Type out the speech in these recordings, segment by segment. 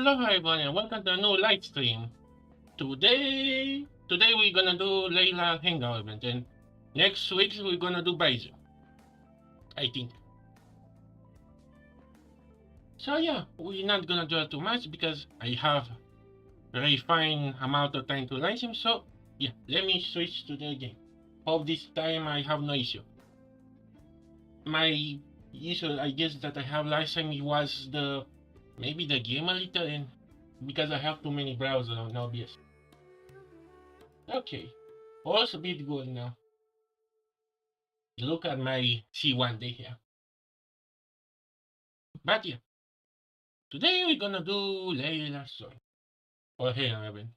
Hello everyone and welcome to a new live stream. Today we're gonna do Layla Hangout event and next week we're gonna do Baizu. I think. So yeah, we're not gonna do it too much because I have very fine amount of time to learn him, so yeah, let me switch to the game. Hope this time I have no issue. My issue I guess that I have last time was maybe the game a little and because I have too many browsers on OBS. Okay. Also bit good now. Look at my C1 day here. But yeah. Today we're gonna do Layla's song. Or here, Evan.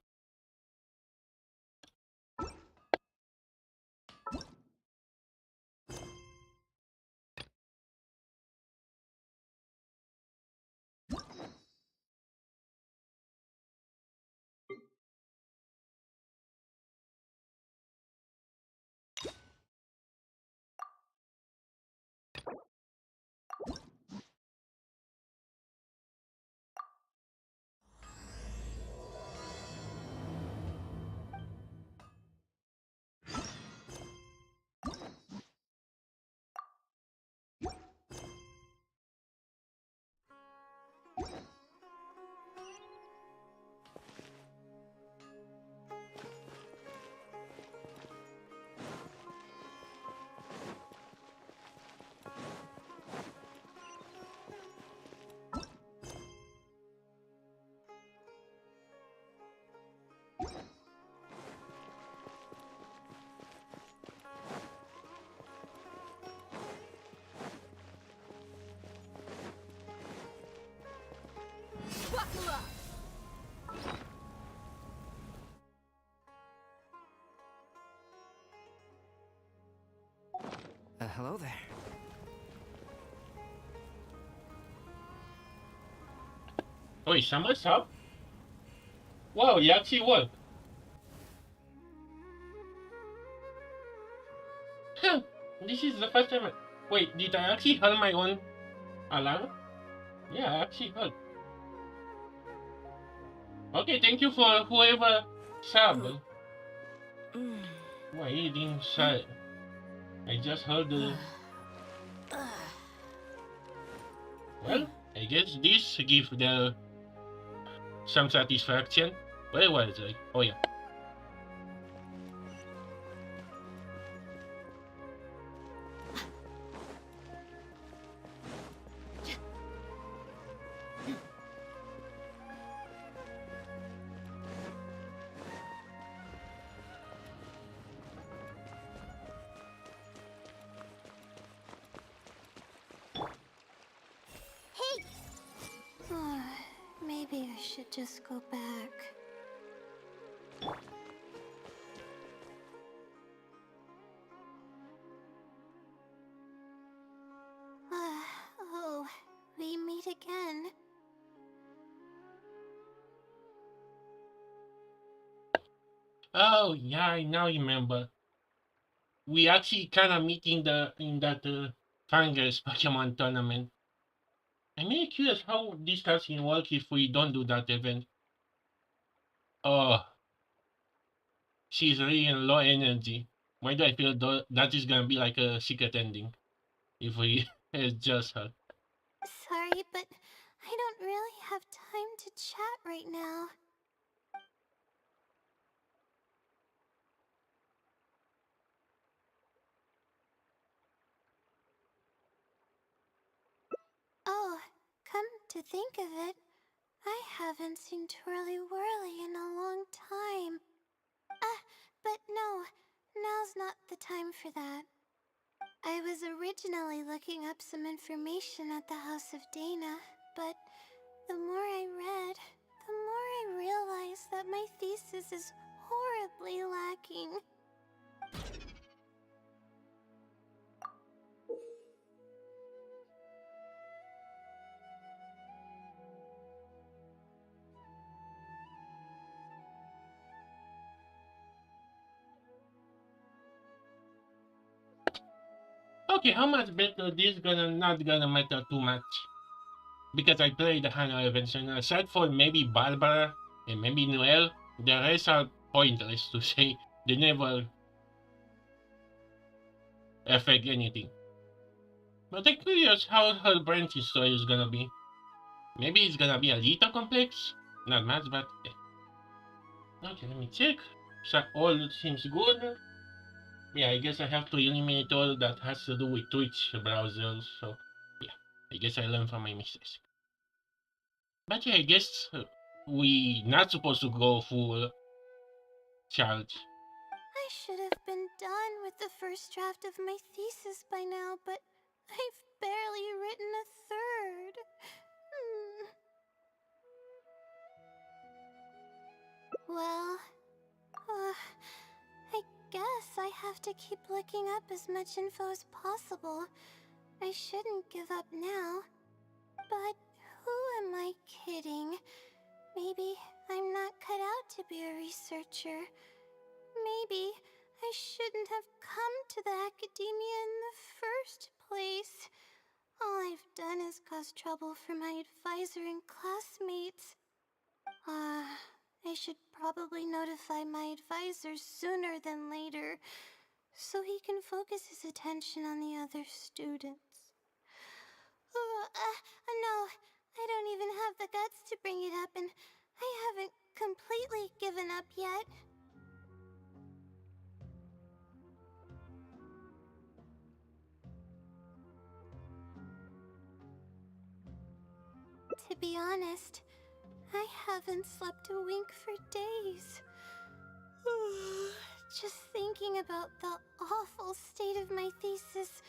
Hello there. Wait, someone's up? Wow, you actually worked. Huh. This is the first time Wait, did I actually hold my own alarm? Yeah, I actually heard. Okay, thank you for whoever subbed. Why you didn't say? I just heard the... Well, I guess this gives the some satisfaction. Where was I? Oh yeah. Maybe I should just go back. Oh, we meet again. Oh yeah, I now remember. We actually kind of meet in that Fangers Pokemon tournament. I'm really curious how this can work if we don't do that event. Oh, she's really in low energy. Why do I feel that is gonna be like a secret ending if we adjust her? Sorry, but I don't really have time to chat right now. Oh, come to think of it, I haven't seen Twirly Whirly in a long time. But no, now's not the time for that. I was originally looking up some information at the House of Dana, but the more I read, the more I realized that my thesis is horribly lacking. Okay, how much better this gonna not gonna matter too much. because I played the Hangout events, and aside for maybe Barbara and maybe Noel, the rest are pointless to say. They never affect anything. But I'm curious how her branching story is gonna be. Maybe it's gonna be a little complex. Not much, but yeah. Okay, let me check. So all seems good. Yeah, I guess I have to eliminate all that has to do with Twitch browsers. So yeah, I guess I learned from my mistakes. But yeah, I guess we not supposed to go full charge. I should have been done with the first draft of my thesis by now, but I've barely written a third. Well, I guess I have to keep looking up as much info as possible. I shouldn't give up now. But who am I kidding? Maybe I'm not cut out to be a researcher. Maybe I shouldn't have come to the academia in the first place. All I've done is cause trouble for my advisor and classmates. I should probably notify my advisor sooner than later, so he can focus his attention on the other students. No, I don't even have the guts to bring it up, and I haven't completely given up yet. To be honest, I haven't slept a wink for days. Just thinking about the awful state of my thesis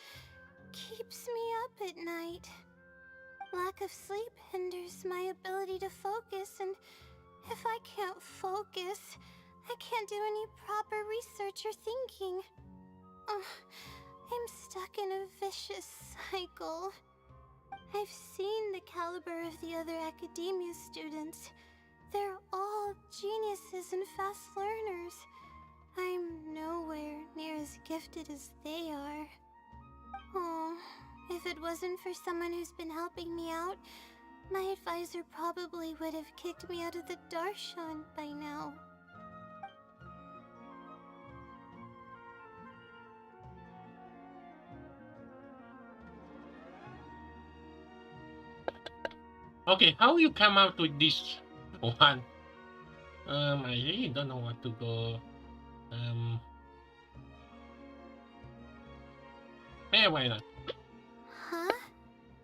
keeps me up at night. Lack of sleep hinders my ability to focus, and if I can't focus, I can't do any proper research or thinking. I'm stuck in a vicious cycle. I've seen the caliber of the other academia students. They're all geniuses and fast learners. I'm nowhere near as gifted as they are. Oh, if it wasn't for someone who's been helping me out, my advisor probably would have kicked me out of the Darshan by now. Okay, how you come up with this one? I really don't know what to go. Yeah, why not? Huh?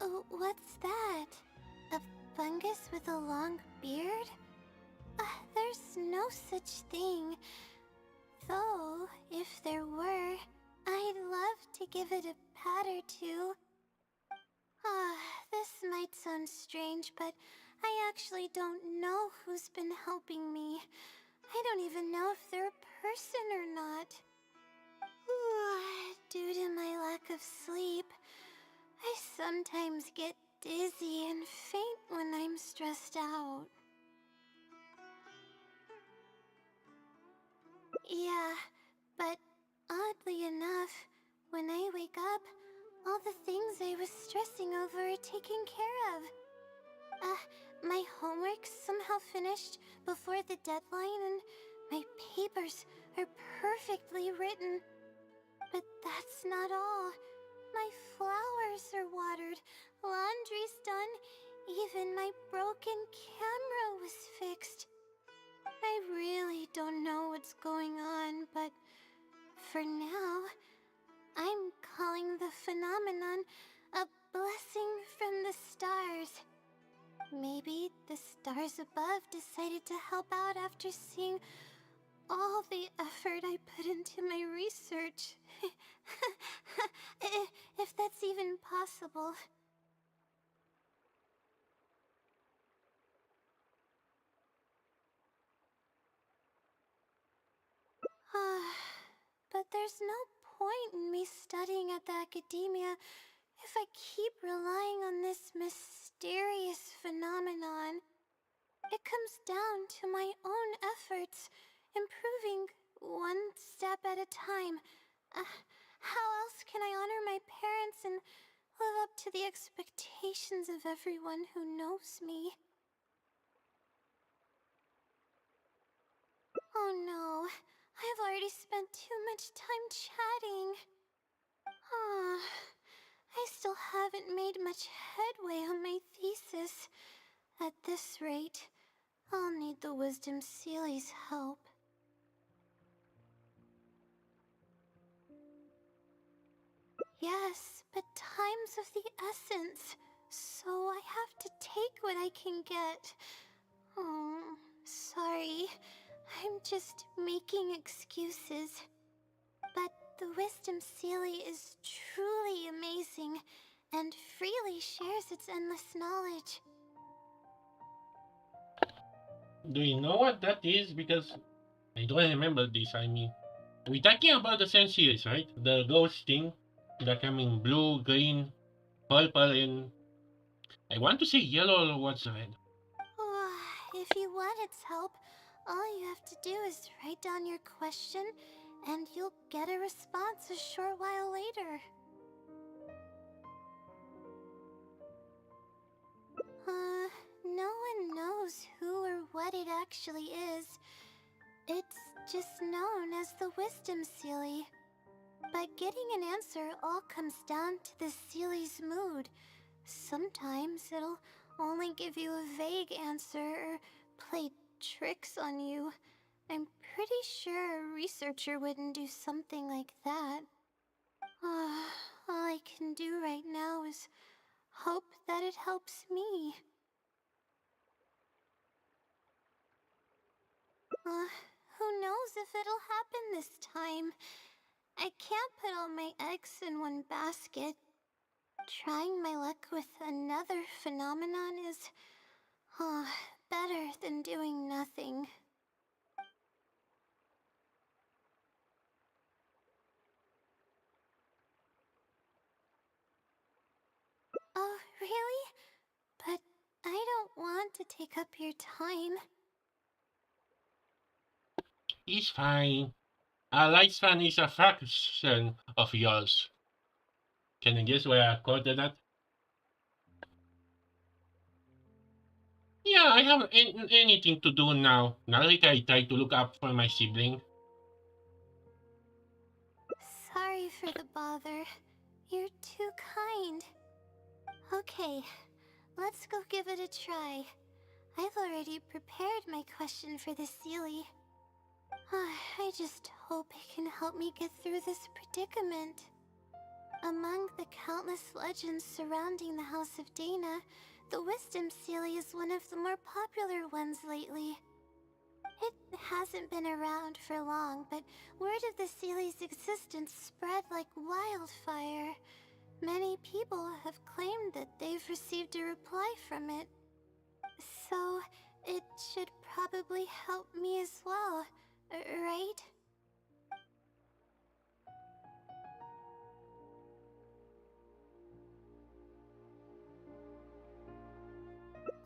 Oh, what's that? A fungus with a long beard? There's no such thing. Though, if there were, I'd love to give it a pat or two. This might sound strange, but I actually don't know who's been helping me. I don't even know if they're a person or not. Due to my lack of sleep, I sometimes get dizzy and faint when I'm stressed out. Yeah, but oddly enough, when I wake up, all the things I was stressing over are taken care of. My homework's somehow finished before the deadline, and my papers are perfectly written. But that's not all. My flowers are watered, laundry's done, even my broken camera was fixed. I really don't know what's going on, but for now, I'm calling the phenomenon a blessing from the stars. Maybe the stars above decided to help out after seeing all the effort I put into my research. If that's even possible. But there's no point in me studying at the academia if I keep relying on this mysterious phenomenon. It comes down to my own efforts, improving one step at a time. How else can I honor my parents and live up to the expectations of everyone who knows me. Oh no, I've already spent too much time chatting. I still haven't made much headway on my thesis. At this rate, I'll need the Wisdom Sealy's help. Yes, but time's of the essence, so I have to take what I can get. Oh, sorry. I'm just making excuses. But the Wisdom Sealy is truly amazing and freely shares its endless knowledge. Do you know what that is? Because I don't remember this. I mean, we're talking about the same series, right? The ghost thing that come in blue, green, purple, and I want to say yellow or what's red. If you want its help, all you have to do is write down your question, and you'll get a response a short while later. No one knows who or what it actually is. It's just known as the Wisdom Sealy. But getting an answer all comes down to the Sealy's mood. Sometimes it'll only give you a vague answer or play tricks on you. I'm pretty sure a researcher wouldn't do something like that. All I can do right now is hope that it helps me. Who knows if it'll happen this time? I can't put all my eggs in one basket. Trying my luck with another phenomenon is, better than doing nothing. Oh, really? But I don't want to take up your time. It's fine. A lifespan is a fraction of yours. Can you guess where I quoted that? Yeah, I have anything to do now. Not like I try to look up for my sibling. Sorry for the bother. You're too kind. Okay, let's go give it a try. I've already prepared my question for the Sealy. I just hope it can help me get through this predicament. Among the countless legends surrounding the House of Dana, the Wisdom Sealy is one of the more popular ones lately. It hasn't been around for long, but word of the Sealy's existence spread like wildfire. Many people have claimed that they've received a reply from it. So, it should probably help me as well, right?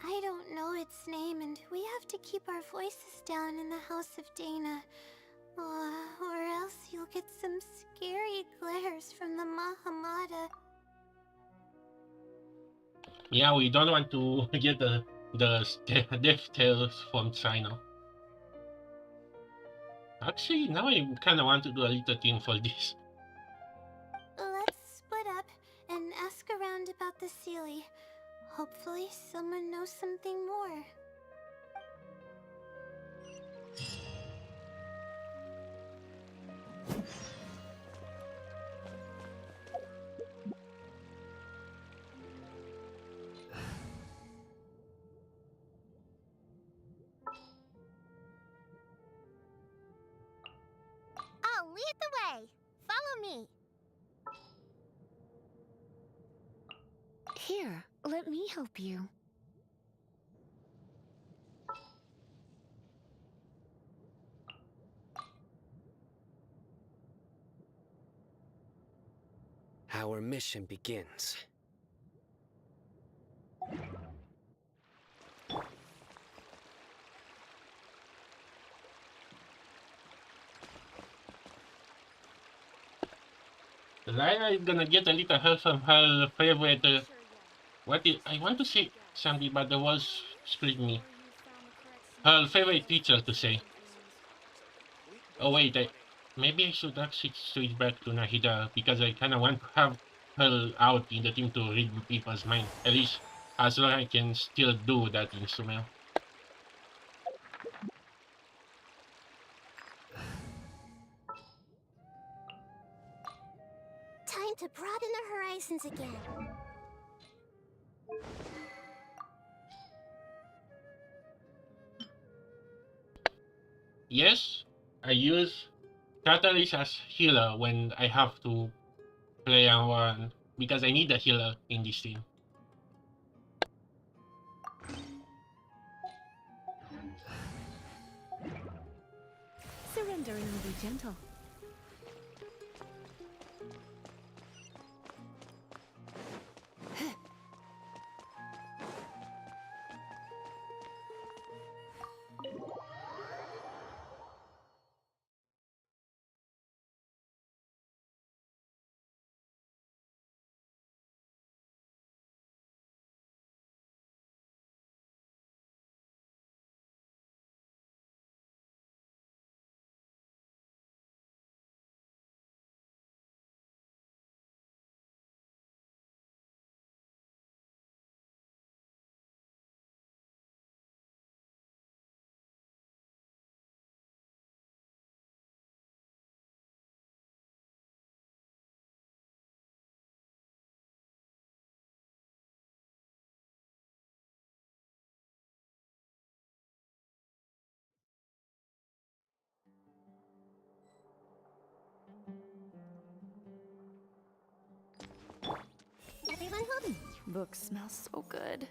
I don't know its name, and we have to keep our voices down in the House of Dana. Or else you'll get some scary glares from the Mahamada. Yeah, we don't want to get the death tales from China. Actually, now I kind of want to do a little thing for this. Let's split up and ask around about the Sealy. Hopefully someone knows something more. I'll lead the way. Follow me. Here, let me help you. Our mission begins. Layla is gonna get a little help from her favorite. I want to say something, but the words split me. Her favorite teacher to say. Oh wait, maybe I should actually switch back to Nahida because I kind of want to have her out in the team to read people's mind. At least as long as I can still do that instrument. Time to broaden the horizons again. Yes, I use Catalyst as healer when I have to play on one because I need a healer in this team. Surrender and I'll be gentle. Everyone hold. Book smells so good.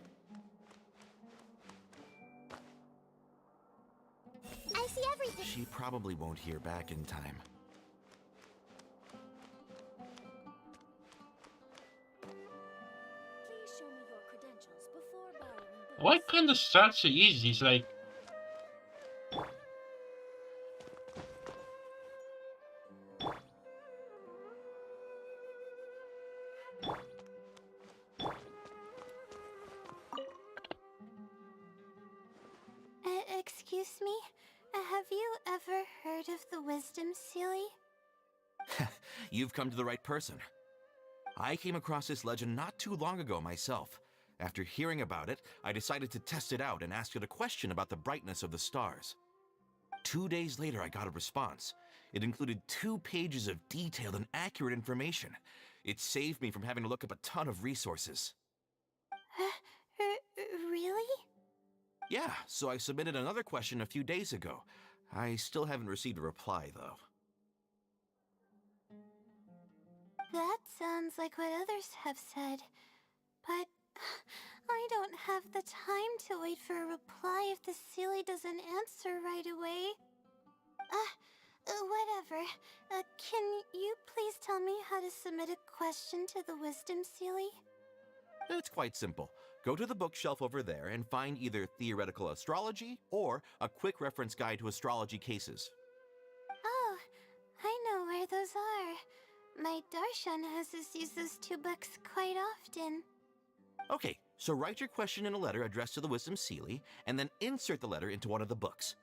I see everything. She probably won't hear back in time. Please show me your credentials before borrowing What kind of structure is this? Like, Excuse me? Have you ever heard of the Wisdom Sealy? You've come to the right person. I came across this legend not too long ago myself. After hearing about it, I decided to test it out and asked it a question about the brightness of the stars. 2 days later, I got a response. It included 2 pages of detailed and accurate information. It saved me from having to look up a ton of resources. Really? Yeah, so I submitted another question a few days ago. I still haven't received a reply, though. That sounds like what others have said. But I don't have the time to wait for a reply if the Sealy doesn't answer right away. Whatever. Can you please tell me how to submit a question to the Wisdom Sealy? It's quite simple. Go to the bookshelf over there and find either Theoretical Astrology or a quick reference guide to astrology cases. Oh, I know where those are. My Darshan has us use those 2 books quite often. Okay, so write your question in a letter addressed to the Wisdom Sealy, and then insert the letter into one of the books.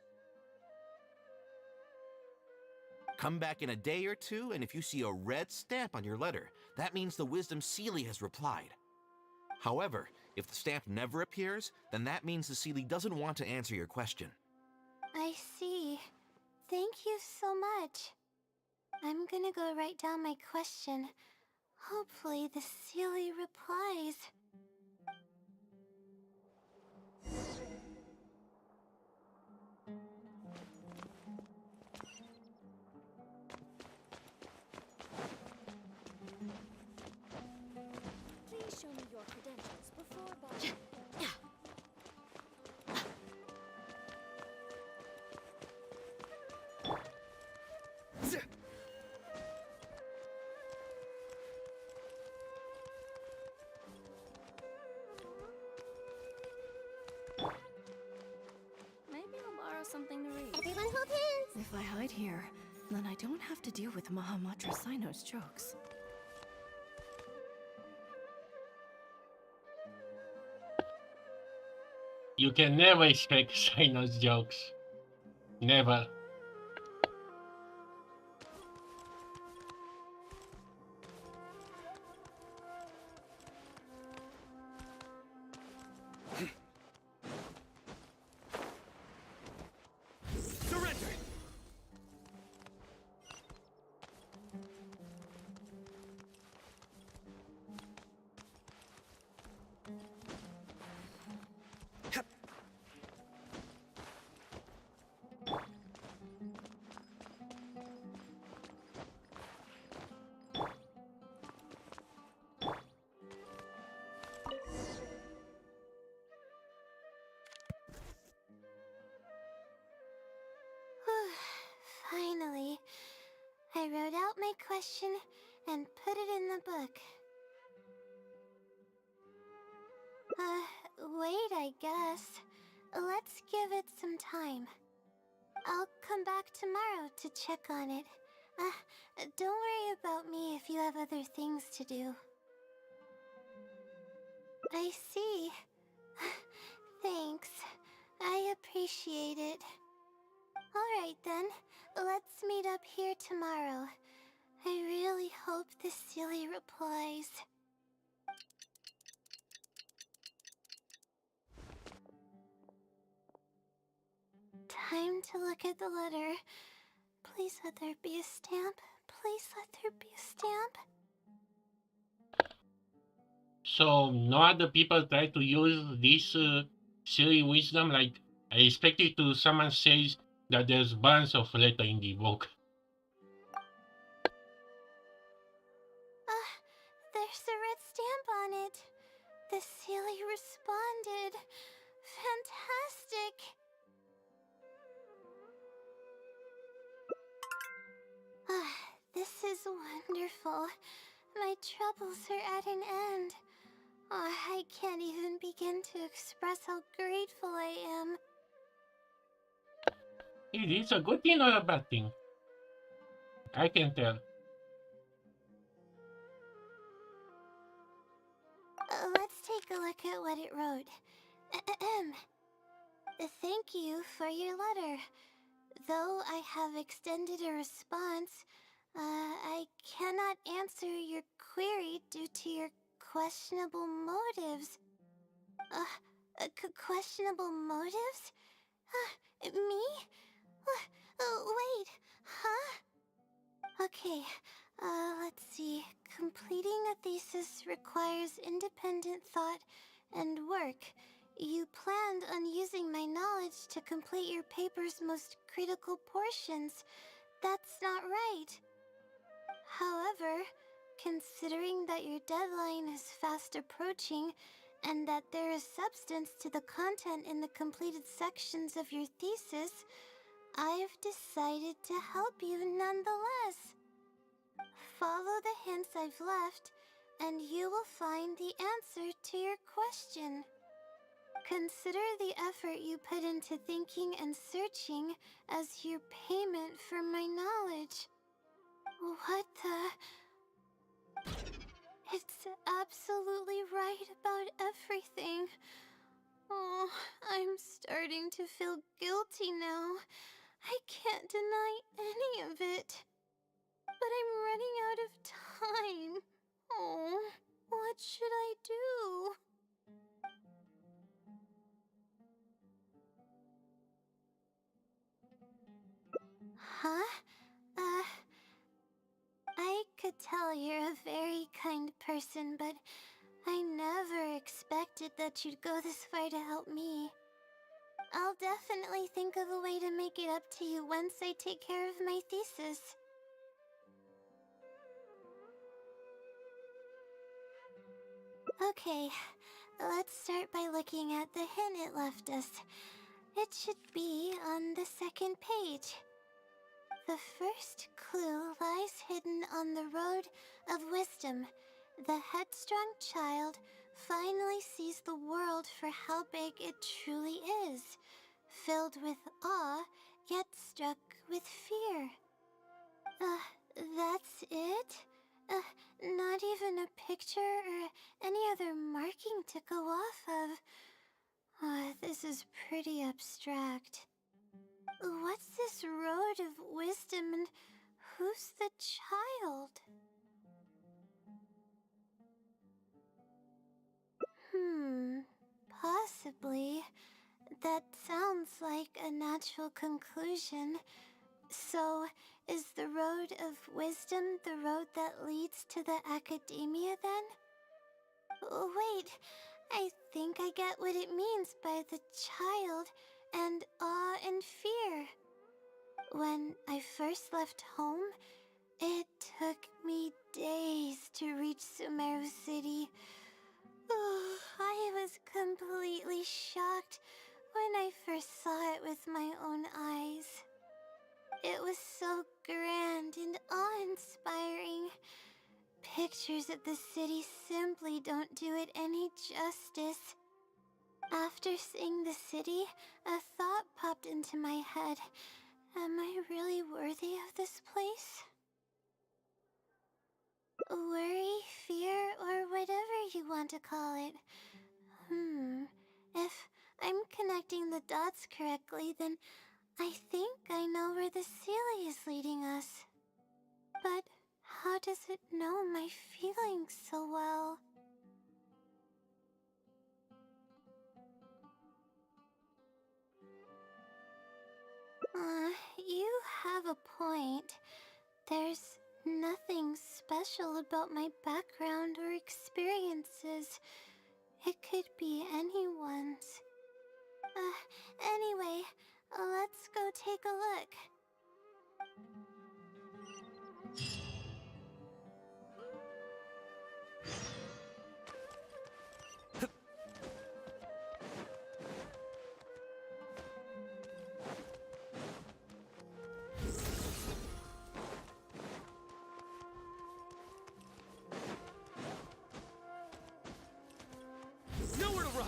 Come back in a day or 2, and if you see a red stamp on your letter, that means the Wisdom Sealy has replied. However, if the stamp never appears, then that means the Sealy doesn't want to answer your question. I see. Thank you so much. I'm gonna go write down my question. Hopefully the Sealy replies. Please show me your credentials before borrowing. Maybe I'll borrow something to read. Everyone hold hands. If I hide here, then I don't have to deal with Mahamatra Sino's jokes. You can never expect Sinus jokes. Never. Surrender! Finally, I wrote out my question and put it in the book. Wait, I guess. Let's give it some time. I'll come back tomorrow to check on it. Don't worry about me if you have other things to do. I see. Thanks. I appreciate it. Alright then, let's meet up here tomorrow. I really hope this silly replies. Time to look at the letter. Please let there be a stamp. Please let there be a stamp. So no other people try to use this silly wisdom. Like I expected to someone says that there's bunch of letter in the book. There's a red stamp on it. The silly responded. Fantastic. This is wonderful. My troubles are at an end. I can't even begin to express how grateful I am. It is a good thing or a bad thing? I can tell. Let's take a look at what it wrote. Thank you for your letter. Though I have extended a response, I cannot answer your query due to your questionable motives. Questionable motives? Me? Wait, huh? Okay, let's see. Completing a thesis requires independent thought and work. You planned on using my knowledge to complete your paper's most critical portions. That's not right. However, considering that your deadline is fast approaching, and that there is substance to the content in the completed sections of your thesis, I've decided to help you nonetheless. Follow the hints I've left, and you will find the answer to your question. Consider the effort you put into thinking and searching as your payment for my knowledge. What the... It's absolutely right about everything. Oh, I'm starting to feel guilty now. I can't deny any of it. But I'm running out of time. Oh, what should I do? Huh? I could tell you're a very kind person, but I never expected that you'd go this far to help me. I'll definitely think of a way to make it up to you once I take care of my thesis. Okay, let's start by looking at the hint it left us. It should be on the second page. The first clue lies hidden on the road of wisdom. The headstrong child finally sees the world for how big it truly is, filled with awe, yet struck with fear. That's it? Not even a picture or any other marking to go off of. This is pretty abstract. What's this road of wisdom and who's the child? Possibly. That sounds like a natural conclusion. So, is the road of wisdom the road that leads to the academia then? Wait, I think I get what it means by the child and awe and fear. When I first left home, it took me days to reach Sumeru City. I was completely shocked when I first saw it with my own eyes. It was so grand and awe-inspiring. Pictures of the city simply don't do it any justice. After seeing the city, a thought popped into my head. Am I really worthy of this place? Worry, fear, or whatever you want to call it. If I'm connecting the dots correctly, then I think I know where the Sealy is leading us. But how does it know my feelings so well? You have a point. There's nothing special about my background or experiences. It could be anyone's. Anyway, let's go take a look. Nowhere to run!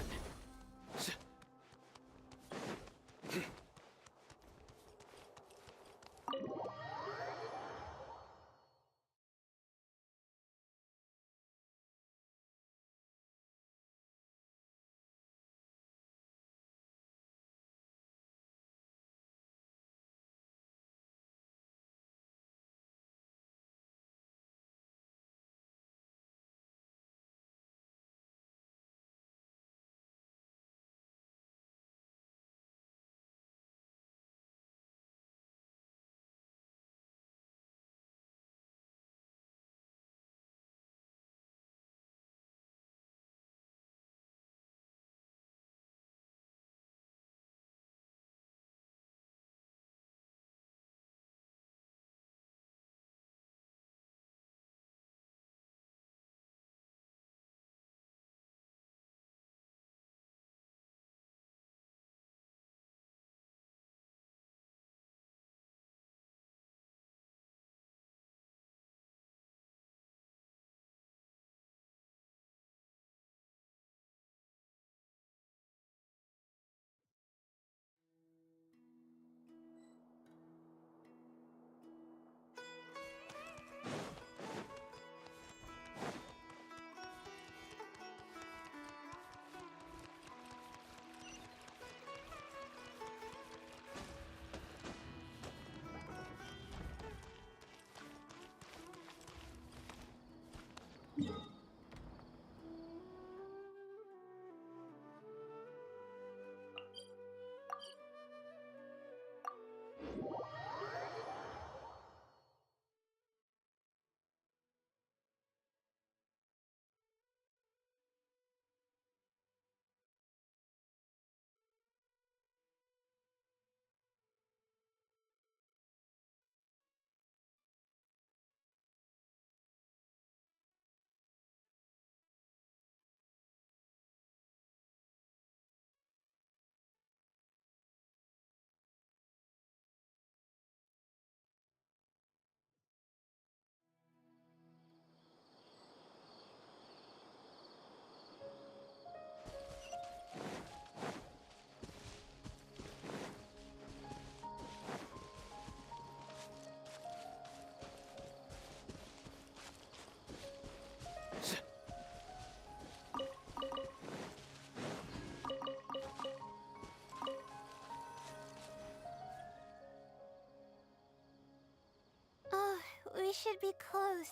should be close.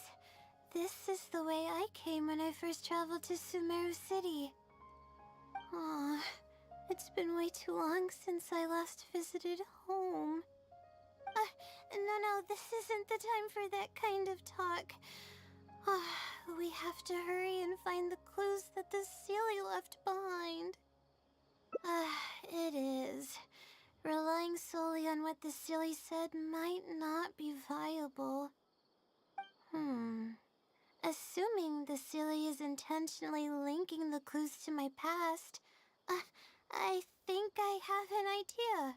This is the way I came when I first traveled to Sumeru City. Aw, it's been way too long since I last visited home. No, this isn't the time for that kind of talk. We have to hurry and find the clues that the Sealy left behind. It is. Relying solely on what the Sealy said might not be viable. Assuming the Sealy is intentionally linking the clues to my past, I think I have an idea.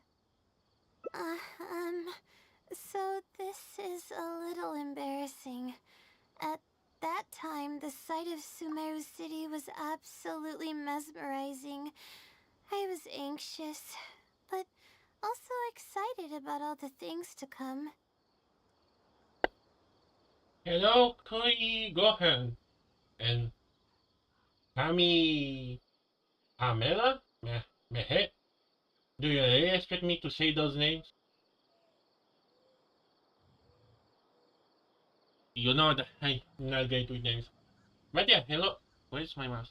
So this is a little embarrassing. At that time, the sight of Sumeru City was absolutely mesmerizing. I was anxious, but also excited about all the things to come. Hello, Koi Gohan. And Kami Pamela? Mehe? Do you really expect me to say those names? You know that I'm not great with names. But yeah, hello. Where's my mouse?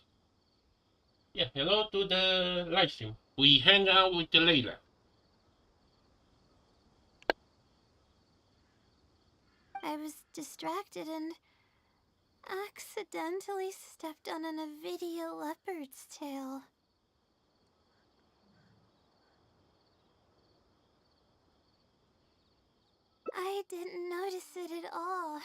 Yeah, hello to the live stream. We hang out with the Layla. I was distracted and accidentally stepped on an Avidia leopard's tail. I didn't notice it at all.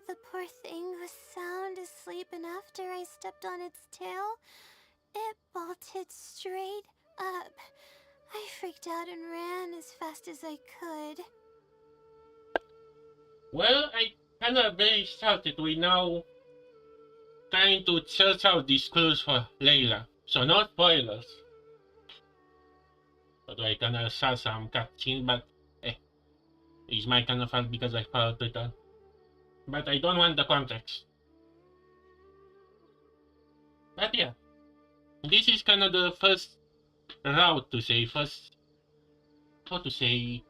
The poor thing was sound asleep, and after I stepped on its tail, it bolted straight up. I freaked out and ran as fast as I could. Well, I kinda very excited. We now trying to search out these clues for Layla. So no spoilers. Although I kinda saw some cutscene, but it's my kind of fault because I followed it all. But I don't want the context. But yeah, this is kind of the first route to say, how to say,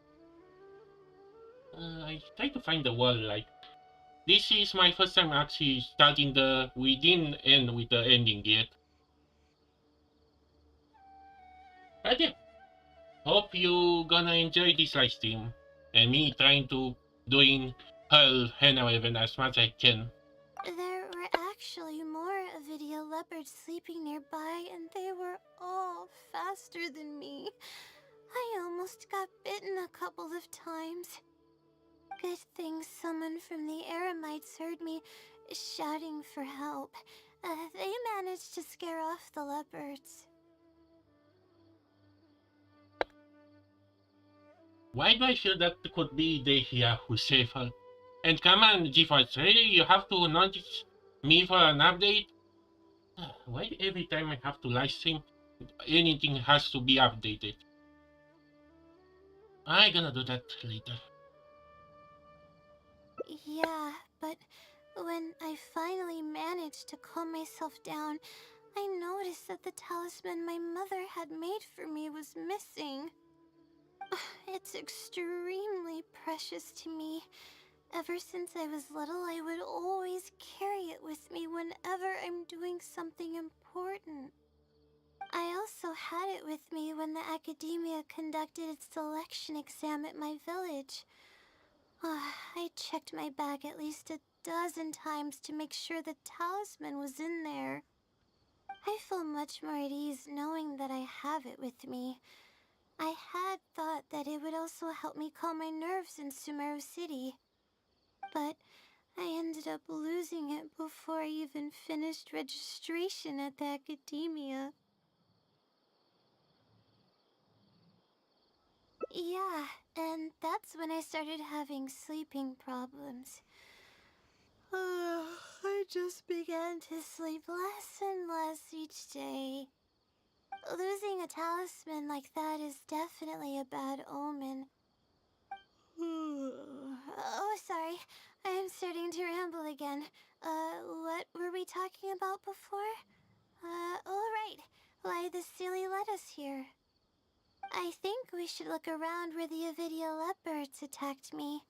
I try to find the word, like, this is my first time actually starting we didn't end with the ending yet. But yeah, hope you gonna enjoy this live stream, and me trying to doing her Hangout event as much as I can. There were actually more Avidia leopards sleeping nearby, and they were all faster than me. I almost got bitten a couple of times. Good thing someone from the Eremites heard me shouting for help. They managed to scare off the leopards. Why do I feel that could be Dehia who saved her? And come on, GeForce, really? You have to notice me for an update? Why every time I have to live stream, anything has to be updated? I'm gonna do that later. Yeah, but when I finally managed to calm myself down, I noticed that the talisman my mother had made for me was missing. It's extremely precious to me. Ever since I was little, I would always carry it with me whenever I'm doing something important. I also had it with me when the academia conducted its selection exam at my village. I checked my bag at least a dozen times to make sure the talisman was in there. I feel much more at ease knowing that I have it with me. I had thought that it would also help me calm my nerves in Sumeru City. But I ended up losing it before I even finished registration at the academia. Yeah, and that's when I started having sleeping problems. I just began to sleep less and less each day. Losing a talisman like that is definitely a bad omen. Oh, sorry. I'm starting to ramble again. What were we talking about before? Oh, right. Why the Sealy led us here. I think we should look around where the Avidia leopards attacked me.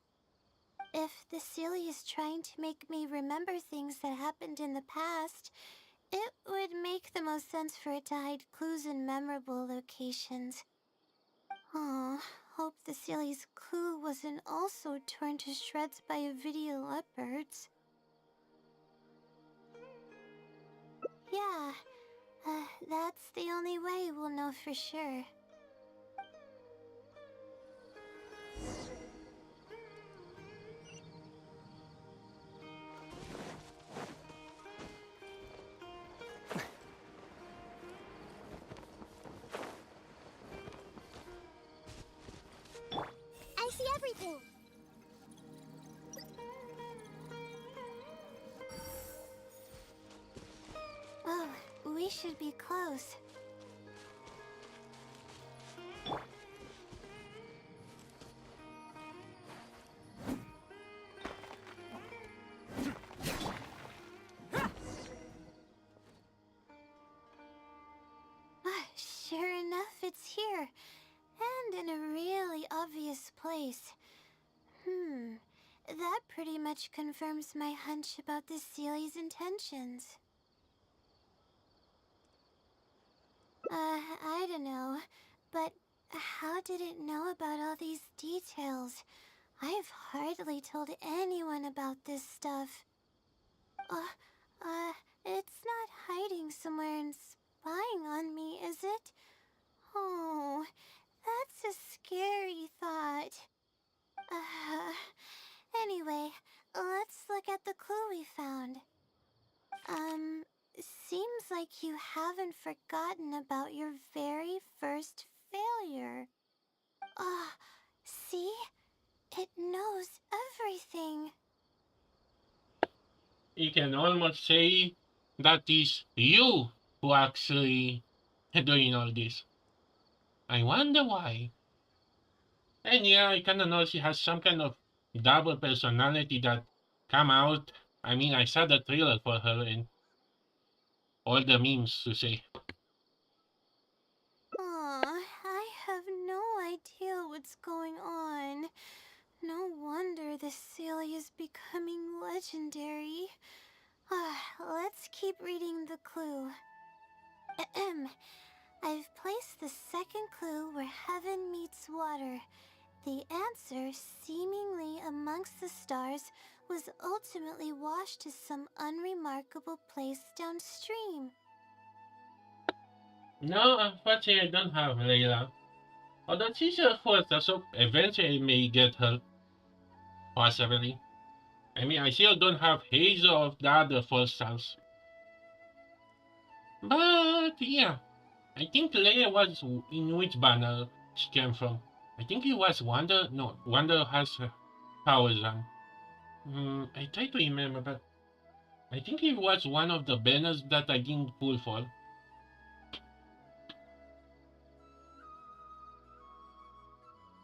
If the Sealy is trying to make me remember things that happened in the past, it would make the most sense for it to hide clues in memorable locations. Oh, hope the Sealy's clue wasn't also torn to shreds by video leopards. Yeah, that's the only way we'll know for sure. I see everything. Oh, we should be close. Sure enough, it's here. And in a really obvious place. That pretty much confirms my hunch about the Sealy's intentions. I don't know, but how did it know about all these details? I've hardly told anyone about this stuff. It's not hiding somewhere and spying on me, is it? Oh, that's a scary thought. Anyway, let's look at the clue we found. Seems like you haven't forgotten about your very first failure. See? It knows everything. You can almost say that is you who actually doing all this. I wonder why. And yeah, I kinda know she has some kind of double personality that come out. I mean, I saw the trailer for her and all the memes to say. I have no idea what's going on. No wonder the Sealy is becoming legendary. Let's keep reading the clue. I've placed the second clue where heaven meets water. The answer, seemingly amongst the stars, was ultimately washed to some unremarkable place downstream. No, unfortunately, I don't have Layla. Although she's a force, so eventually I may get her. Possibly. I mean, I still don't have Hazel of the other four stars. But yeah, I think Leia was in which banner she came from. I think it was Wonder. No, Wonder has powers on. I try to remember, but I think it was one of the banners that I didn't pull for.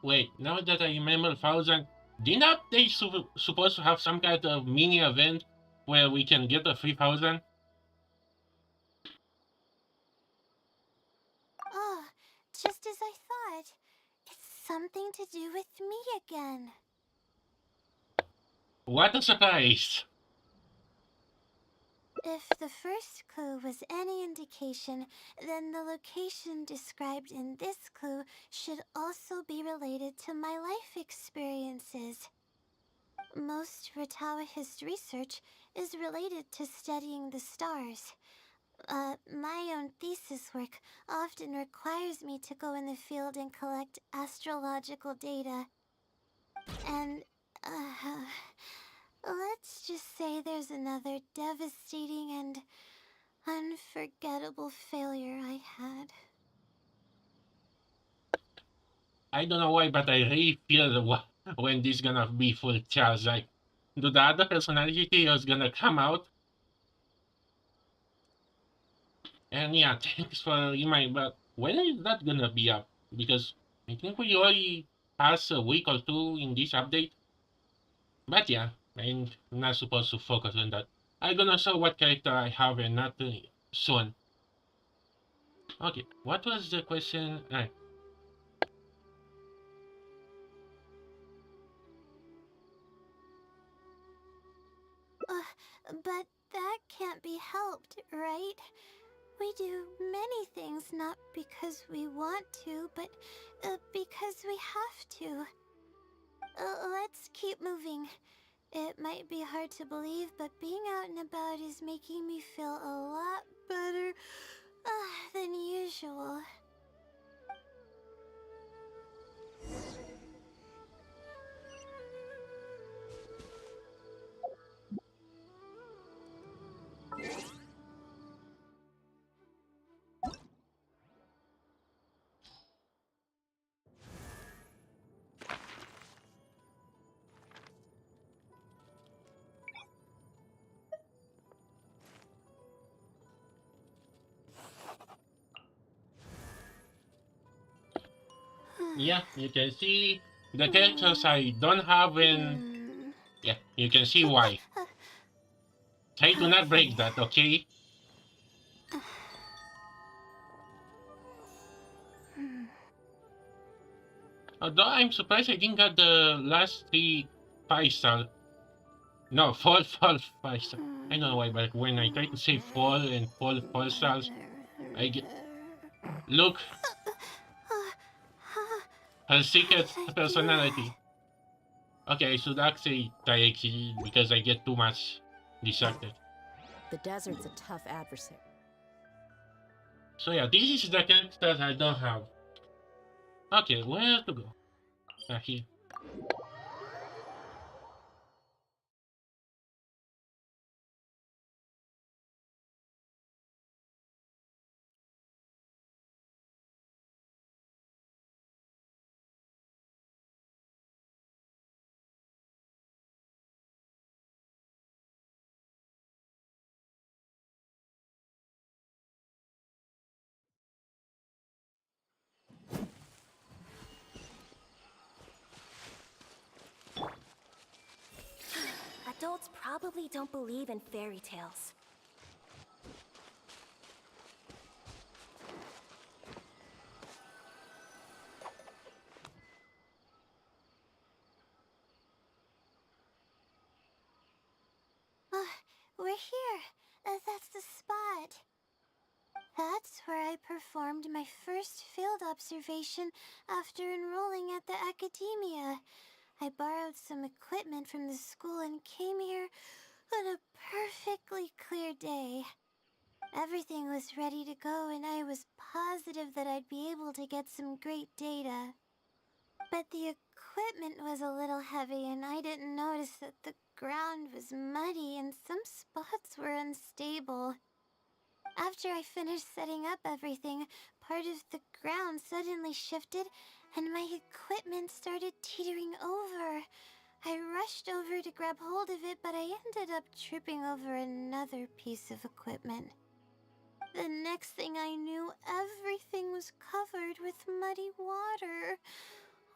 Wait, now that I remember, Thousand, didn't they supposed to have some kind of mini event where we can get a 3000? Oh, just as I thought. It's something to do with me again. What a surprise! If the first clue was any indication, then the location described in this clue should also be related to my life experiences. Most Ratawahist research is related to studying the stars. My own thesis work often requires me to go in the field and collect astrological data. And, let's just say there's another devastating and unforgettable failure I had. I don't know why, but I really feel when this gonna be full Charles. Like, do the other personality is gonna come out? And yeah, thanks for reminding. But when is that gonna be up? Because I think we already passed a week or two in this update. But yeah, I'm not supposed to focus on that. I'm gonna show what character I have and not soon. Okay, what was the question? But that can't be helped, right? We do many things not because we want to, but because we have to. Let's keep moving. It might be hard to believe, but being out and about is making me feel a lot better than usual. Yeah, you can see the characters I don't have in. Yeah, you can see why. Try to not break that, okay? Although I'm surprised I didn't get the last 3 5-star. No, fall, fall 5-star. I don't know why, but when I try to say fall and fall 4 stars, I get. Look, her secret How did I do that? personality. Okay, I should actually Taiki because I get too much distracted. The desert's a tough adversary. So yeah, this is the characters I don't have. Okay, where to go? Here. Adults probably don't believe in fairy tales. We're here. That's the spot. That's where I performed my first field observation after enrolling at the academia. I borrowed some equipment from the school and came here on a perfectly clear day. Everything was ready to go and I was positive that I'd be able to get some great data. But the equipment was a little heavy and I didn't notice that the ground was muddy and some spots were unstable. After I finished setting up everything, part of the ground suddenly shifted and my equipment started teetering over. I rushed over to grab hold of it, but I ended up tripping over another piece of equipment. The next thing I knew, everything was covered with muddy water.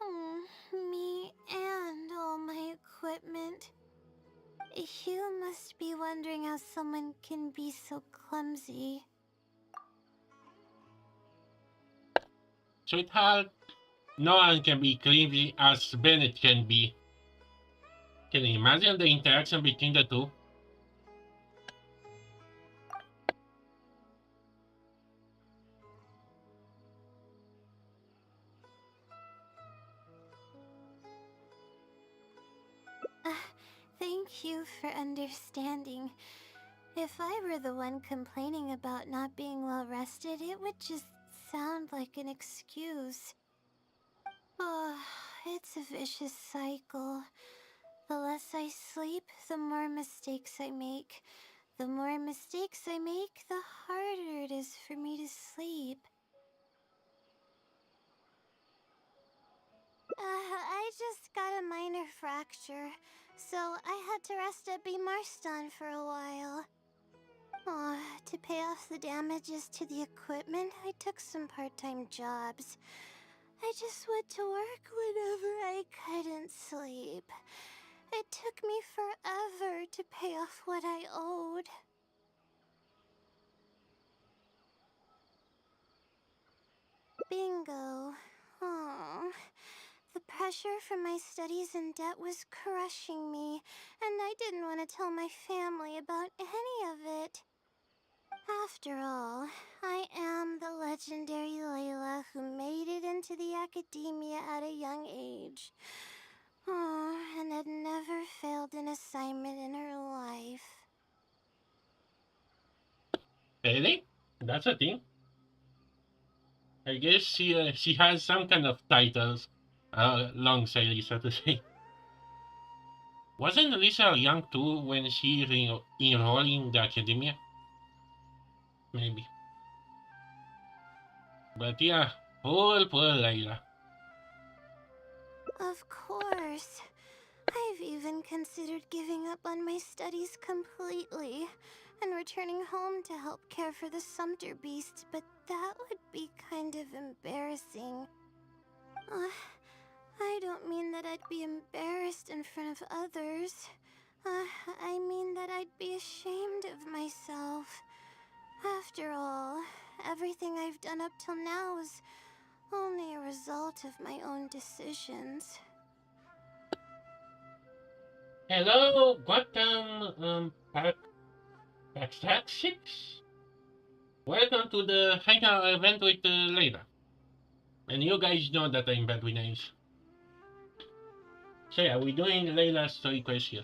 Oh, me and all my equipment. You must be wondering how someone can be so clumsy. Sweetheart, no one can be clumsy as Bennett can be. Can you imagine the interaction between the two? Thank you for understanding. If I were the one complaining about not being well rested, it would just sound like an excuse. Oh, it's a vicious cycle. The less I sleep, the more mistakes I make. The more mistakes I make, the harder it is for me to sleep. I just got a minor fracture, so I had to rest at B. Marston for a while. To pay off the damages to the equipment, I took some part-time jobs. I just went to work whenever I couldn't sleep. It took me forever to pay off what I owed. Bingo. Oh, the The pressure from my studies and debt was crushing me, and I didn't want to tell my family about any of it. After all, I am the legendary Layla who made it into the academia at a young age. Oh, and had never failed an assignment in her life. Really? That's a thing. I guess she has some kind of titles, alongside Lisa to say. Wasn't Lisa young too when she enrolled in the academia? Maybe. But yeah, poor Layla. Of course. I've even considered giving up on my studies completely and returning home to help care for the Sumter beast, but that would be kind of embarrassing. I don't mean that I'd be embarrassed in front of others. I mean that I'd be ashamed of myself. After all, everything I've done up till now is only a result of my own decisions. Hello, Gotham, Pack 6? Welcome to the Hangout event with Layla. And you guys know that I'm bad with names. So yeah, we're doing Layla's story quest here.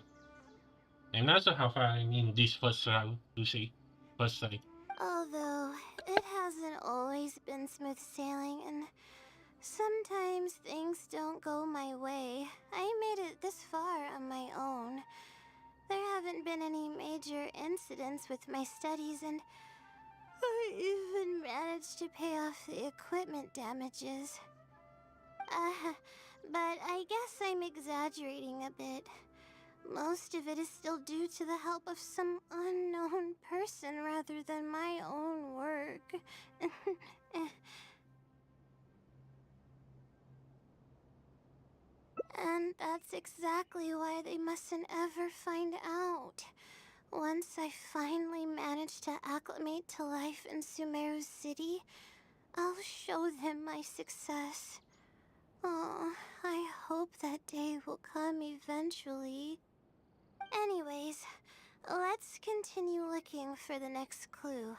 I'm not sure how far I'm in this first round, to say. First side. Although, it hasn't always been smooth sailing, and sometimes things don't go my way. I made it this far on my own. There haven't been any major incidents with my studies, and I even managed to pay off the equipment damages. But I guess I'm exaggerating a bit. Most of it is still due to the help of some unknown person rather than my own work. And that's exactly why they mustn't ever find out. Once I finally manage to acclimate to life in Sumeru City, I'll show them my success. Oh, I hope that day will come eventually. Anyways, let's continue looking for the next clue.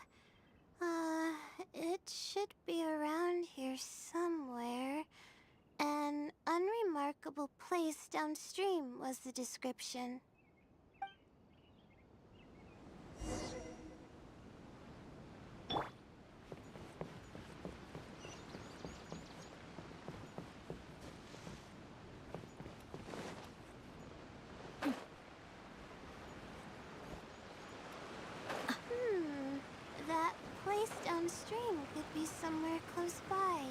It should be around here somewhere. An unremarkable place downstream was the description. That place downstream could be somewhere close by.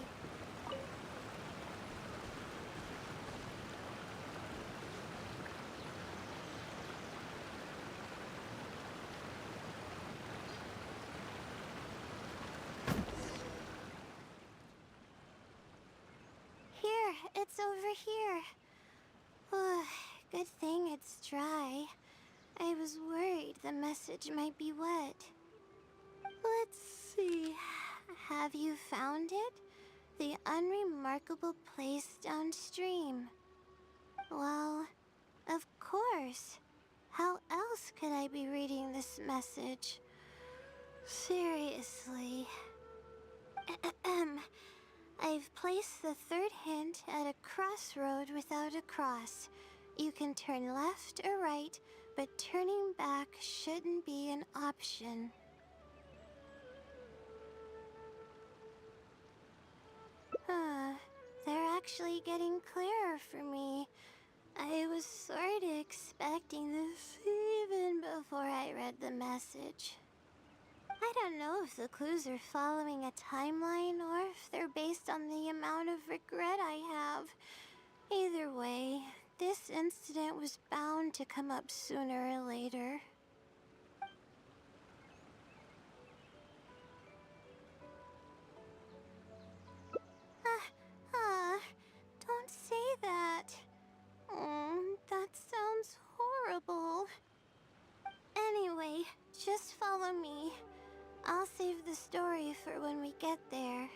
Here, it's over here. Good thing it's dry. I was worried the message might be wet. Let's see. Have you found it? The unremarkable place downstream. Well, of course. How else could I be reading this message? Seriously. I've placed the third hint at a crossroad without a cross. You can turn left or right, but turning back shouldn't be an option. They're actually getting clearer for me. I was sort of expecting this even before I read the message. I don't know if the clues are following a timeline or if they're based on the amount of regret I have. Either way, this incident was bound to come up sooner or later. Don't say that. That sounds horrible. Anyway, just follow me. I'll save the story for when we get there.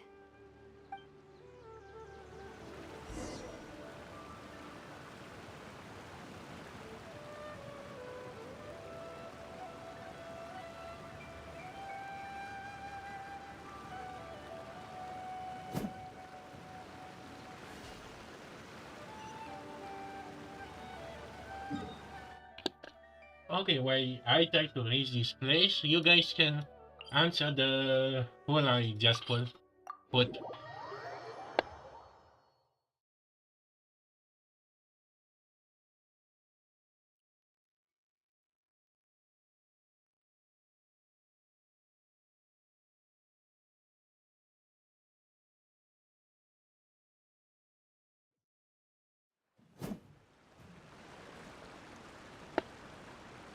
Okay, while I try to raise this place, you guys can answer the one I just put.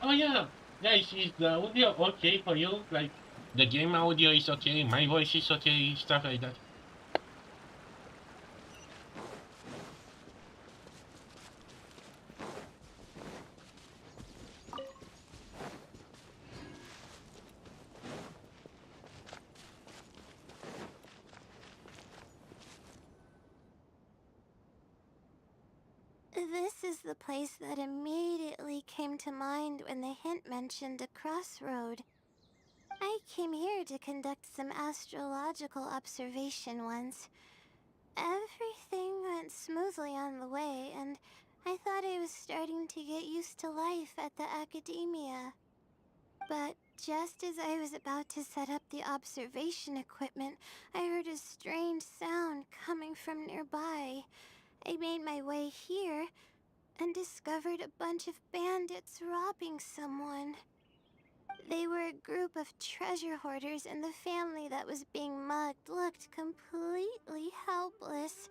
Oh yeah, guys, is the audio okay for you? Like the game audio is okay, my voice is okay, stuff like that. This is the place that immediately came to mind when the hint mentioned a crossroad. I came here to conduct some astrological observation once. Everything went smoothly on the way, and I thought I was starting to get used to life at the academia. But just as I was about to set up the observation equipment, I heard a strange sound coming from nearby. I made my way here and discovered a bunch of bandits robbing someone. They were a group of treasure hoarders, and the family that was being mugged looked completely helpless.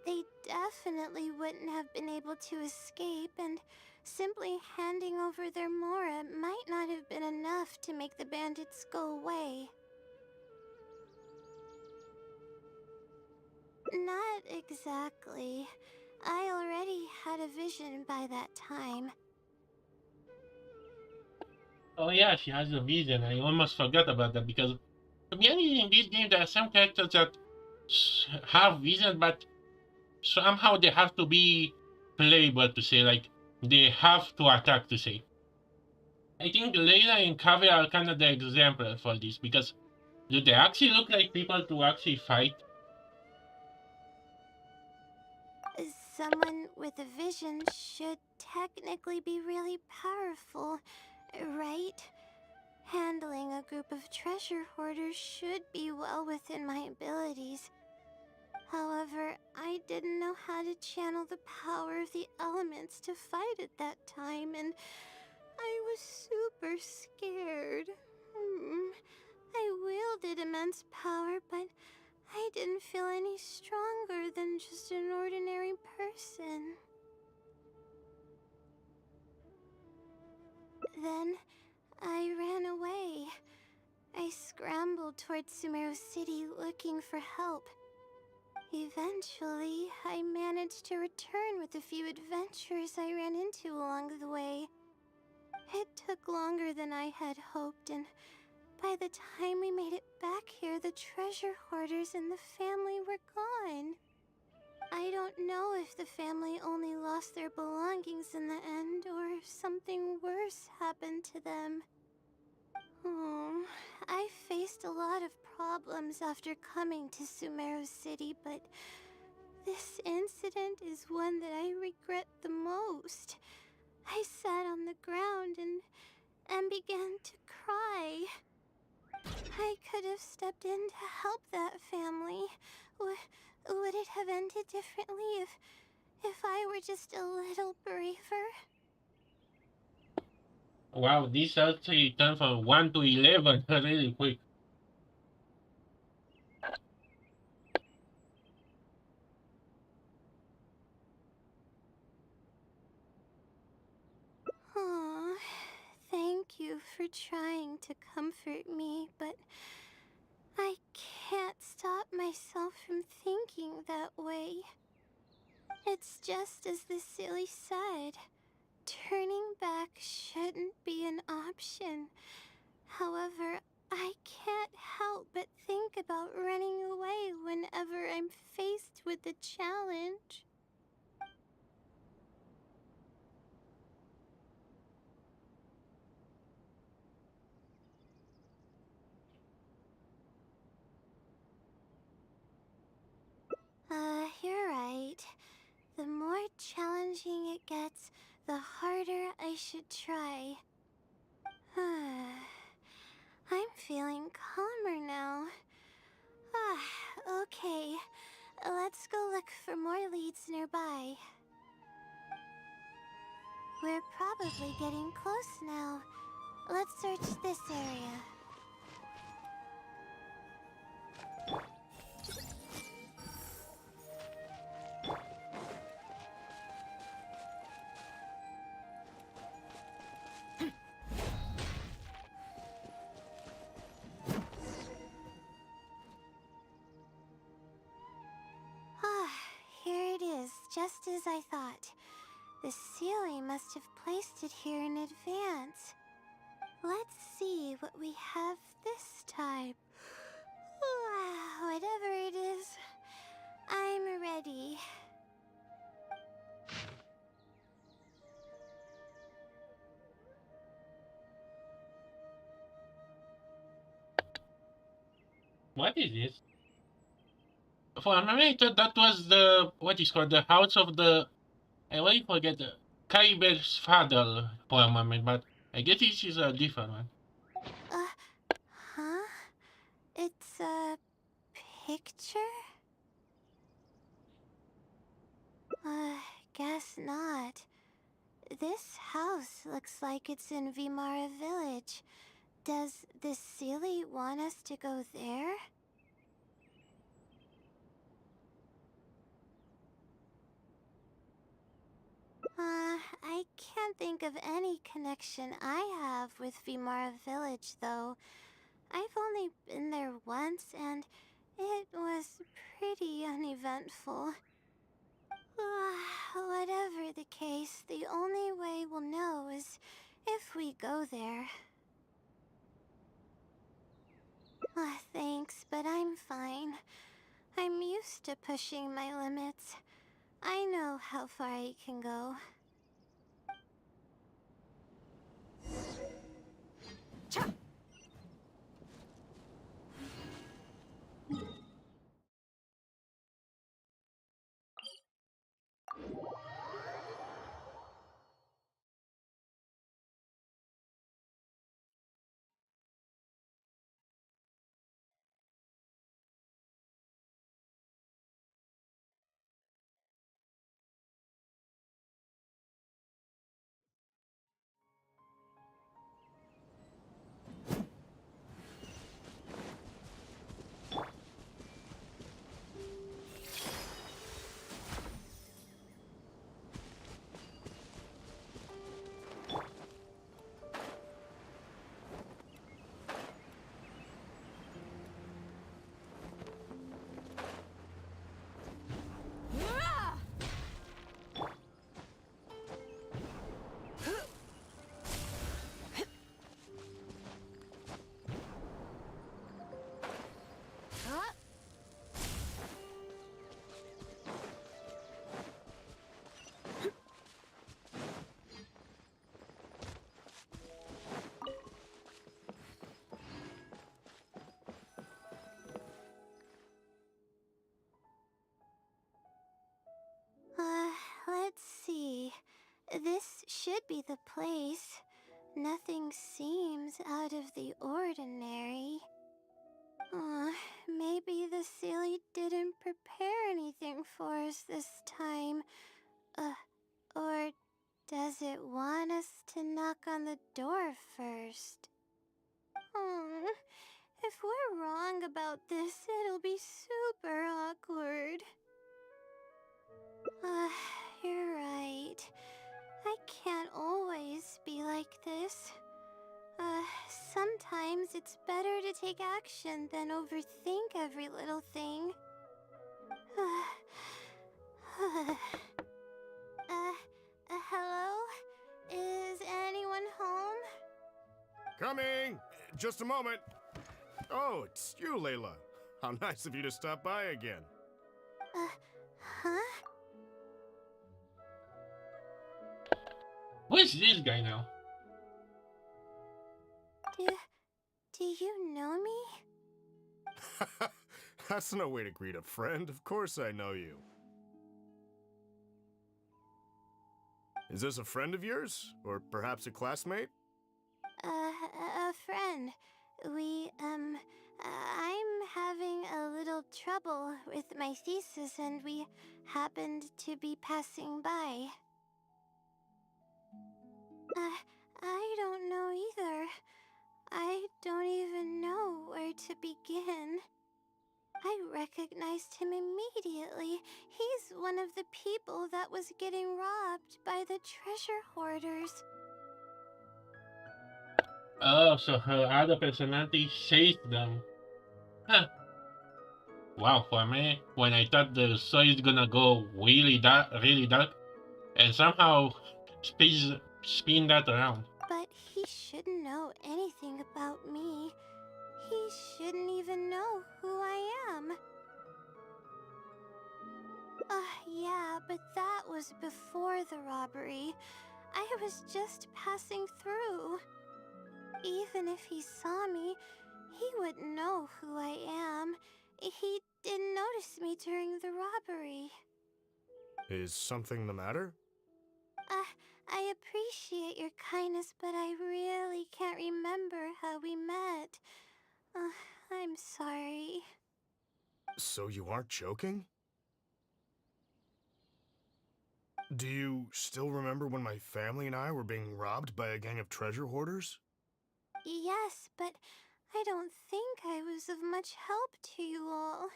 They definitely wouldn't have been able to escape, and simply handing over their Mora might not have been enough to make the bandits go away. Not exactly. I already had a vision by that time. Oh yeah, she has a vision. I almost forgot about that because to be honest, in this game there are some characters that have vision, but somehow they have to be playable to say, like they have to attack to say. I think Layla and Kavi are kind of the example for this because do they actually look like people to actually fight? Someone with a vision should technically be really powerful, right? Handling a group of treasure hoarders should be well within my abilities. However, I didn't know how to channel the power of the elements to fight at that time, and I was super scared. I wielded immense power, but I didn't feel any stronger than just an ordinary person. Then I ran away. I scrambled towards Sumeru City looking for help. Eventually, I managed to return with a few adventurers I ran into along the way. It took longer than I had hoped, and by the time we made it back here, the treasure hoarders and the family were gone. I don't know if the family only lost their belongings in the end, or if something worse happened to them. Oh, I faced a lot of problems after coming to Sumeru City, but this incident is one that I regret the most. I sat on the ground and began to cry. I could have stepped in to help that family. Would it have ended differently if I were just a little braver? Wow, this actually turned from 1 to 11 really quick. Aw, thank you for trying to comfort me, but I can't stop myself from thinking that way. It's just as the silly said. Turning back shouldn't be an option. However, I can't help but think about running away whenever I'm faced with a challenge. You're right. The more challenging it gets, the harder I should try. feeling calmer now. Okay. Let's go look for more leads nearby. We're probably getting close now. Let's search this area. Here it is, just as I thought. The ceiling must have placed it here in advance. Let's see what we have this time. Whatever it is, I'm ready. What is this? For a moment, I thought that was the what is called the house of the. I already forget the Caribel's father for a moment, but I guess this is a different one. Huh? It's a picture? Guess not. This house looks like it's in Vimara village. Does the Sealy want us to go there? I can't think of any connection I have with Vimara village, though. I've only been there once, and it was pretty uneventful. Whatever the case, the only way we'll know is if we go there. Thanks, but I'm fine. I'm used to pushing my limits. I know how far I can go. Let's see. This should be the place. Nothing seems out of the ordinary. Maybe the Sealy didn't prepare anything for us this time. Or does it want us to knock on the door first? If we're wrong about this, it'll be super awkward. You're right. I can't always be like this. Sometimes it's better to take action than overthink every little thing. Hello? Is anyone home? Coming! Just a moment. Oh, it's you, Layla. How nice of you to stop by again. Huh? Who's this guy now? Do you know me? That's no way to greet a friend. Of course I know you. Is this a friend of yours? Or perhaps a classmate? A friend. I'm having a little trouble with my thesis and we happened to be passing by. I don't know either. I don't even know where to begin. I recognized him immediately. He's one of the people that was getting robbed by the treasure hoarders. Oh, so her other personality saved them. Huh. Wow, for me, when I thought the story is gonna go really dark, and somehow spin that around. But he shouldn't know anything about me. He shouldn't even know who I am. Yeah, but that was before the robbery. I was just passing through. Even if he saw me, he wouldn't know who I am. He didn't notice me during the robbery. Is something the matter? I appreciate your kindness, but I really can't remember how we met. I'm sorry. So you aren't joking? Do you still remember when my family and I were being robbed by a gang of treasure hoarders? Yes, but I don't think I was of much help to you all.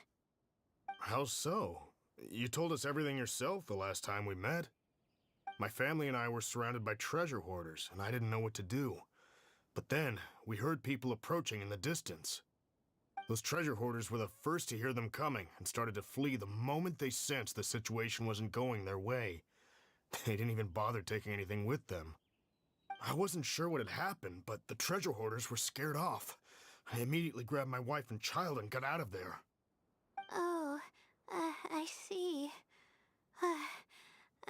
How so? You told us everything yourself the last time we met. My family and I were surrounded by treasure hoarders, and I didn't know what to do. But then, we heard people approaching in the distance. Those treasure hoarders were the first to hear them coming and started to flee the moment they sensed the situation wasn't going their way. They didn't even bother taking anything with them. I wasn't sure what had happened, but the treasure hoarders were scared off. I immediately grabbed my wife and child and got out of there. Oh, I see.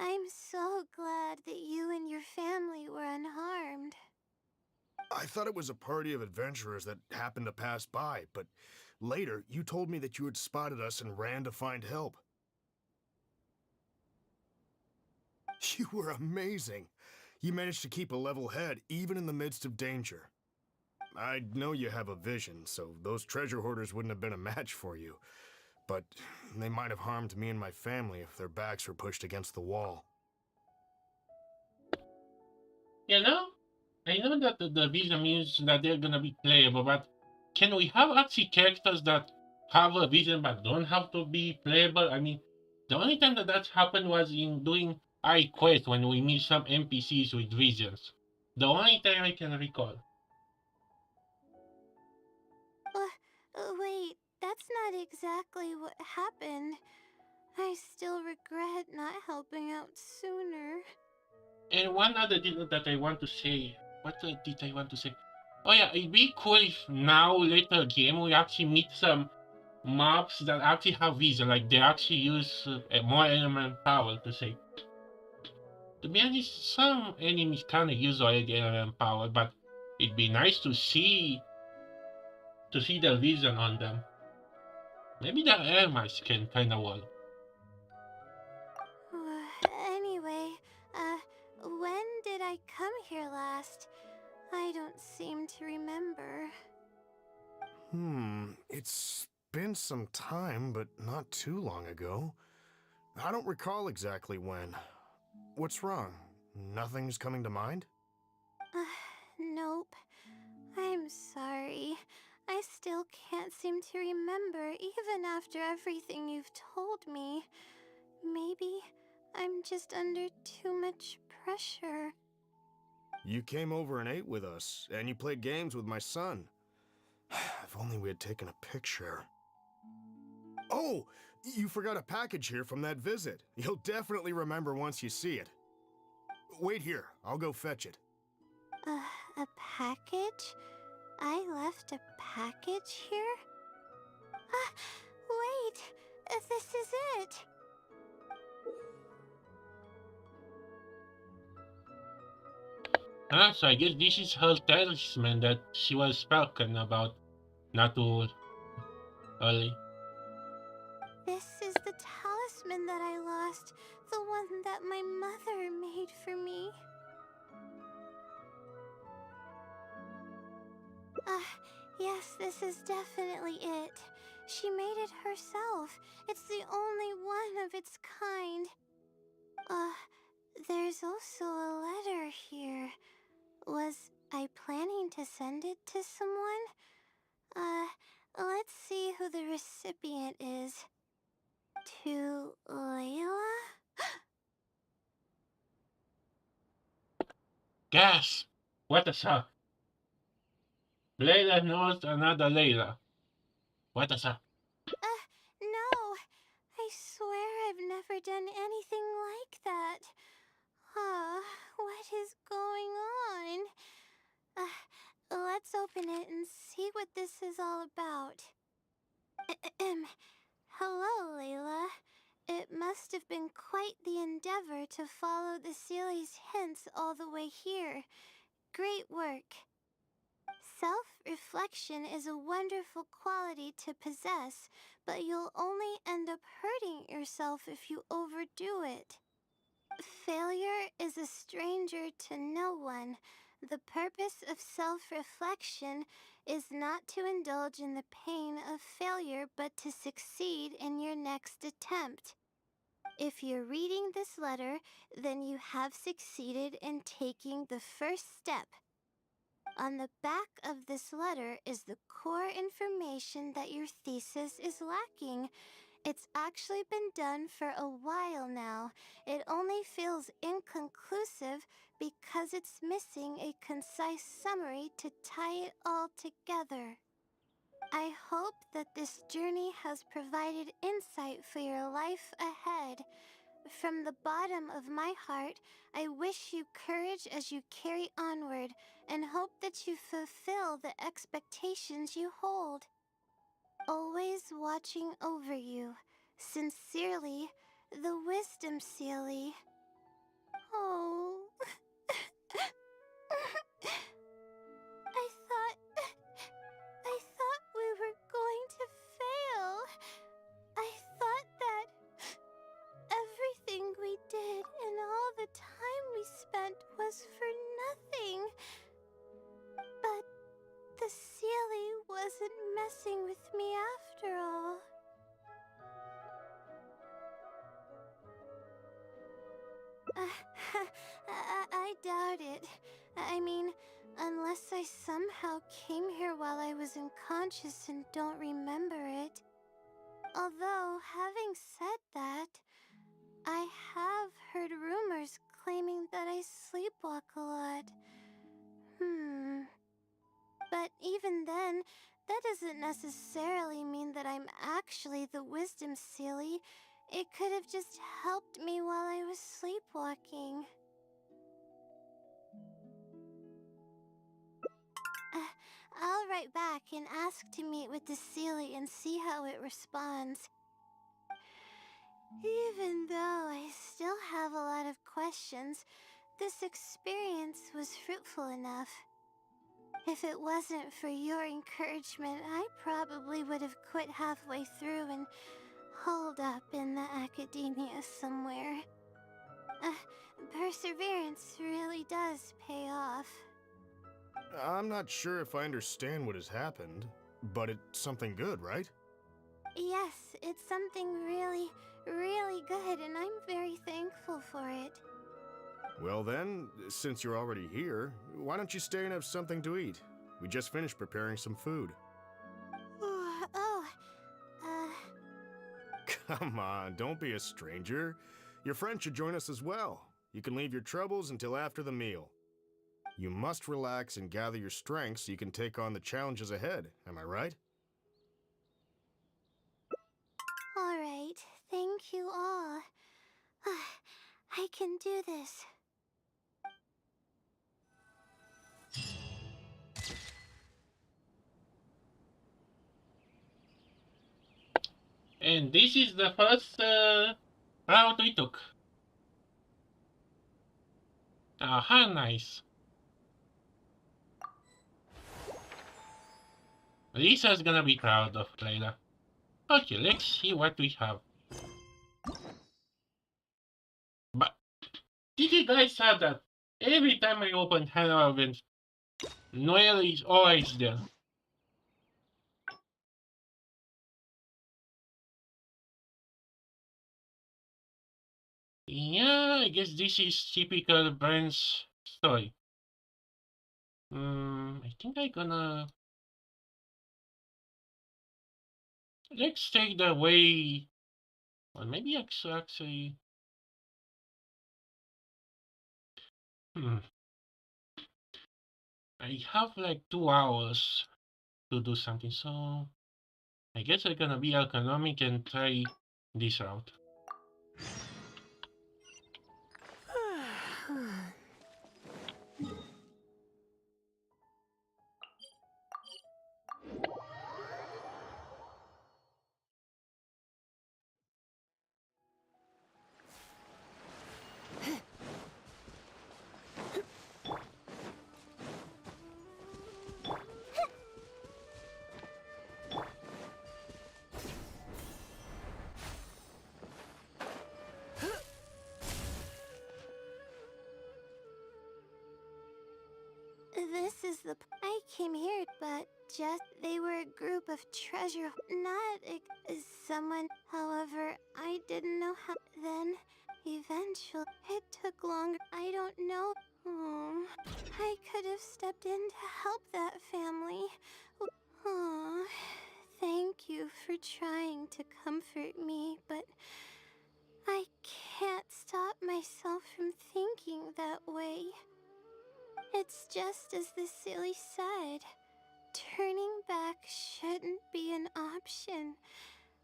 I'm so glad that you and your family were unharmed. I thought it was a party of adventurers that happened to pass by, but later you told me that you had spotted us and ran to find help. You were amazing. You managed to keep a level head even in the midst of danger. I know you have a vision, so those treasure hoarders wouldn't have been a match for you. But they might have harmed me and my family if their backs were pushed against the wall. You know, I know that the vision means that they're gonna be playable, but can we have actually characters that have a vision but don't have to be playable? I mean, the only time that that's happened was in doing iQuest when we meet some NPCs with visions. The only time I can recall. Wait, that's not exactly what happened. I still regret not helping out sooner. And one other thing that I want to say. What did I want to say? Oh yeah, it'd be cool if now later game we actually meet some mobs that actually have vision, like they actually use more element power to say. To be honest, some enemies kind of use already element power, but it'd be nice to see the vision on them. Maybe the air mice can kind of work. Anyway, when did I come here last? I don't seem to remember. It's been some time, but not too long ago. I don't recall exactly when. What's wrong? Nothing's coming to mind? Nope. I'm sorry. I still can't seem to remember even after everything you've told me. Maybe I'm just under too much pressure. You came over and ate with us, and you played games with my son. If only we had taken a picture. Oh, you forgot a package here from that visit. You'll definitely remember once you see it. Wait here, I'll go fetch it. A package? I left a package here? Wait! This is it! So I guess this is her talisman that she was spoken about not too early. This is the talisman that I lost, the one that my mother made for me. Yes, this is definitely it. She made it herself. It's the only one of its kind. There's also a letter here. Was I planning to send it to someone? Let's see who the recipient is. To Layla? Gasp! What the fuck? Layla knows another Layla. What the fuck? No. I swear I've never done anything like that. What is going on? Let's open it and see what this is all about. Hello, Layla. It must have been quite the endeavor to follow the Sealy's hints all the way here. Great work. Self-reflection is a wonderful quality to possess, but you'll only end up hurting yourself if you overdo it. Failure is a stranger to no one. The purpose of self-reflection is not to indulge in the pain of failure, but to succeed in your next attempt. If you're reading this letter, then you have succeeded in taking the first step. On the back of this letter is the core information that your thesis is lacking. It's actually been done for a while now. It only feels inconclusive because it's missing a concise summary to tie it all together. I hope that this journey has provided insight for your life ahead. From the bottom of my heart, I wish you courage as you carry onward and hope that you fulfill the expectations you hold. Always watching over you. Sincerely, the Wisdom Sealy. Oh. I thought we were going to fail. I thought that everything we did and all the time we spent was for nothing. But the Sealy wasn't messing with me after all. I doubt it. I mean, unless I somehow came here while I was unconscious and don't remember it. Although, having said that, I have heard rumors claiming that I sleepwalk a lot. But even then, that doesn't necessarily mean that I'm actually the Wisdom Sealy. It could have just helped me while I was sleepwalking. I'll write back and ask to meet with the Sealy and see how it responds. Even though I still have a lot of questions, this experience was fruitful enough. If it wasn't for your encouragement, I probably would have quit halfway through and holed up in the academia somewhere. Perseverance really does pay off. I'm not sure if I understand what has happened, but it's something good, right? Yes, it's something really, really good, and I'm very thankful for it. Well then, since you're already here, why don't you stay and have something to eat? We just finished preparing some food. Come on, don't be a stranger. Your friend should join us as well. You can leave your troubles until after the meal. You must relax and gather your strength so you can take on the challenges ahead, am I right? Alright, thank you all. I can do this. And this is the first route we took. How nice. Lisa's gonna be proud of Layla. Okay, let's see what we have. But did you guys have that? Every time I open Hangout events, Noelle is always there. Yeah, I guess this is typical Brand's story. I think I'm gonna let's take the way. Or maybe actually. Hmm. I have like 2 hours to do something, so I guess I'm gonna be economic and try this route. This is the. I came here, but just. They were a group of treasure. Not someone. However, I didn't know how. Then, eventually, it took longer. I don't know. Oh, I could have stepped in to help that family. Oh, thank you for trying to comfort me, but I can't stop myself from thinking that way. It's just as the silly said. Turning back shouldn't be an option.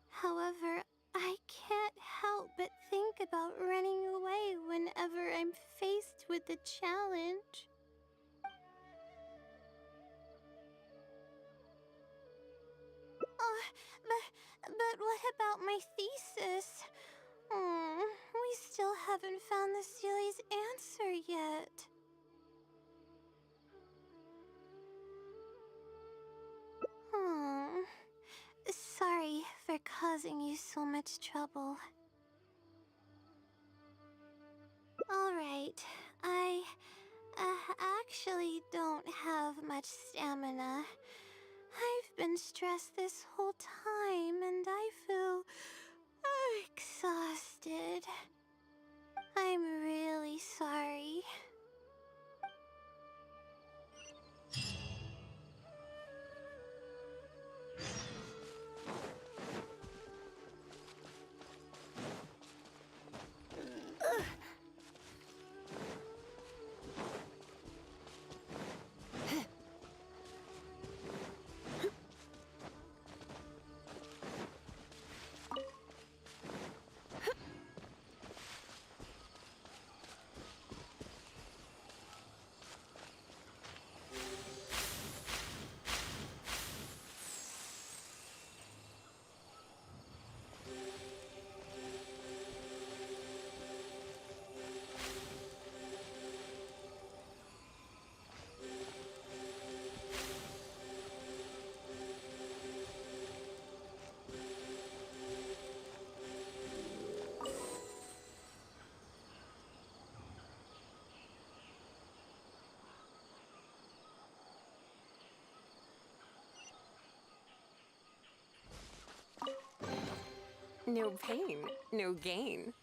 However, I can't help but think about running away whenever I'm faced with a challenge. Oh, but what about my thesis? We still haven't found the Sealy's answer yet. Sorry for causing you so much trouble. Alright, I actually don't have much stamina. I've been stressed this whole time and I feel exhausted. I'm really sorry. No pain, no gain.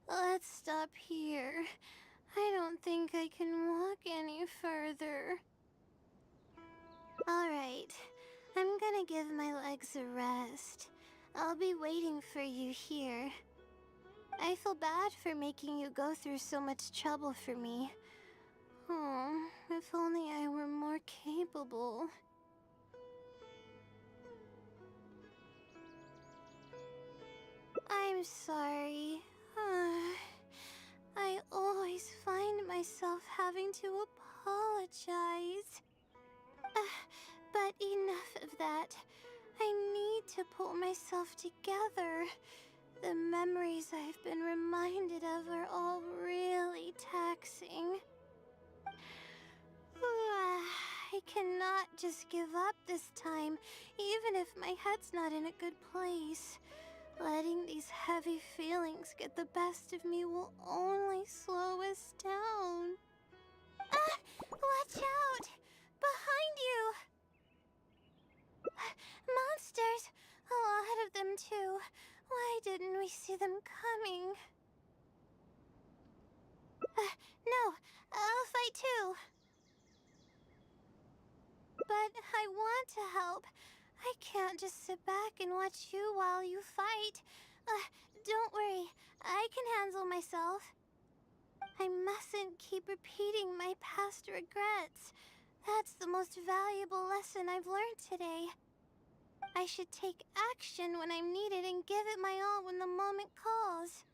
Let's stop here. I don't think I can walk any further. Alright, I'm gonna give my legs a rest. I'll be waiting for you here. I feel bad for making you go through so much trouble for me. Oh, if only I were more capable. I'm sorry. I always find myself having to apologize. But enough of that. I need to pull myself together. The memories I've been reminded of are all really taxing. I cannot just give up this time, even if my head's not in a good place. Letting these heavy feelings get the best of me will only slow us down. Watch out! Behind you! Monsters! A lot of them, too. Why didn't we see them coming? No, I'll fight too. But I want to help. I can't just sit back and watch you while you fight. Don't worry, I can handle myself. I mustn't keep repeating my past regrets. That's the most valuable lesson I've learned today. I should take action when I'm needed and give it my all when the moment calls.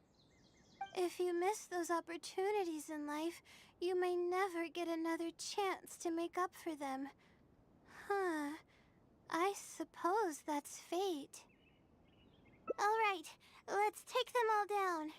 If you miss those opportunities in life, you may never get another chance to make up for them. Huh. I suppose that's fate. All right, let's take them all down.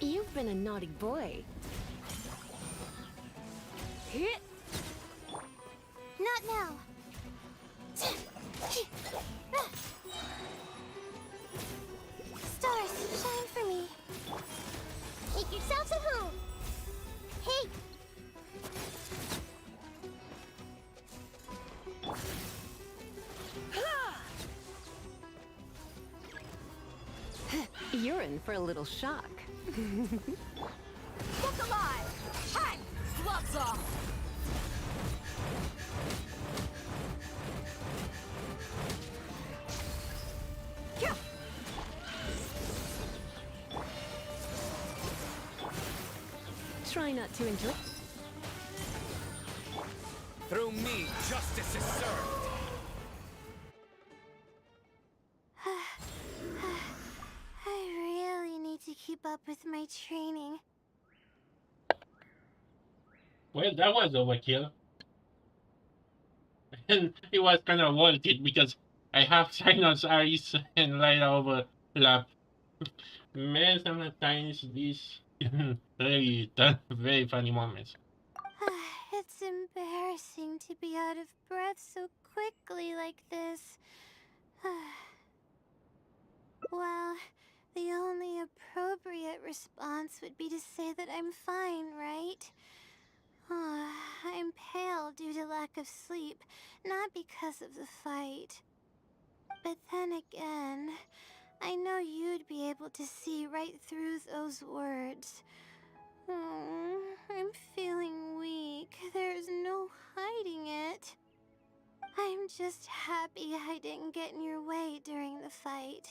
You've been a naughty boy. Not now. Stars, shine for me. Make yourselves at home. Hey! You're in for a little shock. Look alive! Hey! Gloves off! Try not to enjoy. Through me, justice is served. I really need to keep up with my training. Well, that was overkill. And it was kind of worth it because I have Sinus, Ice, and Layla overlap. Man, sometimes these really done very funny moments. It's embarrassing to be out of breath so quickly like this. Well, the only appropriate response would be to say that I'm fine, right? I'm pale due to lack of sleep, not because of the fight. But then again, I know you'd be able to see right through those words. I'm feeling weak. There's no hiding it. I'm just happy I didn't get in your way during the fight.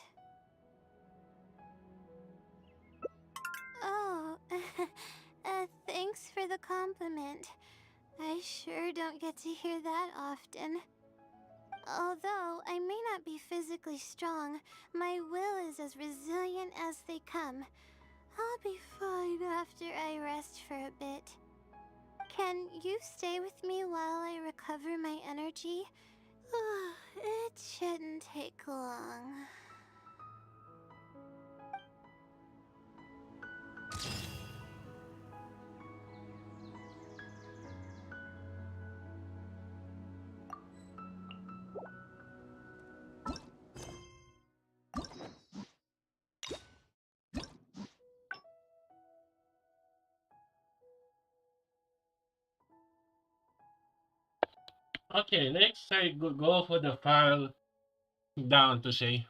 Oh, thanks for the compliment. I sure don't get to hear that often. Although I may not be physically strong, my will is as resilient as they come. I'll be fine after I rest for a bit. Can you stay with me while I recover my energy? It shouldn't take long. Okay, next I go for the file down to say.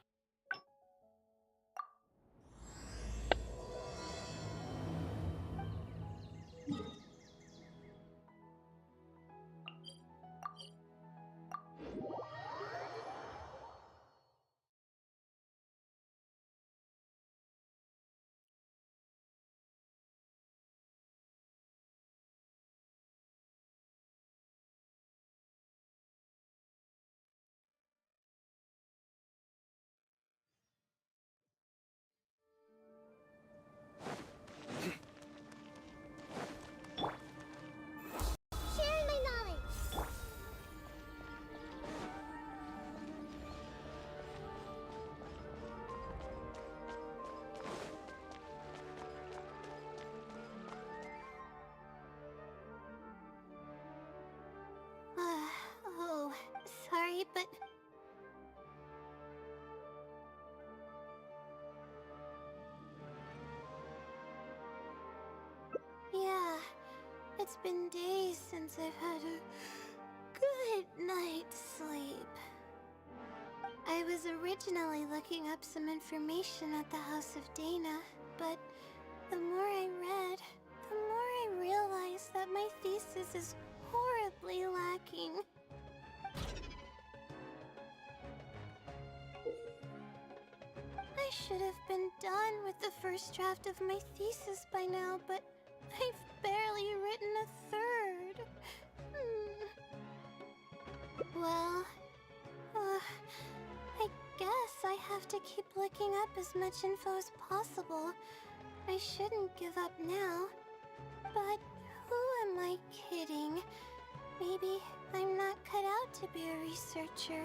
It's been days since I've had a good night's sleep. I was originally looking up some information at the House of Dana, but the more I read, the more I realized that my thesis is horribly lacking. I should have been done with the first draft of my thesis by now, but I've barely written a third. Well, I guess I have to keep looking up as much info as possible. I shouldn't give up now. But who am I kidding? Maybe I'm not cut out to be a researcher.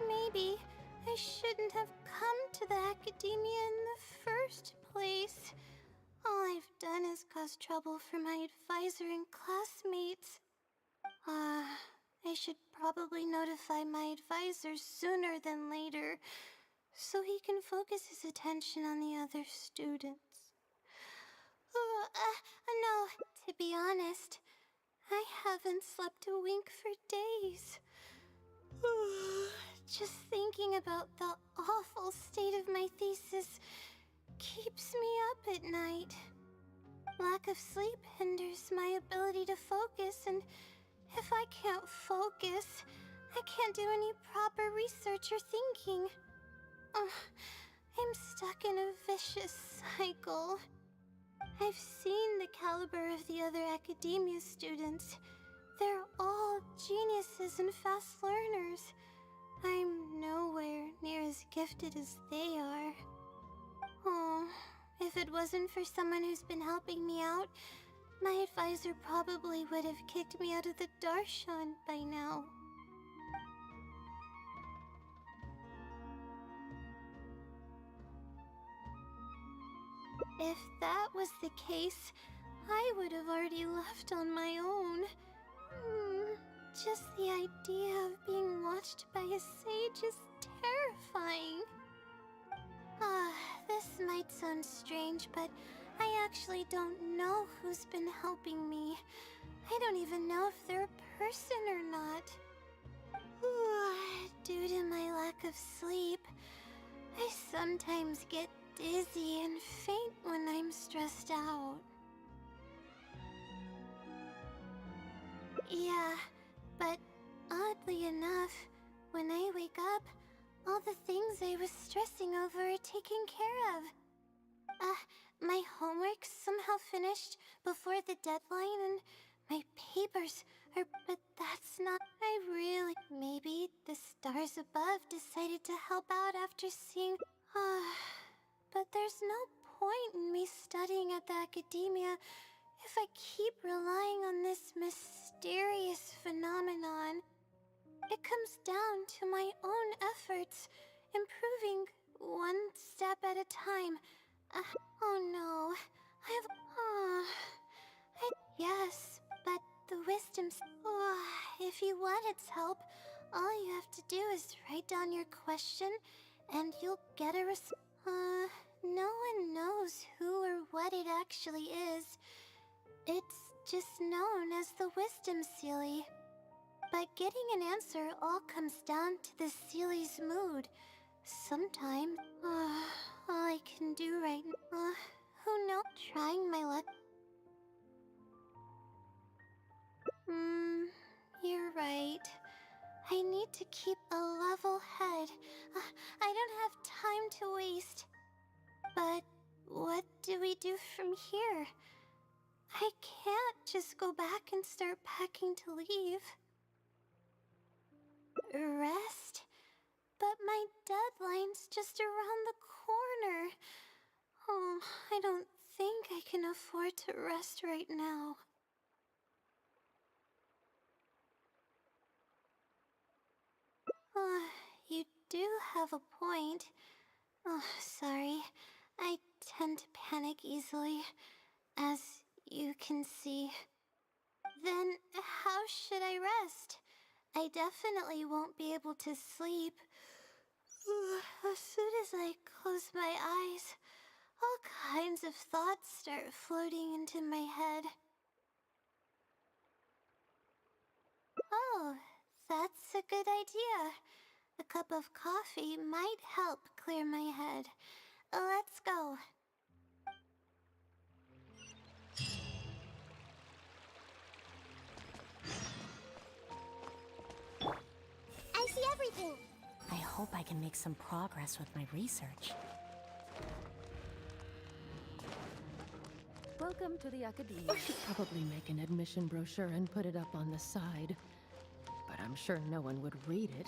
Maybe I shouldn't have come to the academia in the first place. All I've done is cause trouble for my advisor and classmates. I should probably notify my advisor sooner than later, so he can focus his attention on the other students. No, to be honest, I haven't slept a wink for days. Just thinking about the awful state of my thesis keeps me up at night. Lack of sleep hinders my ability to focus, and if I can't focus, I can't do any proper research or thinking. I'm stuck in a vicious cycle. I've seen the caliber of the other academia students. They're all geniuses and fast learners. I'm nowhere near as gifted as they are. Oh, if it wasn't for someone who's been helping me out, my advisor probably would have kicked me out of the Darshan by now. If that was the case, I would have already left on my own. Just the idea of being watched by a sage is terrifying. This might sound strange, but I actually don't know who's been helping me. I don't even know if they're a person or not. Due to my lack of sleep, I sometimes get dizzy and faint when I'm stressed out. Yeah, but oddly enough, when I wake up, all the things I was stressing over are taken care of. My homework's somehow finished before the deadline, and my papers are... But that's not... Maybe the stars above decided to help out after seeing... But there's no point in me studying at the academia if I keep relying on this mysterious phenomenon. It comes down to my own efforts, improving one step at a time. Oh no, yes, but the wisdom's... if you want its help, all you have to do is write down your question, and you'll get a no one knows who or what it actually is. It's just known as the Wisdom Sealy. But getting an answer all comes down to the Sealy's mood. Sometimes, all I can do right now, who knows? Trying my luck. You're right. I need to keep a level head. I don't have time to waste. But what do we do from here? I can't just go back and start packing to leave. Rest? But my deadline's just around the corner. Oh, I don't think I can afford to rest right now. You do have a point. Oh, sorry. I tend to panic easily, as you can see. Then how should I rest? I definitely won't be able to sleep. As soon as I close my eyes, all kinds of thoughts start floating into my head. That's a good idea. A cup of coffee might help clear my head. Let's go. I see everything. I hope I can make some progress with my research. Welcome to the Academy. I should probably make an admission brochure and put it up on the side. But I'm sure no one would read it.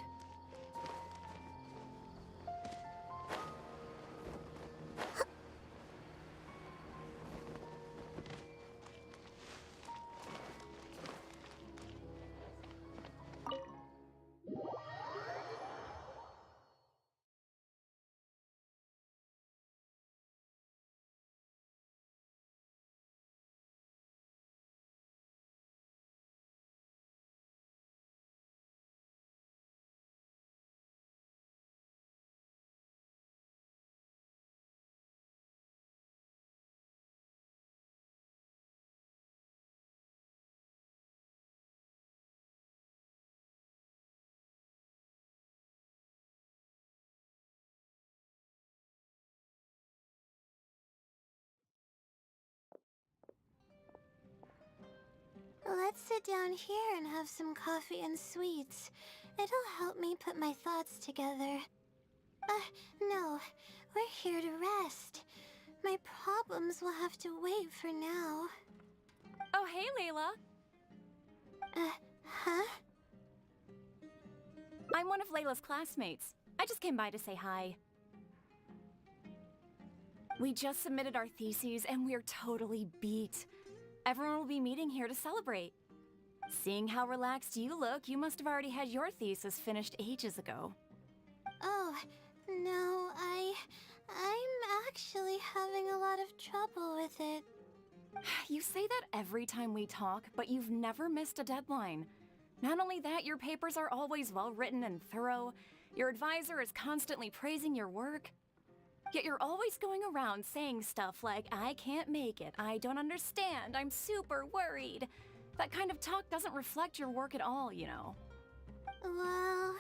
Let's sit down here and have some coffee and sweets. It'll help me put my thoughts together. No. We're here to rest. My problems will have to wait for now. Oh, hey, Layla. Huh? I'm one of Layla's classmates. I just came by to say hi. We just submitted our theses and we're totally beat. Everyone will be meeting here to celebrate. Seeing how relaxed you look, you must have already had your thesis finished ages ago. Oh, no, I'm actually having a lot of trouble with it. You say that every time we talk, but you've never missed a deadline. Not only that, your papers are always well written and thorough. Your advisor is constantly praising your work. Yet you're always going around saying stuff like, I can't make it, I don't understand, I'm super worried. That kind of talk doesn't reflect your work at all, you know. Well,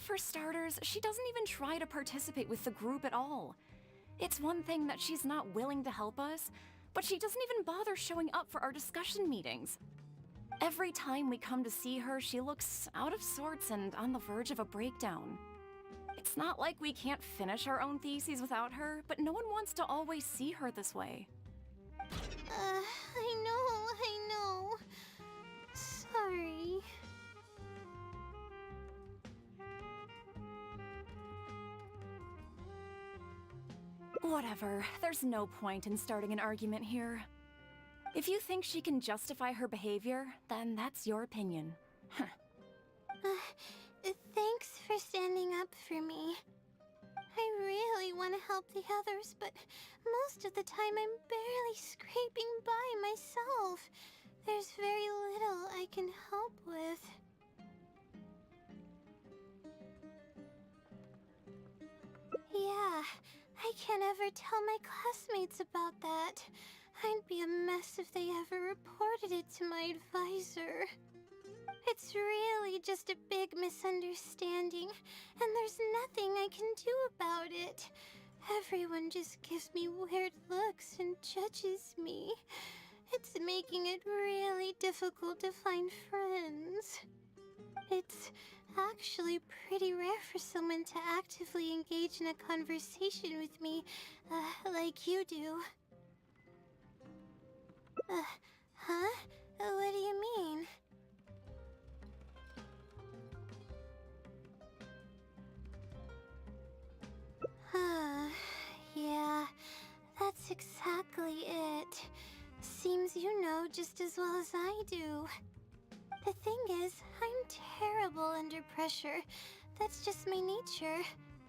For starters, she doesn't even try to participate with the group at all. It's one thing that she's not willing to help us, but she doesn't even bother showing up for our discussion meetings. Every time we come to see her, she looks out of sorts and on the verge of a breakdown. It's not like we can't finish our own theses without her, but no one wants to always see her this way. I know. Sorry. Whatever, there's no point in starting an argument here. If you think she can justify her behavior, then that's your opinion. Thanks for standing up for me. I really want to help the others, but most of the time I'm barely scraping by myself. There's very little I can help with. Yeah, I can't ever tell my classmates about that. I'd be a mess if they ever reported it to my advisor. It's really just a big misunderstanding, and there's nothing I can do about it. Everyone just gives me weird looks and judges me. It's making it really difficult to find friends. It's actually pretty rare for someone to actively engage in a conversation with me, like you do. Huh? What do you mean? Yeah, that's exactly it. Seems you know just as well as I do. The thing is, I'm terrible under pressure. That's just my nature.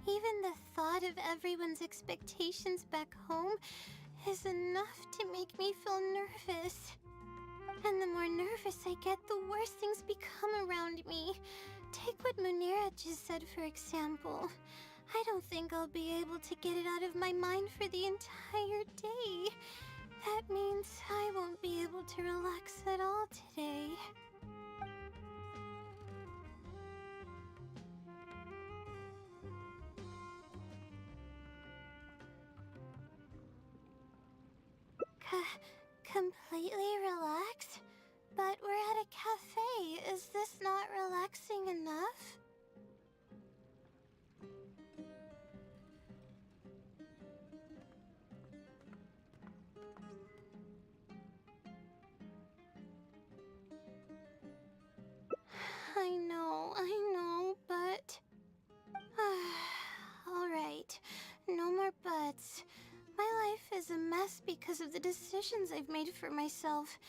Even the thought of everyone's expectations back home is enough to make me feel nervous. And the more nervous I get, the worse things become around me. Take what Munira just said, for example. I don't think I'll be able to get it out of my mind for the entire day. That means I won't be able to relax at all today. Completely relaxed? But we're at a cafe. Is this not relaxing enough? I know, but... Alright, no more buts. My life is a mess because of the decisions I've made for myself.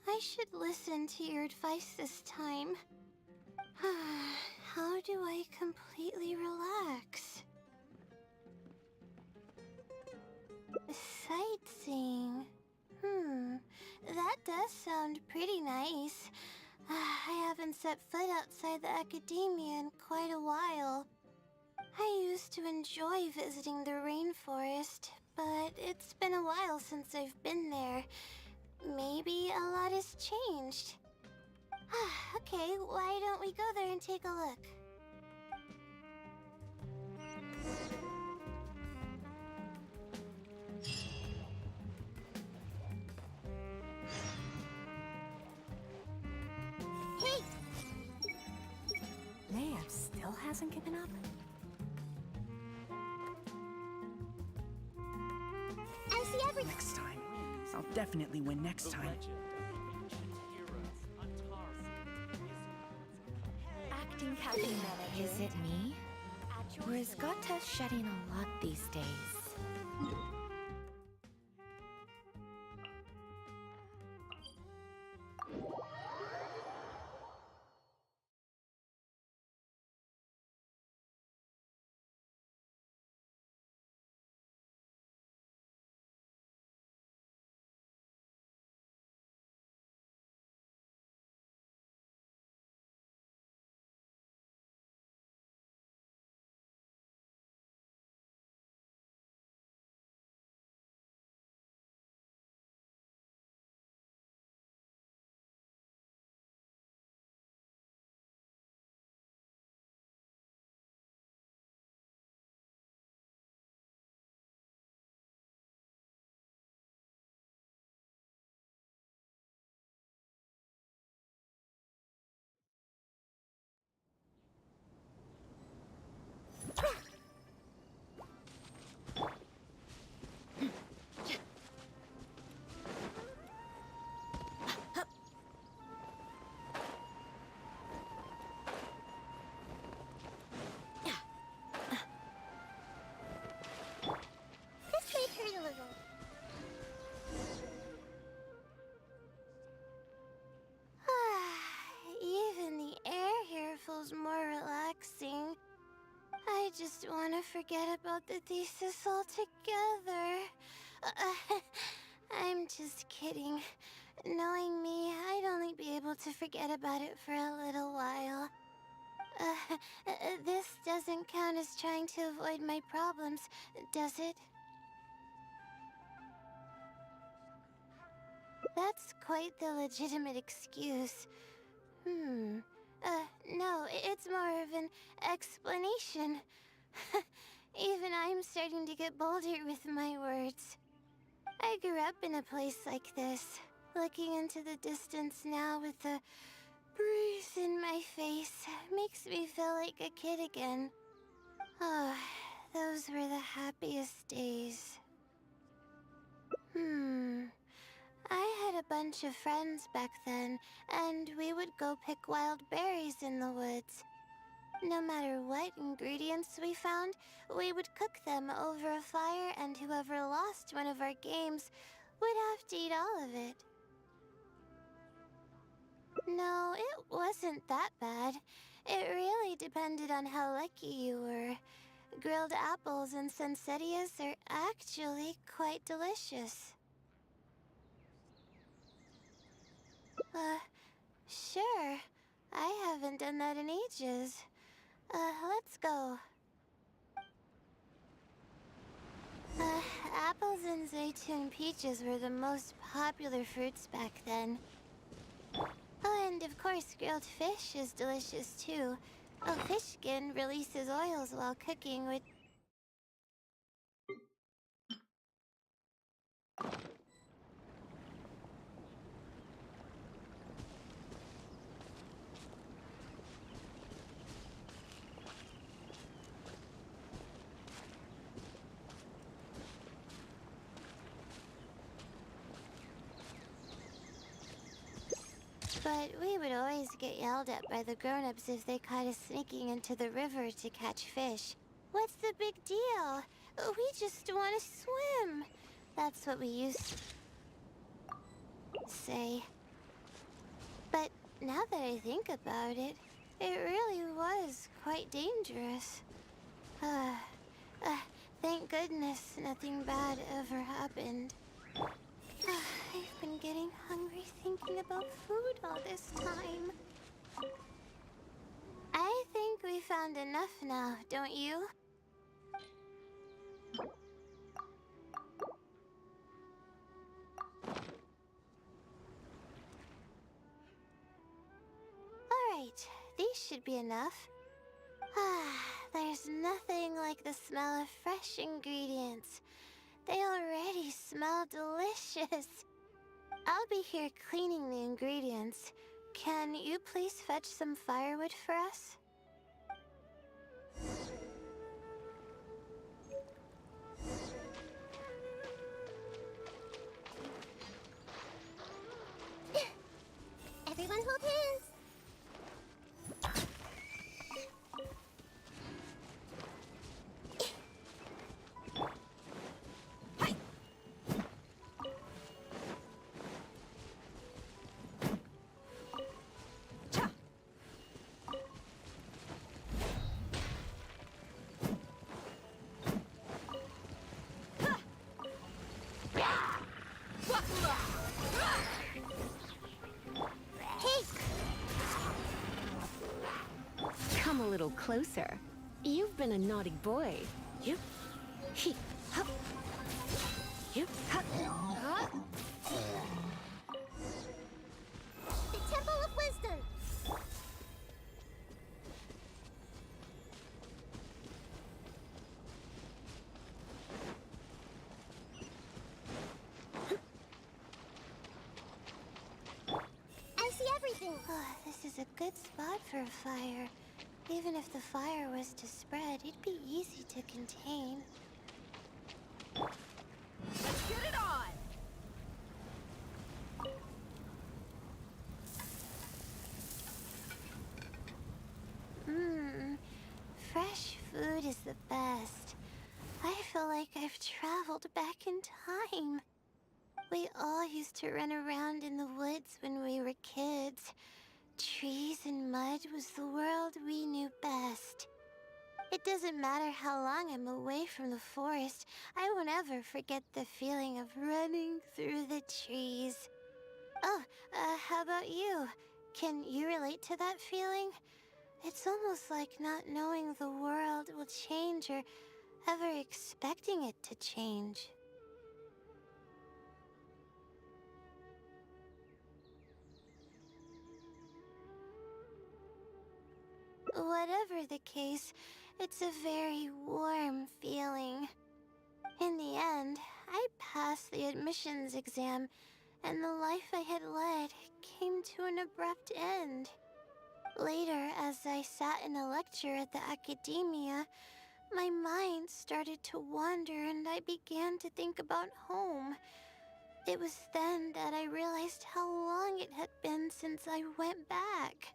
I should listen to your advice this time. How do I completely relax? Sightseeing. That does sound pretty nice. I haven't set foot outside the academia in quite a while. I used to enjoy visiting the rainforest, but it's been a while since I've been there. Maybe a lot has changed. Okay, why don't we go there and take a look? Hey! Naya still hasn't given up? I see everything. Next time. I'll definitely win next time. Acting cafe manager. Is it me? Or is Gotta shedding a lot these days? This may hurt a little. Even the air here feels more relaxing. I just want to forget about the thesis altogether. I'm just kidding. Knowing me, I'd only be able to forget about it for a little while. This doesn't count as trying to avoid my problems, does it? That's quite the legitimate excuse. No, it's more of an explanation. Even I'm starting to get bolder with my words. I grew up in a place like this, looking into the distance now with the breeze in my face makes me feel like a kid again. Oh, those were the happiest days. I had a bunch of friends back then, and we would go pick wild berries in the woods. No matter what ingredients we found, we would cook them over a fire, and whoever lost one of our games would have to eat all of it. No, it wasn't that bad. It really depended on how lucky you were. Grilled apples and poinsettias are actually quite delicious. Sure. I haven't done that in ages. Let's go. and peaches were the most popular fruits back then. Oh, and of course, grilled fish is delicious too. Oh, fish skin releases oils while cooking, which... But we would always get yelled at by the grown-ups if they caught us sneaking into the river to catch fish. What's the big deal? We just want to swim. That's what we used to say. But now that I think about it, it really was quite dangerous. Thank goodness nothing bad ever happened. I've been getting hungry thinking about food all this time. I think we found enough now, don't you? Alright, these should be enough. There's nothing like the smell of fresh ingredients. They already smell delicious. I'll be here cleaning the ingredients. Can you please fetch some firewood for us? Everyone hold hands. Come a little closer. You've been a naughty boy. You, he, hup. You, hup. The Temple of Wisdom. I see everything. Oh, this is a good spot for a fire. Even if the fire was to spread, it'd be easy to contain. Let's get it on! Fresh food is the best. I feel like I've traveled back in time. We all used to run around in the woods when we were kids. Trees and mud was the world we knew best. It doesn't matter how long I'm away from the forest, I won't ever forget the feeling of running through the trees. Oh, how about you? Can you relate to that feeling? It's almost like not knowing the world will change or ever expecting it to change. Whatever the case, it's a very warm feeling. In the end, I passed the admissions exam, and the life I had led came to an abrupt end. Later, as I sat in a lecture at the academia, my mind started to wander and I began to think about home. It was then that I realized how long it had been since I went back.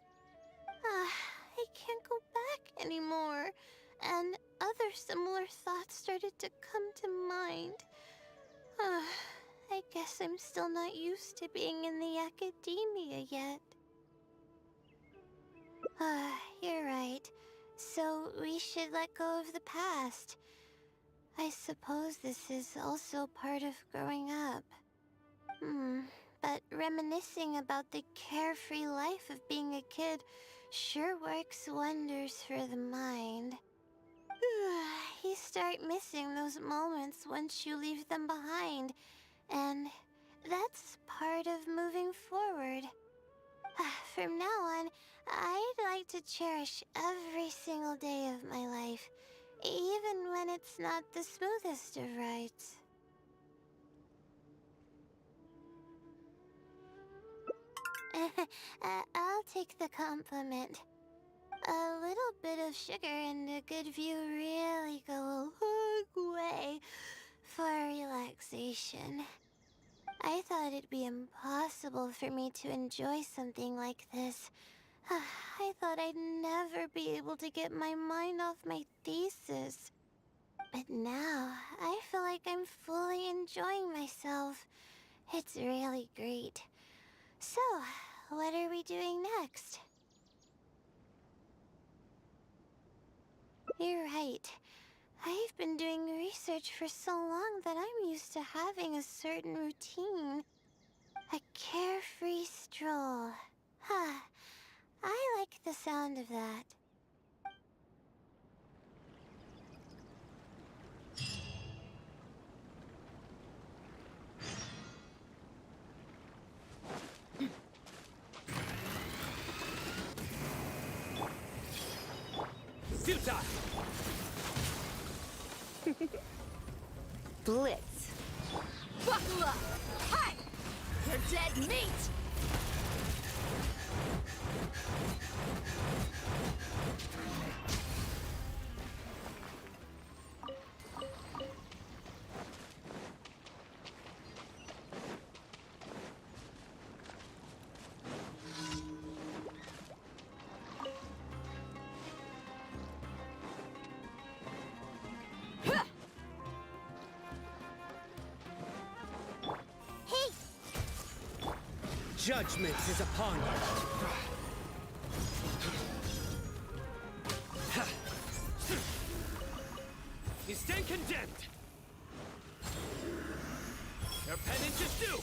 I can't go back anymore, and other similar thoughts started to come to mind. I guess I'm still not used to being in the academia yet. You're right. So we should let go of the past. I suppose this is also part of growing up. But reminiscing about the carefree life of being a kid sure works wonders for the mind. You start missing those moments once you leave them behind, and that's part of moving forward. From now on, I'd like to cherish every single day of my life, even when it's not the smoothest of rides. I'll take the compliment. A little bit of sugar and a good view really go a long way for relaxation. I thought it'd be impossible for me to enjoy something like this. I thought I'd never be able to get my mind off my thesis. But now, I feel like I'm fully enjoying myself. It's really great. So, what are we doing next? You're right. I've been doing research for so long that I'm used to having a certain routine. A carefree stroll. I like the sound of that. Futile! Blitz. Buckle up! Hi! You're dead meat! Judgment is upon you. You stand condemned. Your penance is due.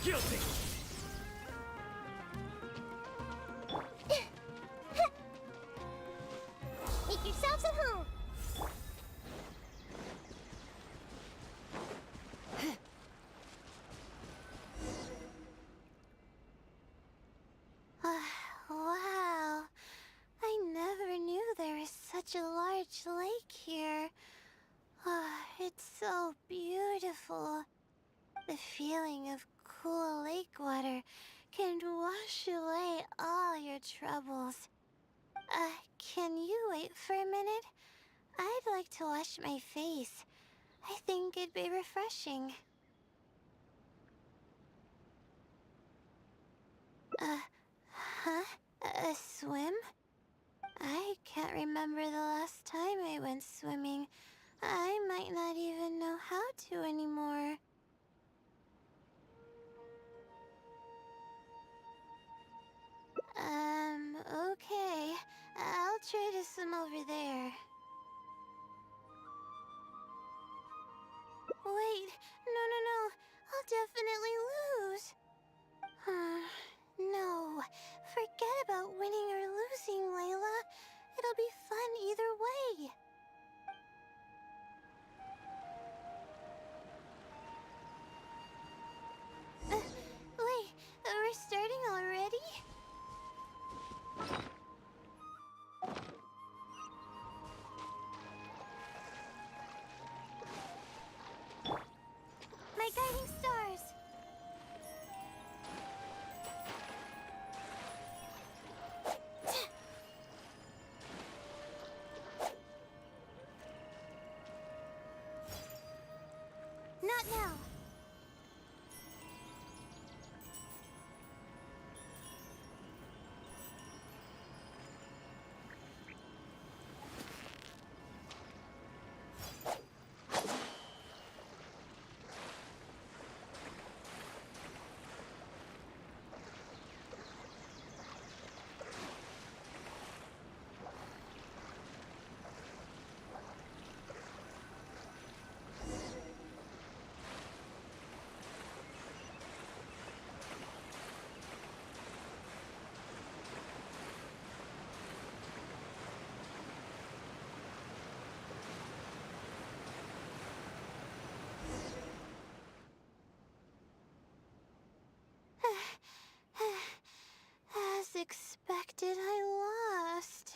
Guilty. Make yourselves at home. Wow. I never knew there was such a large lake here. It's so beautiful. The feeling of cool lake water can wash away all your troubles. Can you wait for a minute? I'd like to wash my face. I think it'd be refreshing. A swim? I can't remember the last time I went swimming. I might not even know how to anymore. Okay. I'll try to swim over there. Wait, no. I'll definitely lose. No. Forget about winning or losing, Layla. It'll be fun either way. Wait, we're starting already? My guiding stars! just expected I lost.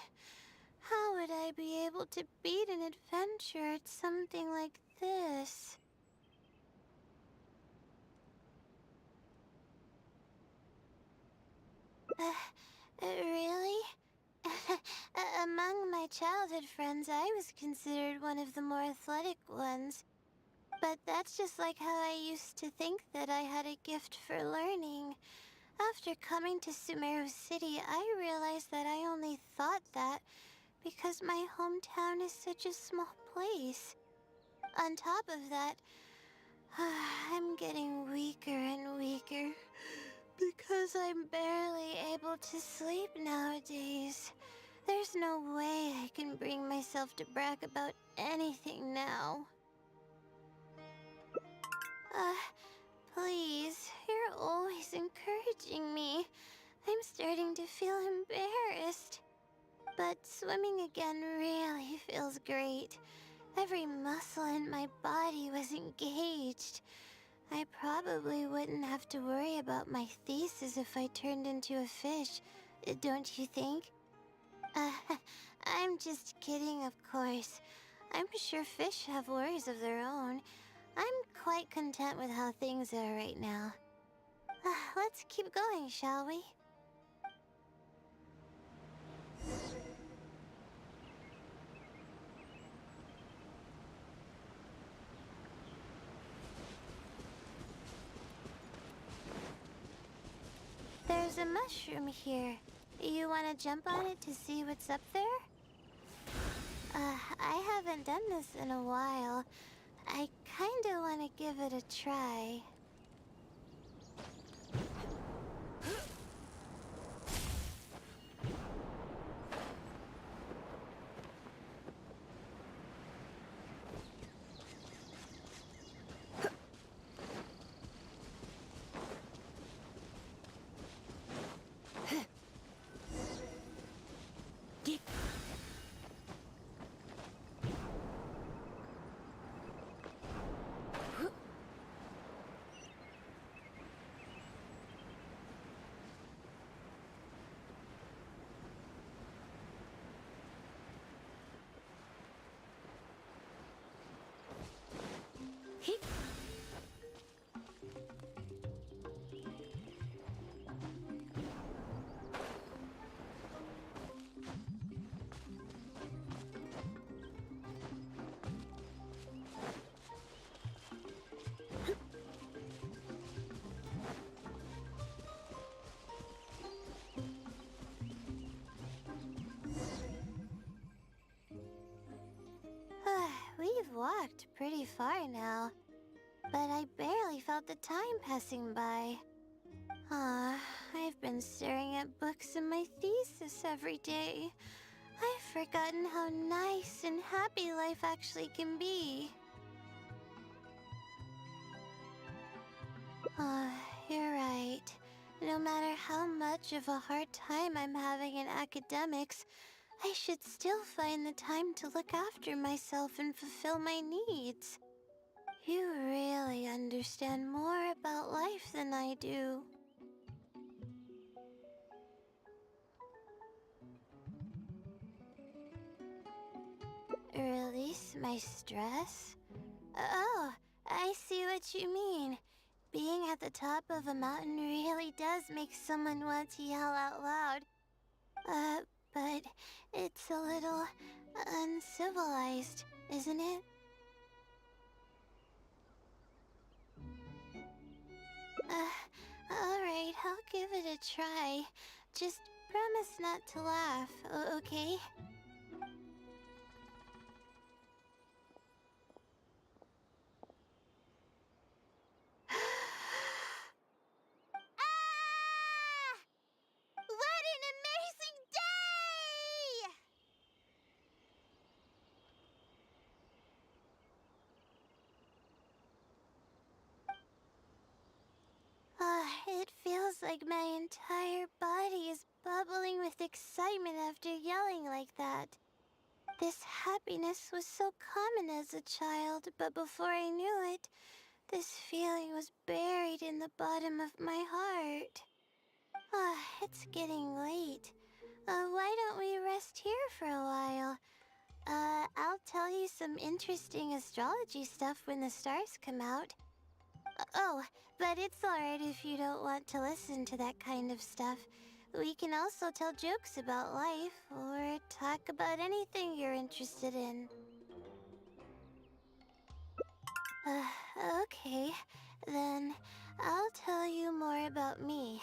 How would I be able to beat an adventure at something like this? Really? Among my childhood friends, I was considered one of the more athletic ones. But that's just like how I used to think that I had a gift for learning. After coming to Sumeru City, I realized that I only thought that because my hometown is such a small place. On top of that, I'm getting weaker and weaker because I'm barely able to sleep nowadays. There's no way I can bring myself to brag about anything now. Please, you're always encouraging me. I'm starting to feel embarrassed. But swimming again really feels great. Every muscle in my body was engaged. I probably wouldn't have to worry about my thesis if I turned into a fish, don't you think? I'm just kidding, of course. I'm sure fish have worries of their own. I'm quite content with how things are right now. Let's keep going, shall we? There's a mushroom here. You want to jump on it to see what's up there? I haven't done this in a while. I kinda want to give it a try. We've walked pretty far now, but I barely felt the time passing by. I've been staring at books in my thesis every day. I've forgotten how nice and happy life actually can be. You're right. No matter how much of a hard time I'm having in academics, I should still find the time to look after myself and fulfill my needs. You really understand more about life than I do. Release my stress? Oh, I see what you mean. Being at the top of a mountain really does make someone want to yell out loud. But it's a little uncivilized, isn't it? Alright, I'll give it a try. Just promise not to laugh, okay? What an amazing day! It feels like my entire body is bubbling with excitement after yelling like that. This happiness was so common as a child, but before I knew it, this feeling was buried in the bottom of my heart. It's getting late. Why don't we rest here for a while? I'll tell you some interesting astrology stuff when the stars come out. Oh, but it's alright if you don't want to listen to that kind of stuff. We can also tell jokes about life, or talk about anything you're interested in. Okay, then I'll tell you more about me.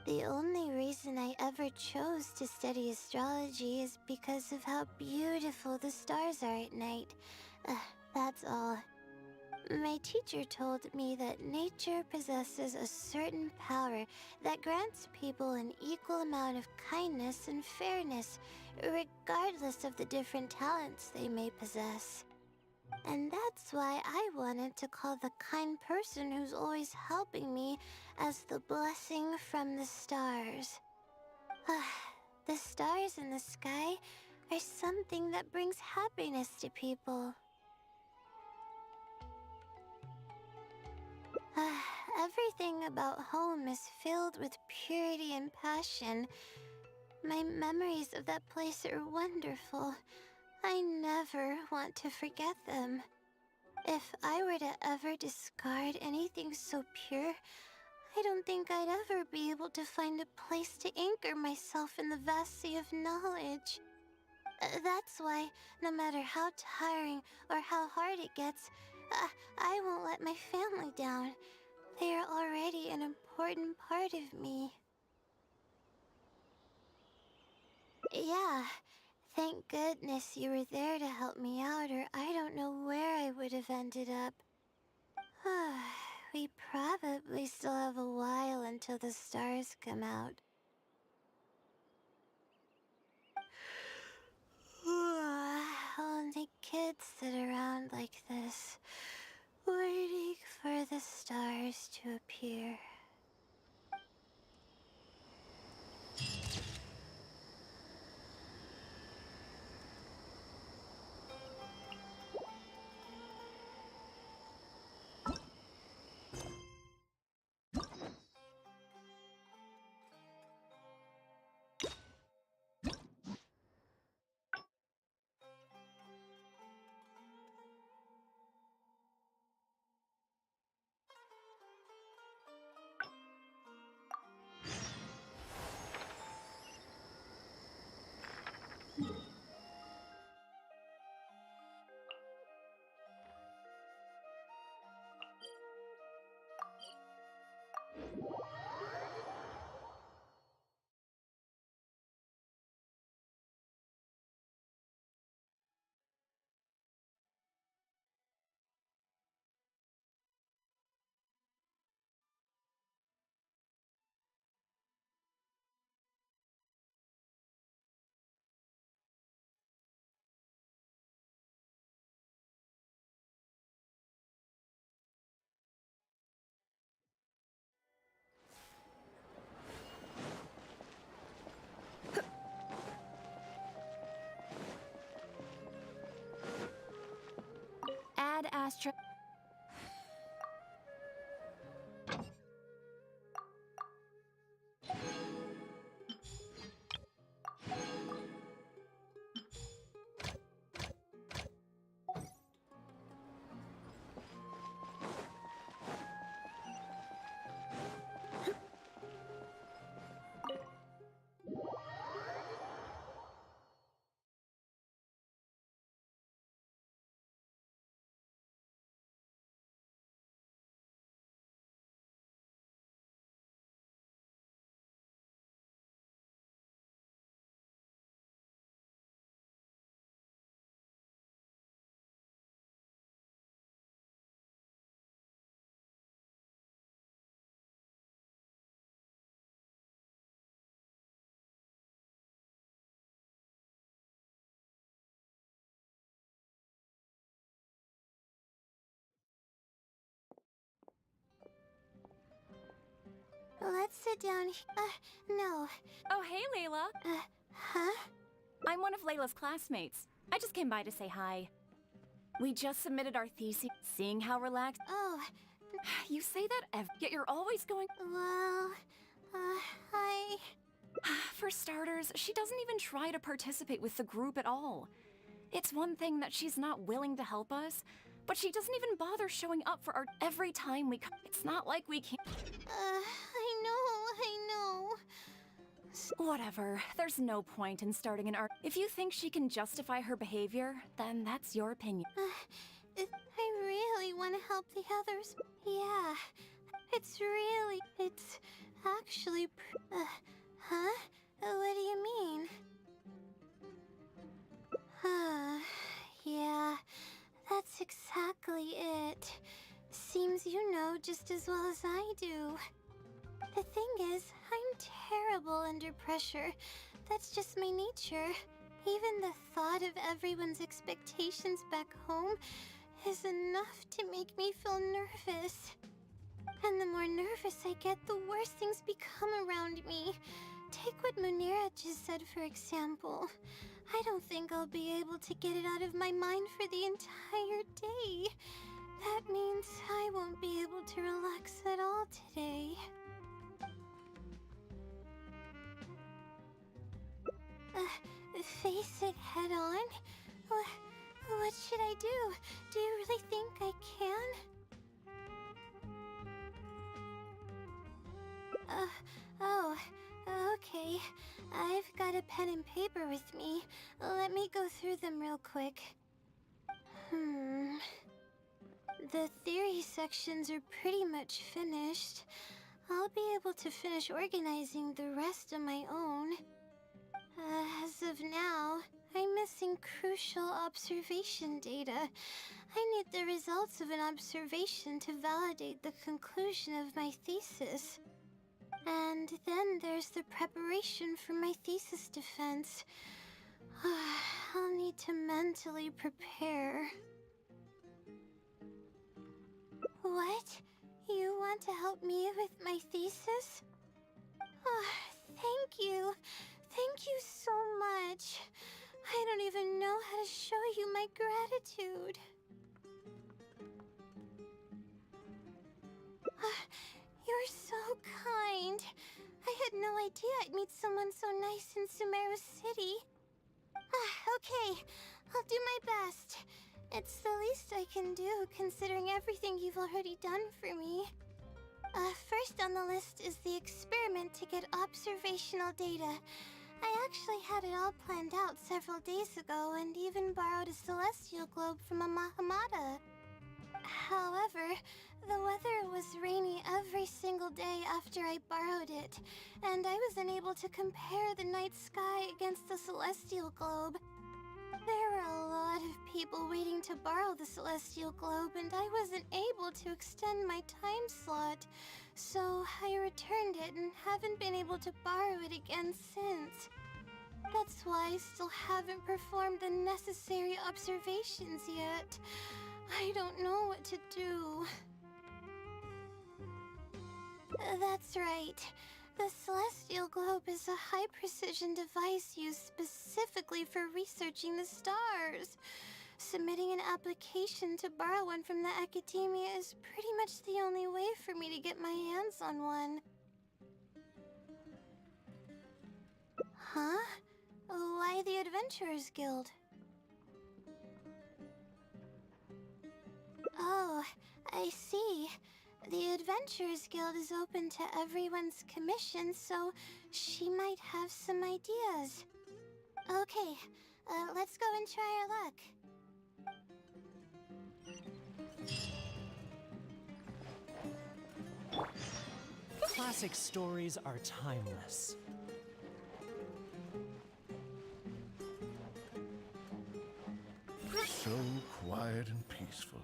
The only reason I ever chose to study astrology is because of how beautiful the stars are at night. That's all. My teacher told me that nature possesses a certain power that grants people an equal amount of kindness and fairness, regardless of the different talents they may possess. And that's why I wanted to call the kind person who's always helping me as the blessing from the stars. The stars in the sky are something that brings happiness to people. Everything about home is filled with purity and passion. My memories of that place are wonderful. I never want to forget them. If I were to ever discard anything so pure, I don't think I'd ever be able to find a place to anchor myself in the vast sea of knowledge. That's why, no matter how tiring or how hard it gets, I won't let my family down. They are already an important part of me. Yeah, thank goodness you were there to help me out, or I don't know where I would have ended up. We probably still have a while until the stars come out. Only kids sit around like this, waiting for the stars to appear. Add Astra. Let's sit down. No. Oh, hey, Layla. Huh? I'm one of Layla's classmates. I just came by to say hi. We just submitted our thesis. Seeing how relaxed. Oh. You say that yet you're always going. Well, I... For starters, she doesn't even try to participate with the group at all. It's one thing that she's not willing to help us, but she doesn't even bother showing up for our every time we come. It's not like we can't. I know. Whatever. There's no point in starting an art. If you think she can justify her behavior, then that's your opinion. I really want to help the others. Yeah, it's actually huh? What do you mean? Yeah, that's exactly it. Seems you know just as well as I do. The thing is, I'm terrible under pressure. That's just my nature. Even the thought of everyone's expectations back home is enough to make me feel nervous. And the more nervous I get, the worse things become around me. Take what Munira just said, for example. I don't think I'll be able to get it out of my mind for the entire day. That means I won't be able to relax at all today. Face it head on? What should I do? Do you really think I can? Oh, okay. I've got a pen and paper with me. Let me go through them real quick. The theory sections are pretty much finished. I'll be able to finish organizing the rest on my own. As of now, I'm missing crucial observation data. I need the results of an observation to validate the conclusion of my thesis. And then there's the preparation for my thesis defense. I'll need to mentally prepare. What? You want to help me with my thesis? Thank you. Thank you so much. I don't even know how to show you my gratitude. You're so kind. I had no idea I'd meet someone so nice in Sumeru City. Okay, I'll do my best. It's the least I can do, considering everything you've already done for me. First on the list is the experiment to get observational data. I actually had it all planned out several days ago and even borrowed a celestial globe from a Mahamada. However, the weather was rainy every single day after I borrowed it, and I was unable to compare the night sky against the celestial globe. There were a lot of people waiting to borrow the celestial globe, and I wasn't able to extend my time slot, so I returned it and haven't been able to borrow it again since. That's why I still haven't performed the necessary observations yet. I don't know what to do. That's right. The celestial globe is a high-precision device used specifically for researching the stars. Submitting an application to borrow one from the academia is pretty much the only way for me to get my hands on one. Huh? Why the Adventurers Guild? Oh, I see. The Adventurers Guild is open to everyone's commission, so she might have some ideas. Okay, let's go and try our luck. Classic stories are timeless. So quiet and peaceful.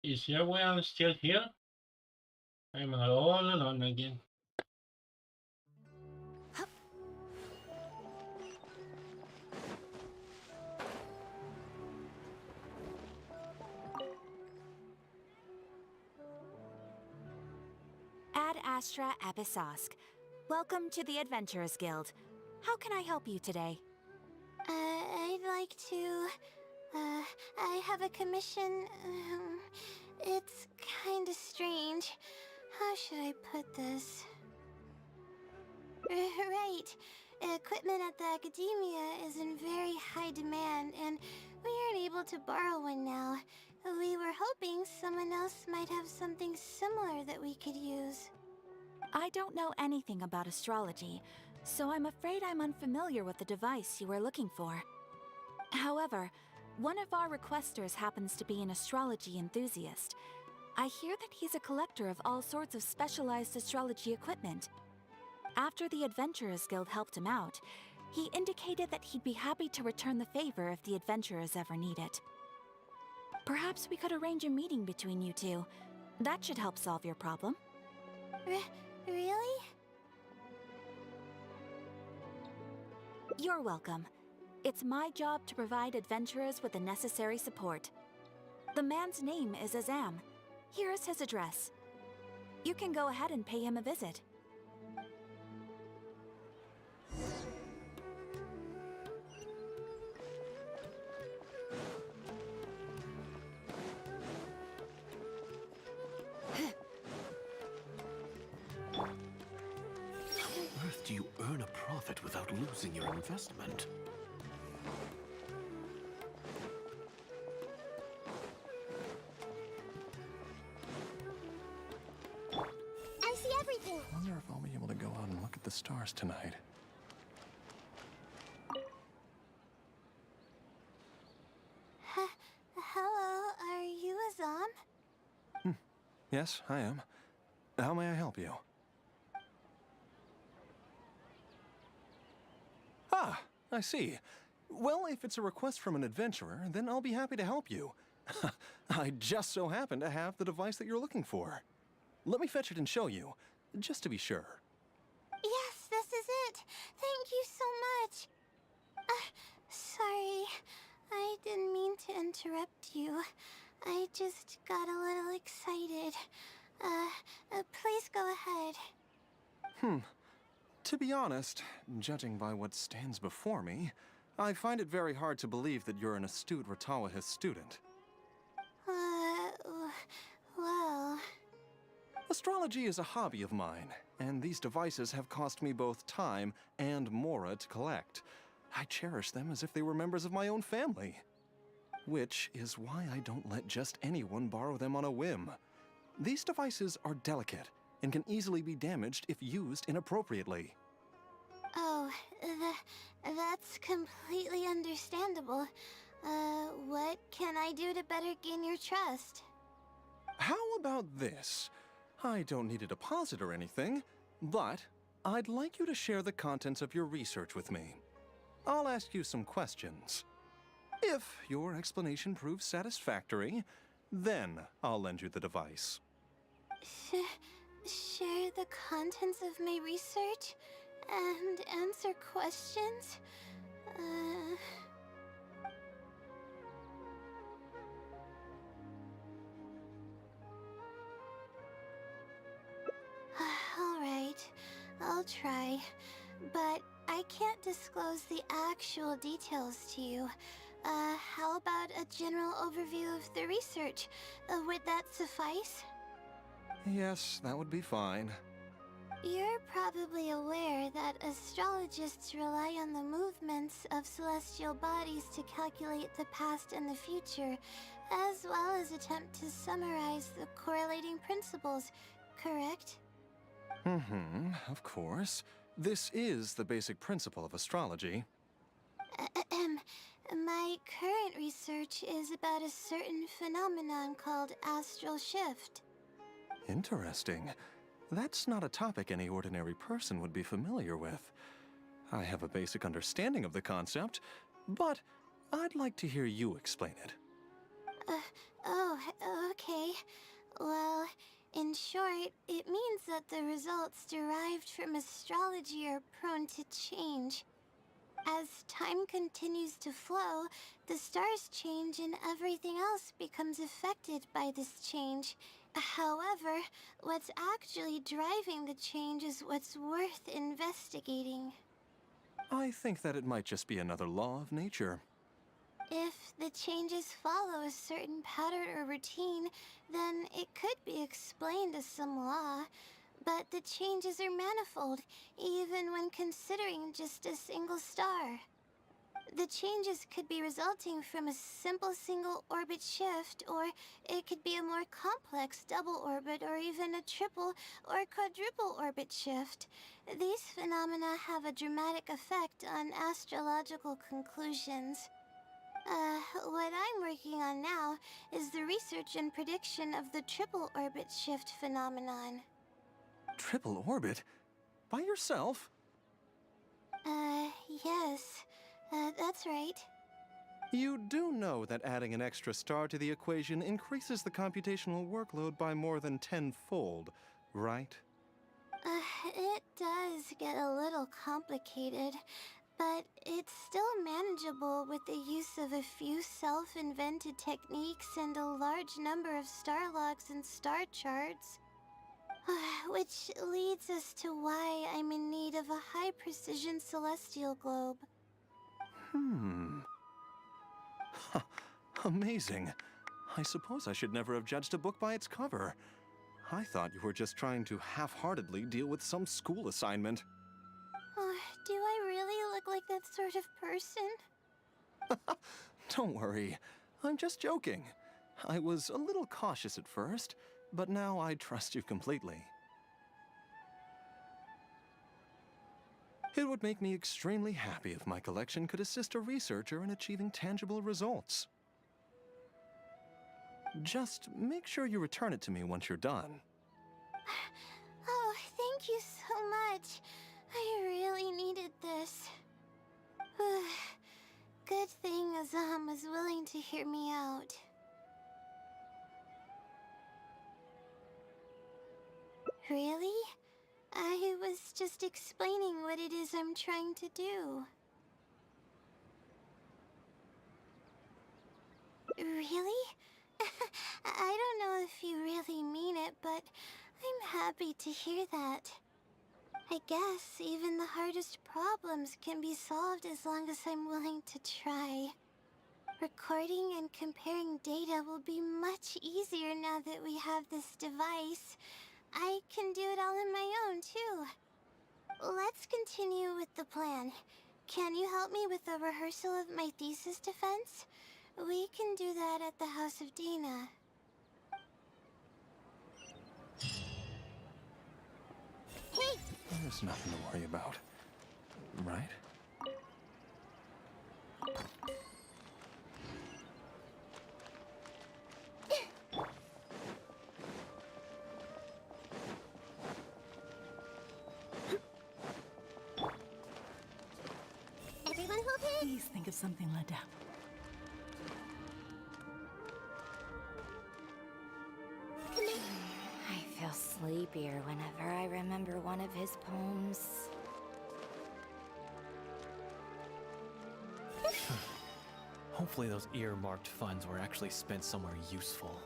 Is there why I'm still here? I'm all alone again. Ad Astra Abyssosque. Welcome to the Adventurers Guild. How can I help you today? I'd like to... I have a commission... it's kinda strange. How should I put this? Right. Equipment at the Academia is in very high demand, and we aren't able to borrow one now. We were hoping someone else might have something similar that we could use. I don't know anything about astrology, so I'm afraid I'm unfamiliar with the device you are looking for. However, one of our requesters happens to be an astrology enthusiast. I hear that he's a collector of all sorts of specialized astrology equipment. After the Adventurers Guild helped him out, he indicated that he'd be happy to return the favor if the adventurers ever need it. Perhaps we could arrange a meeting between you two. That should help solve your problem. Really? You're welcome. It's my job to provide adventurers with the necessary support. The man's name is Azam. Here's his address. You can go ahead and pay him a visit. How on earth do you earn a profit without losing your investment? I see everything. I wonder if I'll be able to go out and look at the stars tonight. Hello, are you Azam? Yes, I am. How may I help you? Ah, I see. Well, if it's a request from an adventurer, then I'll be happy to help you. I just so happen to have the device that you're looking for. Let me fetch it and show you, just to be sure. Yes, this is it. Thank you so much. Sorry, I didn't mean to interrupt you. I just got a little excited. Please go ahead. To be honest, judging by what stands before me, I find it very hard to believe that you're an astute Ratawahist student. Well... Astrology is a hobby of mine, and these devices have cost me both time and mora to collect. I cherish them as if they were members of my own family. Which is why I don't let just anyone borrow them on a whim. These devices are delicate and can easily be damaged if used inappropriately. Oh, that's completely understandable. What can I do to better gain your trust? How about this? I don't need a deposit or anything, but I'd like you to share the contents of your research with me. I'll ask you some questions. If your explanation proves satisfactory, then I'll lend you the device. Share the contents of my research and answer questions? Alright, I'll try. But I can't disclose the actual details to you. How about a general overview of the research? Would that suffice? Yes, that would be fine. You're probably aware that astrologists rely on the movements of celestial bodies to calculate the past and the future, as well as attempt to summarize the correlating principles, correct? Of course. This is the basic principle of astrology. My current research is about a certain phenomenon called astral shift. Interesting. That's not a topic any ordinary person would be familiar with. I have a basic understanding of the concept, but I'd like to hear you explain it. Oh, okay. Well, in short, it means that the results derived from astrology are prone to change. As time continues to flow, the stars change and everything else becomes affected by this change. However, what's actually driving the change is what's worth investigating. I think that it might just be another law of nature. If the changes follow a certain pattern or routine, then it could be explained as some law. But the changes are manifold, even when considering just a single star. The changes could be resulting from a simple single orbit shift, or it could be a more complex double orbit, or even a triple or quadruple orbit shift. These phenomena have a dramatic effect on astrological conclusions. What I'm working on now is the research and prediction of the triple orbit shift phenomenon. Triple orbit? By yourself? Yes. That's right. You do know that adding an extra star to the equation increases the computational workload by more than tenfold, right? It does get a little complicated, but it's still manageable with the use of a few self-invented techniques and a large number of star logs and star charts. Which leads us to why I'm in need of a high-precision celestial globe. Amazing. I suppose I should never have judged a book by its cover. I thought you were just trying to half-heartedly deal with some school assignment. Do I really look like that sort of person? Don't worry. I'm just joking. I was a little cautious at first, but now I trust you completely. It would make me extremely happy if my collection could assist a researcher in achieving tangible results. Just make sure you return it to me once you're done. Oh, thank you so much. I really needed this. Good thing Azam was willing to hear me out. Really? I was just explaining what it is I'm trying to do. Really? I don't know if you really mean it, but I'm happy to hear that. I guess even the hardest problems can be solved as long as I'm willing to try. Recording and comparing data will be much easier now that we have this device. I can do it all on my own, too. Let's continue with the plan. Can you help me with the rehearsal of my thesis defense? We can do that at the House of Dina. Hey! There's nothing to worry about, right? Everyone okay? Please think of something, Linda. I feel sleepier whenever I remember one of his poems. Hopefully those earmarked funds were actually spent somewhere useful.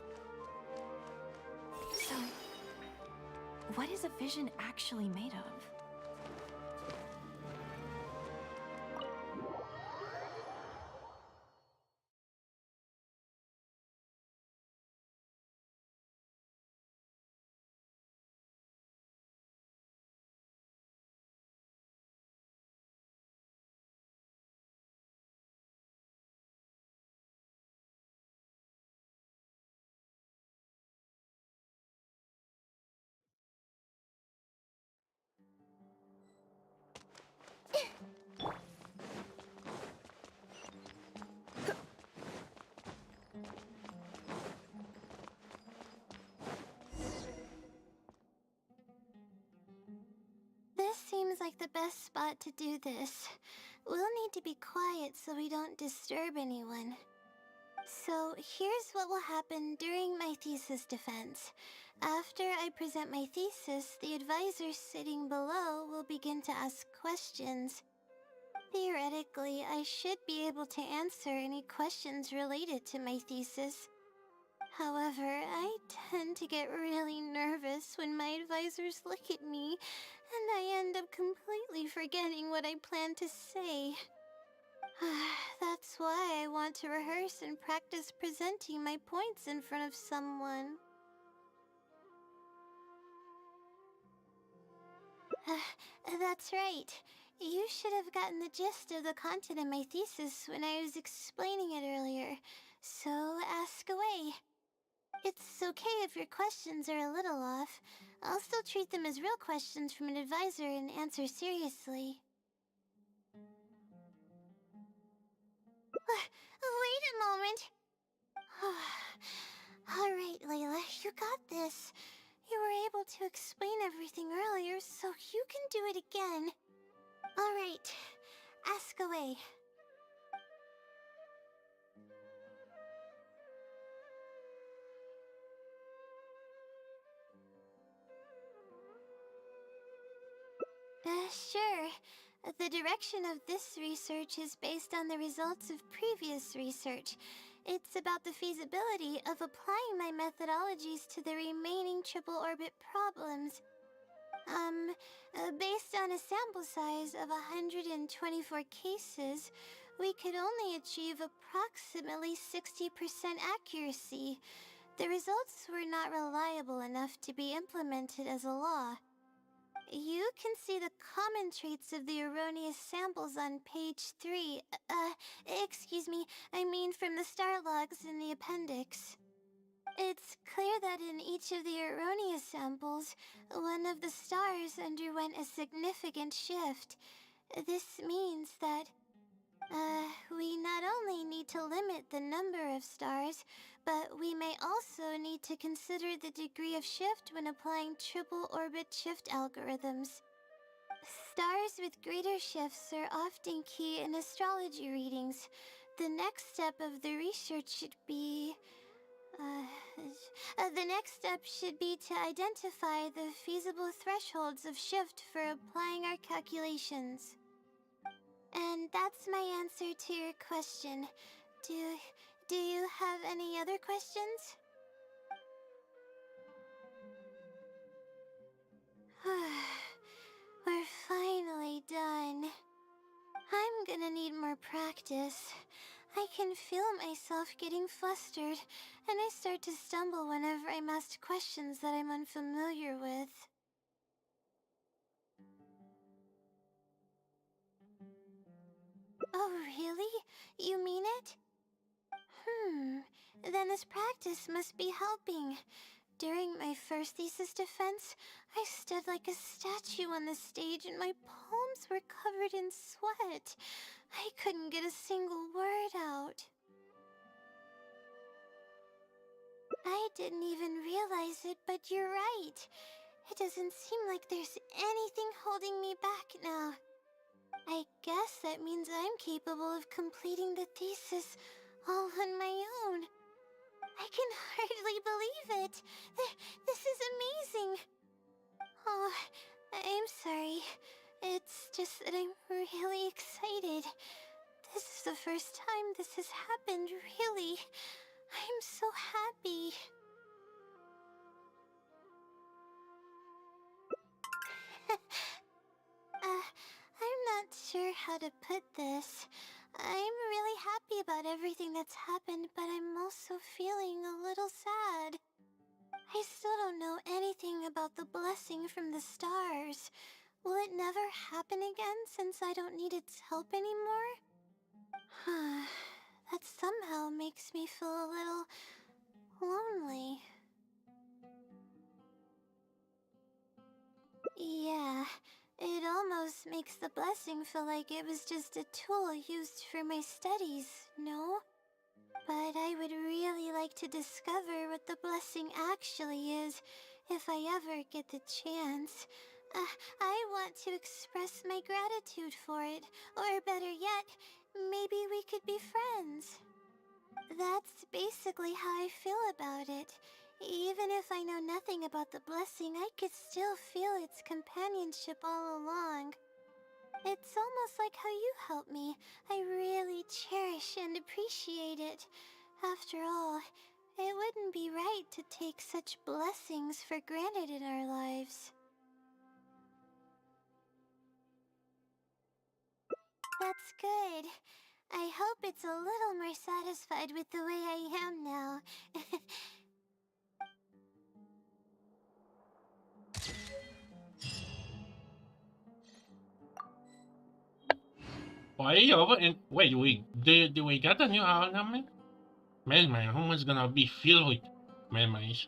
So, what is a vision actually made of? This seems like the best spot to do this. We'll need to be quiet so we don't disturb anyone. So here's what will happen during my thesis defense. After I present my thesis, the advisor sitting below will begin to ask questions. Theoretically, I should be able to answer any questions related to my thesis. However, I tend to get really nervous when my advisors look at me, and I end up completely forgetting what I plan to say. That's why I want to rehearse and practice presenting my points in front of someone. That's right. You should have gotten the gist of the content of my thesis when I was explaining it earlier, so ask away. It's okay if your questions are a little off. I'll still treat them as real questions from an advisor and answer seriously. Wait a moment. Alright, Layla, you got this. You were able to explain everything earlier, so you can do it again. Alright, ask away. Sure. The direction of this research is based on the results of previous research. It's about the feasibility of applying my methodologies to the remaining triple orbit problems. Based on a sample size of 124 cases, we could only achieve approximately 60% accuracy. The results were not reliable enough to be implemented as a law. You can see the common traits of the erroneous samples on page 3. Excuse me, I mean from the star logs in the appendix. It's clear that in each of the erroneous samples, one of the stars underwent a significant shift. This means that, we not only need to limit the number of stars, but we may also need to consider the degree of shift when applying triple orbit shift algorithms. Stars with greater shifts are often key in astrology readings. The next step of the research should be... the next step should be to identify the feasible thresholds of shift for applying our calculations. And that's my answer to your question. Do you have any other questions? We're finally done. I'm gonna need more practice. I can feel myself getting flustered, and I start to stumble whenever I'm asked questions that I'm unfamiliar with. Oh, really? You mean it? Then this practice must be helping. During my first thesis defense, I stood like a statue on the stage and my palms were covered in sweat. I couldn't get a single word out. I didn't even realize it, but you're right. It doesn't seem like there's anything holding me back now. I guess that means I'm capable of completing the thesis all on my own. I can hardly believe it. This is amazing. Oh, I'm sorry. It's just that I'm really excited. This is the first time this has happened, really. I'm so happy. I'm not sure how to put this. I'm really happy about everything that's happened, but I'm also feeling a little sad. I still don't know anything about the blessing from the stars. Will it never happen again since I don't need its help anymore? That somehow makes me feel a little lonely. Yeah, it almost makes the blessing feel like it was just a tool used for my studies, no? But I would really like to discover what the blessing actually is, if I ever get the chance. I want to express my gratitude for it, or better yet, maybe we could be friends. That's basically how I feel about it. Even if I know nothing about the blessing, I could still feel its companionship all along. It's almost like how you helped me. I really cherish and appreciate it. After all, it wouldn't be right to take such blessings for granted in our lives. That's good. I hope it's a little more satisfied with the way I am now. Way over and wait, do we got a new ornament? Man, my home is gonna be filled with memories.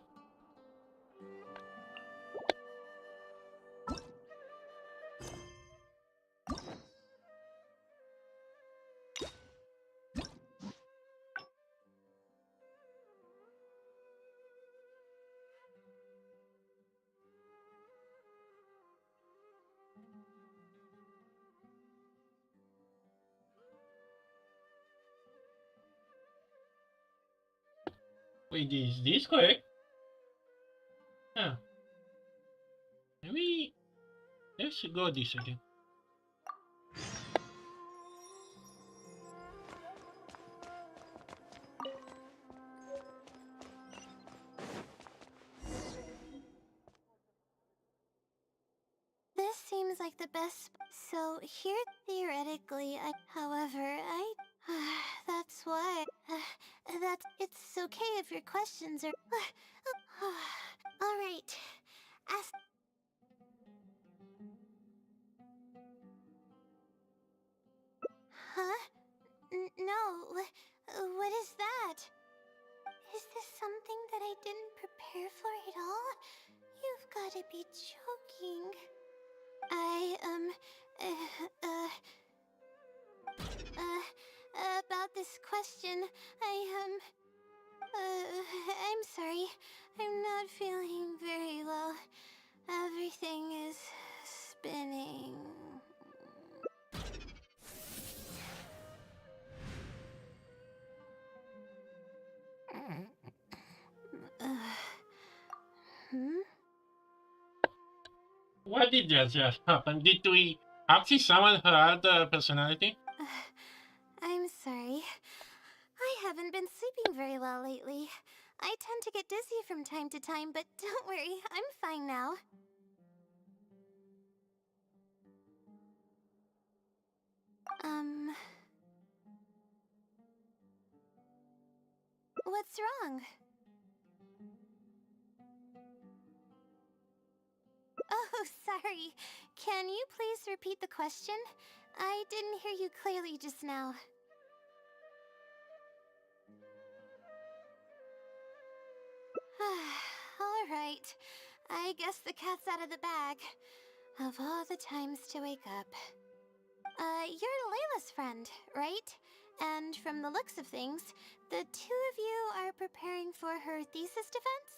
Wait, is this correct? Huh. Maybe let's go this again. This seems like the best. So here, theoretically, however, that's why. It's okay if your questions are. All right. Ask. Huh? No. What is that? Is this something that I didn't prepare for at all? You've got to be joking. About this question, I'm sorry. I'm not feeling very well. Everything is spinning. What did just happen? Did we actually summon her other personality? I'm sorry. I haven't been sleeping very well lately. I tend to get dizzy from time to time, but don't worry, I'm fine now. What's wrong? Oh, sorry. Can you please repeat the question? I didn't hear you clearly just now. Alright. I guess the cat's out of the bag. Of all the times to wake up. You're Layla's friend, right? And from the looks of things, the two of you are preparing for her thesis defense?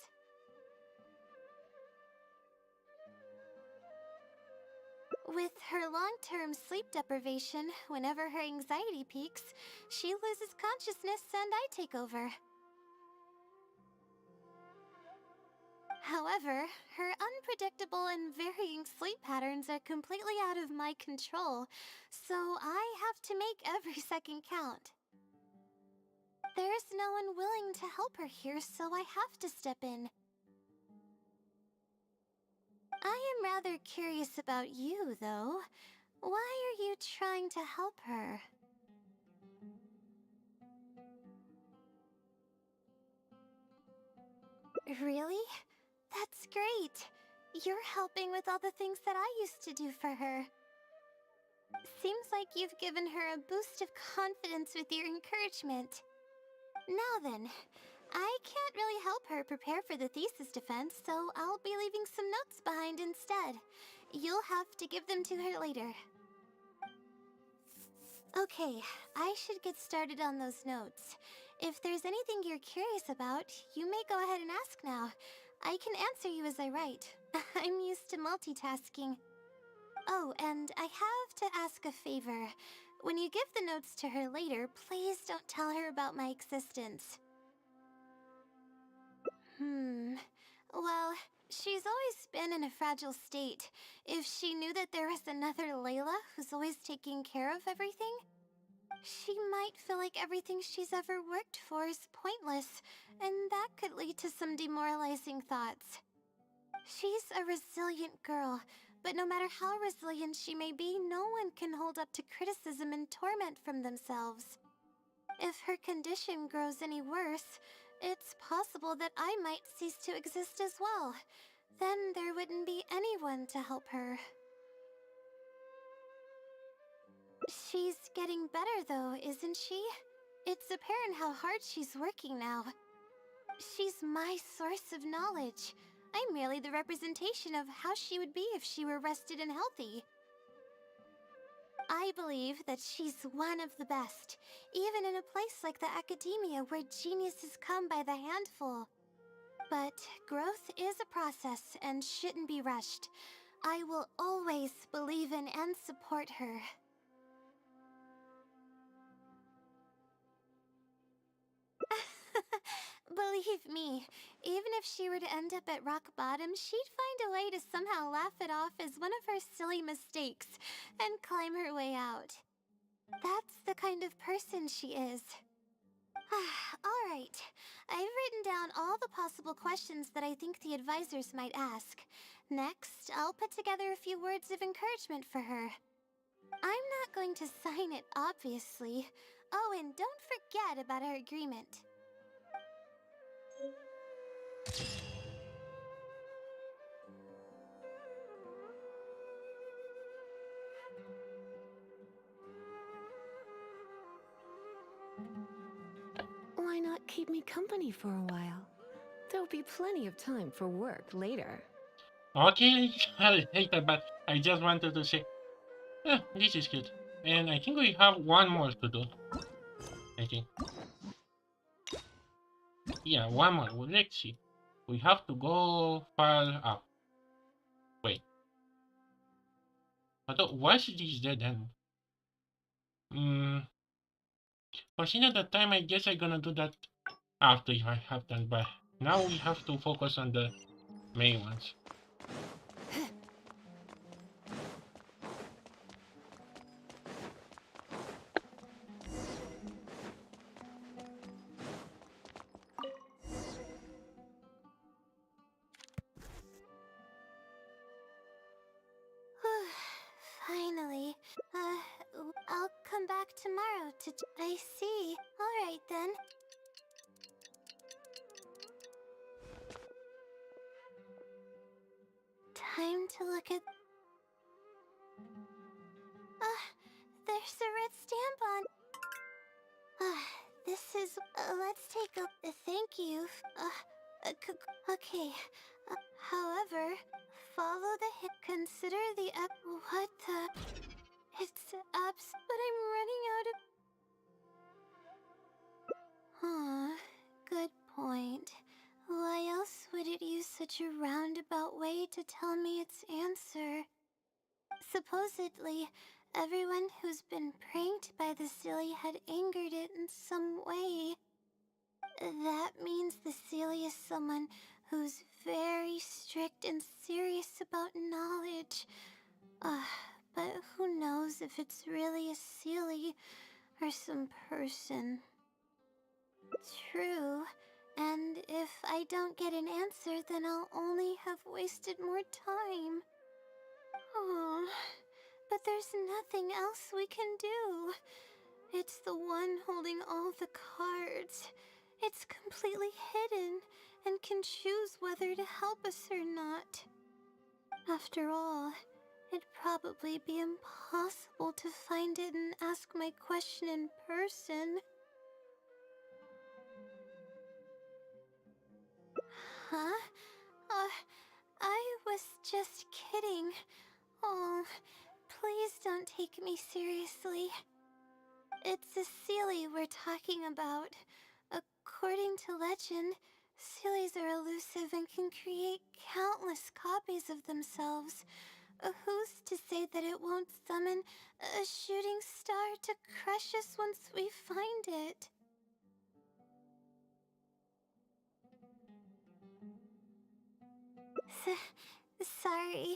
With her long-term sleep deprivation, whenever her anxiety peaks, she loses consciousness and I take over. However, her unpredictable and varying sleep patterns are completely out of my control, so I have to make every second count. There's no one willing to help her here, so I have to step in. I am rather curious about you, though. Why are you trying to help her? Really? That's great. You're helping with all the things that I used to do for her. Seems like you've given her a boost of confidence with your encouragement. Now then, I can't really help her prepare for the thesis defense, so I'll be leaving some notes behind instead. You'll have to give them to her later. Okay, I should get started on those notes. If there's anything you're curious about, you may go ahead and ask now. I can answer you as I write. I'm used to multitasking. Oh, and I have to ask a favor. when you give the notes to her later, please don't tell her about my existence. Well, she's always been in a fragile state. If she knew that there was another Layla who's always taking care of everything, she might feel like everything she's ever worked for is pointless, and that could lead to some demoralizing thoughts. She's a resilient girl, but no matter how resilient she may be, no one can hold up to criticism and torment from themselves. If her condition grows any worse, it's possible that I might cease to exist as well. Then there wouldn't be anyone to help her. She's getting better though, isn't she? It's apparent how hard she's working now. She's my source of knowledge. I'm merely the representation of how she would be if she were rested and healthy. I believe that she's one of the best, even in a place like the academia where geniuses come by the handful. But growth is a process and shouldn't be rushed. I will always believe in and support her. Believe me, even if she were to end up at rock bottom, she'd find a way to somehow laugh it off as one of her silly mistakes and climb her way out. That's the kind of person she is. Alright, I've written down all the possible questions that I think the advisors might ask. Next, I'll put together a few words of encouragement for her. I'm not going to sign it, obviously. Oh, and don't forget about our agreement. Why not keep me company for a while? There'll be plenty of time for work later. Okay, I hate that, but I just wanted to say, this is good. And I think we have one more to do. I think. Yeah, one more. Well, let's see. We have to go far up. Wait. But what's this dead end? But at the time, I guess I'm gonna do that after I have done, but now we have to focus on the main ones. Finally. I'll come back tomorrow to... I see. Alright then. Time to look at... there's a red stamp on... this is... let's take a... thank you. Okay. However, follow the hint. Consider the what the... It's apps, but I'm running out of... Good point. Why else would it use such a roundabout way to tell me its answer? Supposedly, everyone who's been pranked by the Silly had angered it in some way. That means the Silly is someone who's very strict and serious about knowledge. But who knows if it's really a Silly or some person. True. And if I don't get an answer, then I'll only have wasted more time. But there's nothing else we can do. It's the one holding all the cards. It's completely hidden and can choose whether to help us or not. After all, it'd probably be impossible to find it and ask my question in person. Huh? I was just kidding. Oh, please don't take me seriously. It's a Seelie we're talking about. According to legend, Seelies are elusive and can create countless copies of themselves. Who's to say that it won't summon a shooting star to crush us once we find it. Sorry.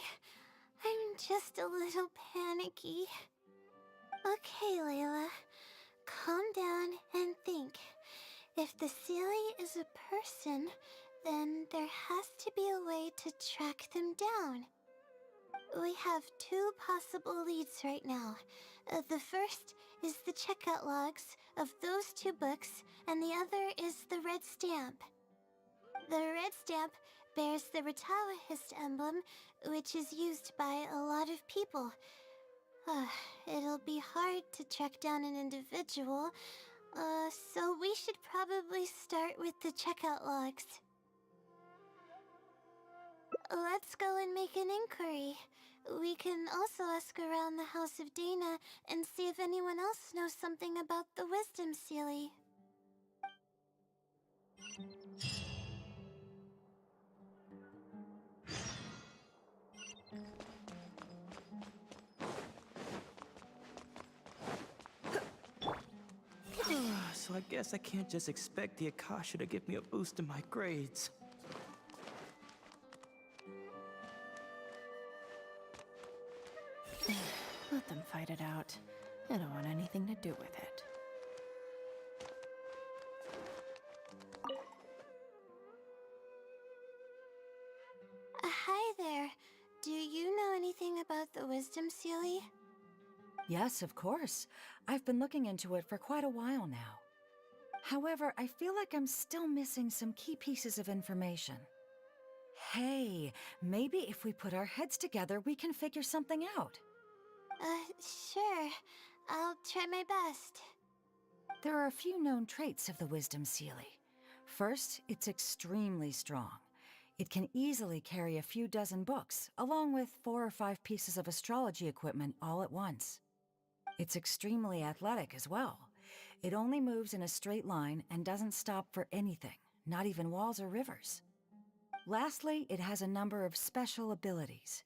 I'm just a little panicky. Okay, Layla. Calm down and think. If the Sealy is a person, then there has to be a way to track them down. We have two possible leads right now. The first is the checkout logs of those two books, and the other is the red stamp. The red stamp bears the Ratawahist emblem, which is used by a lot of people. It'll be hard to track down an individual, so we should probably start with the checkout logs. Let's go and make an inquiry. We can also ask around the House of Dana and see if anyone else knows something about the Wisdom Sealy. So I guess I can't just expect the Akasha to give me a boost in my grades. Let them fight it out. I don't want anything to do with it. Hi there. Do you know anything about the Wisdom Sealy? Yes, of course. I've been looking into it for quite a while now. However, I feel like I'm still missing some key pieces of information. Hey, maybe if we put our heads together, we can figure something out. Sure. I'll try my best. There are a few known traits of the Wisdom Sealy. First, it's extremely strong. It can easily carry a few dozen books, along with 4 or 5 pieces of astrology equipment all at once. It's extremely athletic as well. It only moves in a straight line and doesn't stop for anything, not even walls or rivers. Lastly, it has a number of special abilities.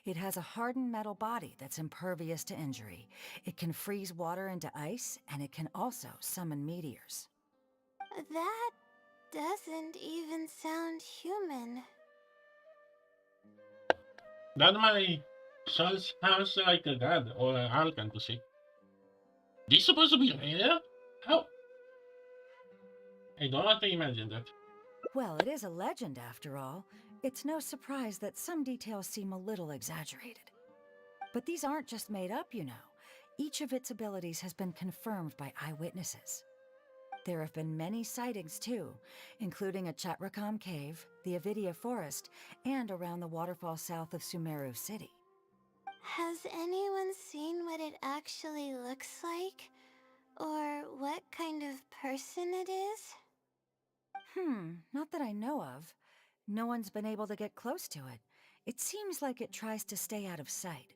It has a hardened metal body that's impervious to injury. It can freeze water into ice, and it can also summon meteors. That doesn't even sound human. That my sounds like a god or an Archon to say. This supposed to be Layla? How? I don't want to imagine that. Well, it is a legend after all. It's no surprise that some details seem a little exaggerated. But these aren't just made up, you know. Each of its abilities has been confirmed by eyewitnesses. There have been many sightings too, including at Chatrakam Cave, the Avidia Forest, and around the waterfall south of Sumeru City. Has anyone seen what it actually looks like? Or what kind of person it is? Not that I know of. No one's been able to get close to it. It seems like it tries to stay out of sight.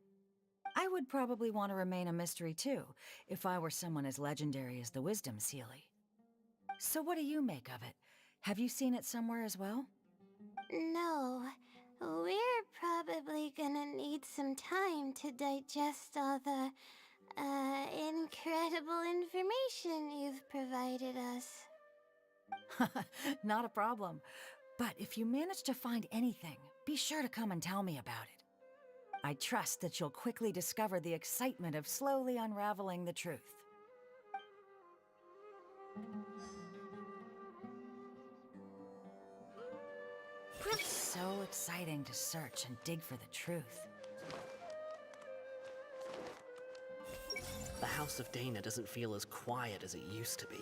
I would probably want to remain a mystery too, if I were someone as legendary as the Wisdom Sealy. So what do you make of it? Have you seen it somewhere as well? No. We're probably gonna need some time to digest all the, incredible information you've provided us. Not a problem. But if you manage to find anything, be sure to come and tell me about it. I trust that you'll quickly discover the excitement of slowly unraveling the truth. It's so exciting to search and dig for the truth. The House of Dana doesn't feel as quiet as it used to be.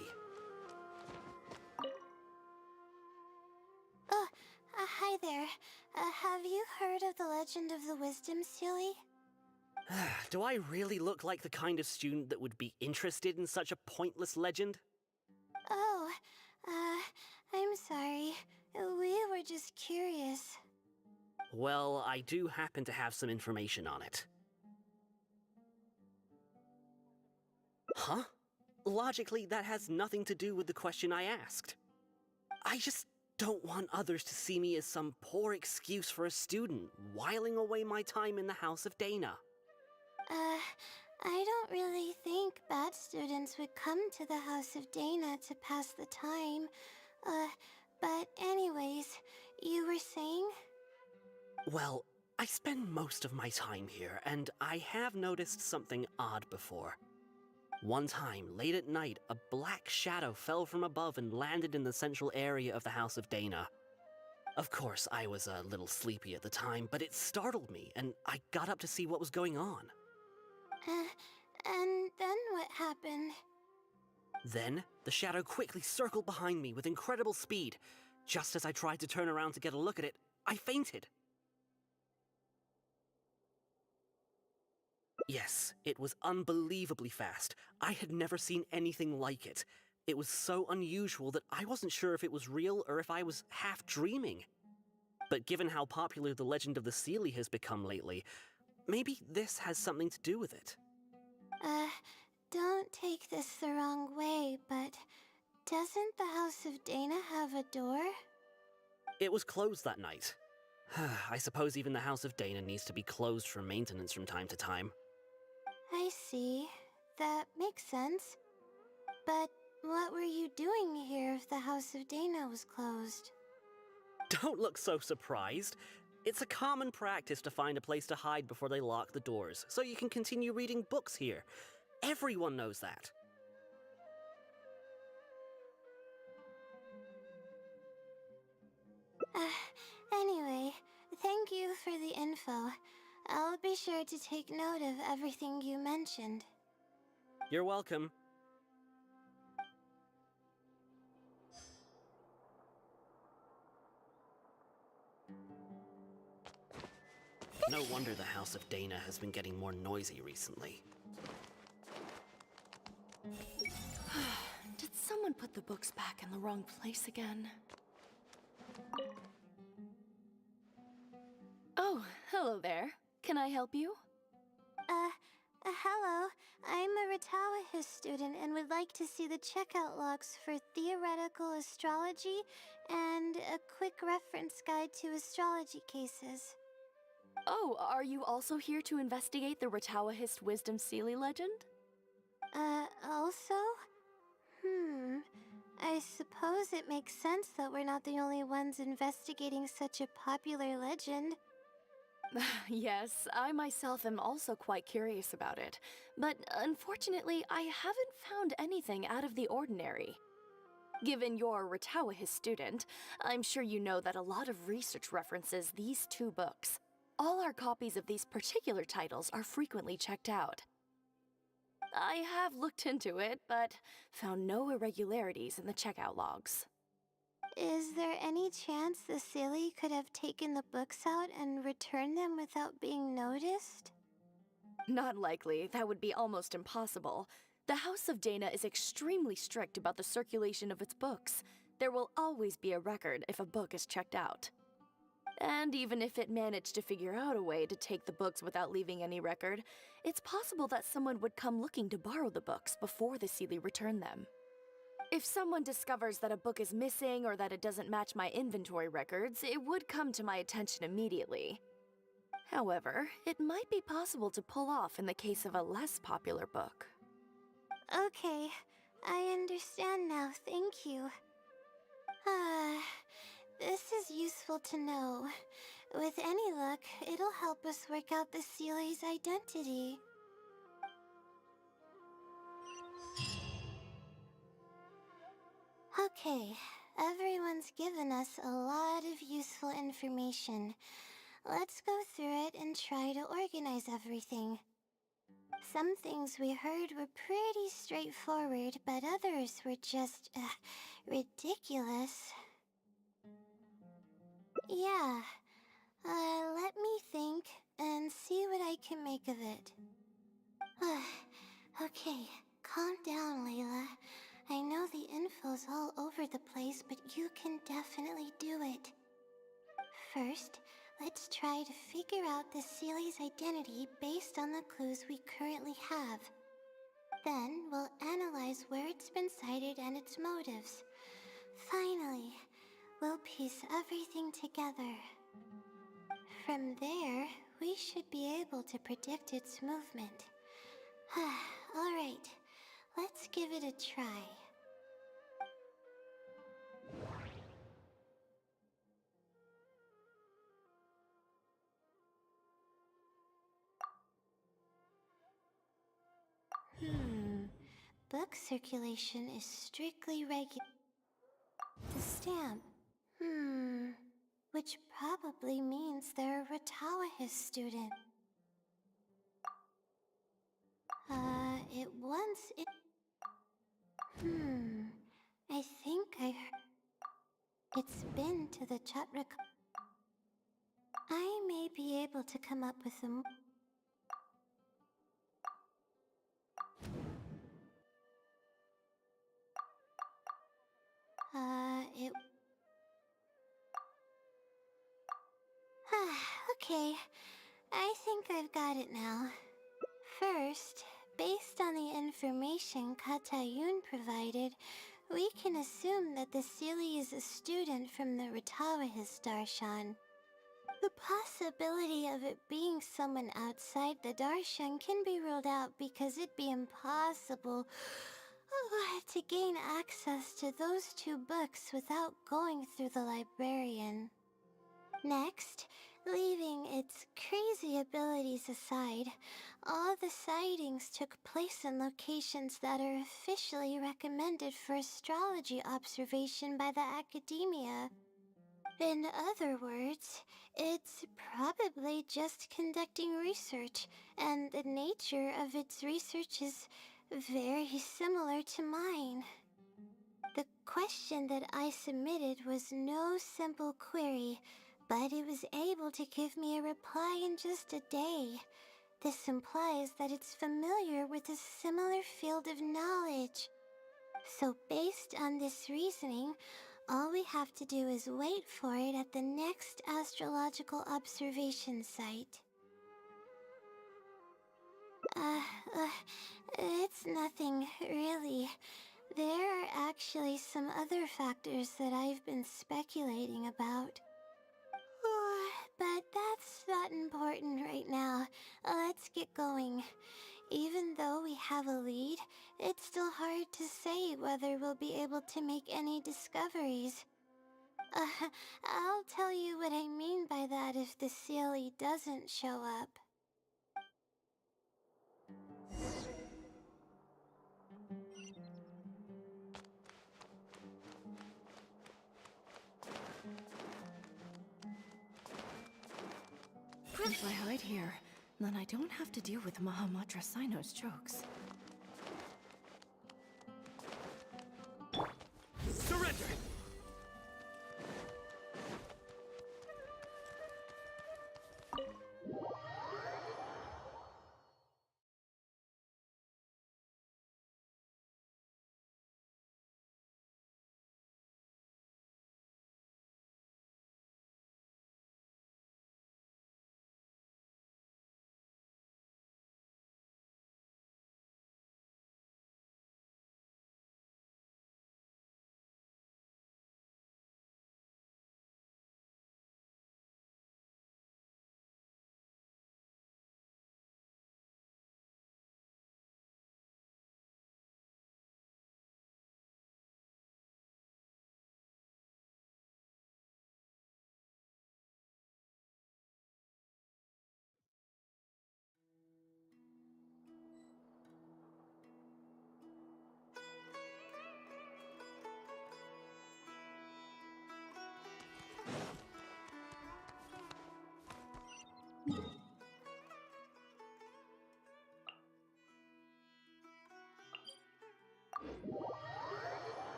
Hi there. Have you heard of the legend of the Wisdom Sealy? Do I really look like the kind of student that would be interested in such a pointless legend? Oh, I'm sorry. We were just curious. Well, I do happen to have some information on it. Huh? Logically, that has nothing to do with the question I asked. I just don't want others to see me as some poor excuse for a student whiling away my time in the House of Dana. I don't really think bad students would come to the House of Dana to pass the time. But anyways, you were saying? Well, I spend most of my time here, and I have noticed something odd before. One time, late at night, a black shadow fell from above and landed in the central area of the House of Dana. Of course, I was a little sleepy at the time, but it startled me, and I got up to see what was going on. And then what happened? Then, the shadow quickly circled behind me with incredible speed. Just as I tried to turn around to get a look at it, I fainted. Yes, it was unbelievably fast. I had never seen anything like it. It was so unusual that I wasn't sure if it was real or if I was half dreaming. But given how popular the legend of the Seelie has become lately, maybe this has something to do with it. Don't take this the wrong way, but doesn't the House of Dana have a door? It was closed that night. I suppose even the House of Dana needs to be closed for maintenance from time to time. I see. That makes sense. But what were you doing here if the House of Dana was closed? Don't look so surprised. It's a common practice to find a place to hide before they lock the doors, so you can continue reading books here. Everyone knows that. Anyway, thank you for the info. I'll be sure to take note of everything you mentioned. You're welcome. No wonder the House of Dana has been getting more noisy recently. Did someone put the books back in the wrong place again? Oh, hello there. Can I help you? Hello. I'm a Ratawahis student and would like to see the checkout logs for theoretical astrology and a quick reference guide to astrology cases. Oh, are you also here to investigate the Ratawahist Wisdom Seelie legend? Also? I suppose it makes sense that we're not the only ones investigating such a popular legend. Yes, I myself am also quite curious about it, but unfortunately I haven't found anything out of the ordinary. Given you're a Ratawahist student, I'm sure you know that a lot of research references these two books. All our copies of these particular titles are frequently checked out. I have looked into it, but found no irregularities in the checkout logs. Is there any chance the Seelie could have taken the books out and returned them without being noticed? Not likely. That would be almost impossible. The House of Dana is extremely strict about the circulation of its books. There will always be a record if a book is checked out. And even if it managed to figure out a way to take the books without leaving any record, it's possible that someone would come looking to borrow the books before the Seelie returned them. If someone discovers that a book is missing or that it doesn't match my inventory records, it would come to my attention immediately. However, it might be possible to pull off in the case of a less popular book. Okay, I understand now, thank you. This is useful to know. With any luck, it'll help us work out the Seelie's identity. Okay, everyone's given us a lot of useful information. Let's go through it and try to organize everything. Some things we heard were pretty straightforward, but others were just, ridiculous. Yeah, let me think and see what I can make of it. Okay, calm down, Layla. I know the info's all over the place, but you can definitely do it. First, let's try to figure out the Seelie's identity based on the clues we currently have. Then, we'll analyze where it's been sighted and its motives. Finally, we'll piece everything together. From there, we should be able to predict its movement. Alright, let's give it a try. Book circulation is strictly regular. The stamp. Which probably means they're a Ratawahis student. It once it. I think I heard. It's been to the Chatrik. I may be able to come up with them. It. Okay, I think I've got it now. First, based on the information Katayun provided, we can assume that the Seelie is a student from the Ratawahis Darshan. The possibility of it being someone outside the Darshan can be ruled out because it'd be impossible to gain access to those two books without going through the librarian. Next, leaving its crazy abilities aside, all the sightings took place in locations that are officially recommended for astrology observation by the academia. In other words, it's probably just conducting research, and the nature of its research is very similar to mine. The question that I submitted was no simple query, but it was able to give me a reply in just a day. This implies that it's familiar with a similar field of knowledge. So based on this reasoning, all we have to do is wait for it at the next astrological observation site. It's nothing, really. There are actually some other factors that I've been speculating about. But that's not important right now. Let's get going. Even though we have a lead, it's still hard to say whether we'll be able to make any discoveries. I'll tell you what I mean by that if the Seelie doesn't show up. If I hide here, then I don't have to deal with Mahamudra Sino's jokes. Surrender!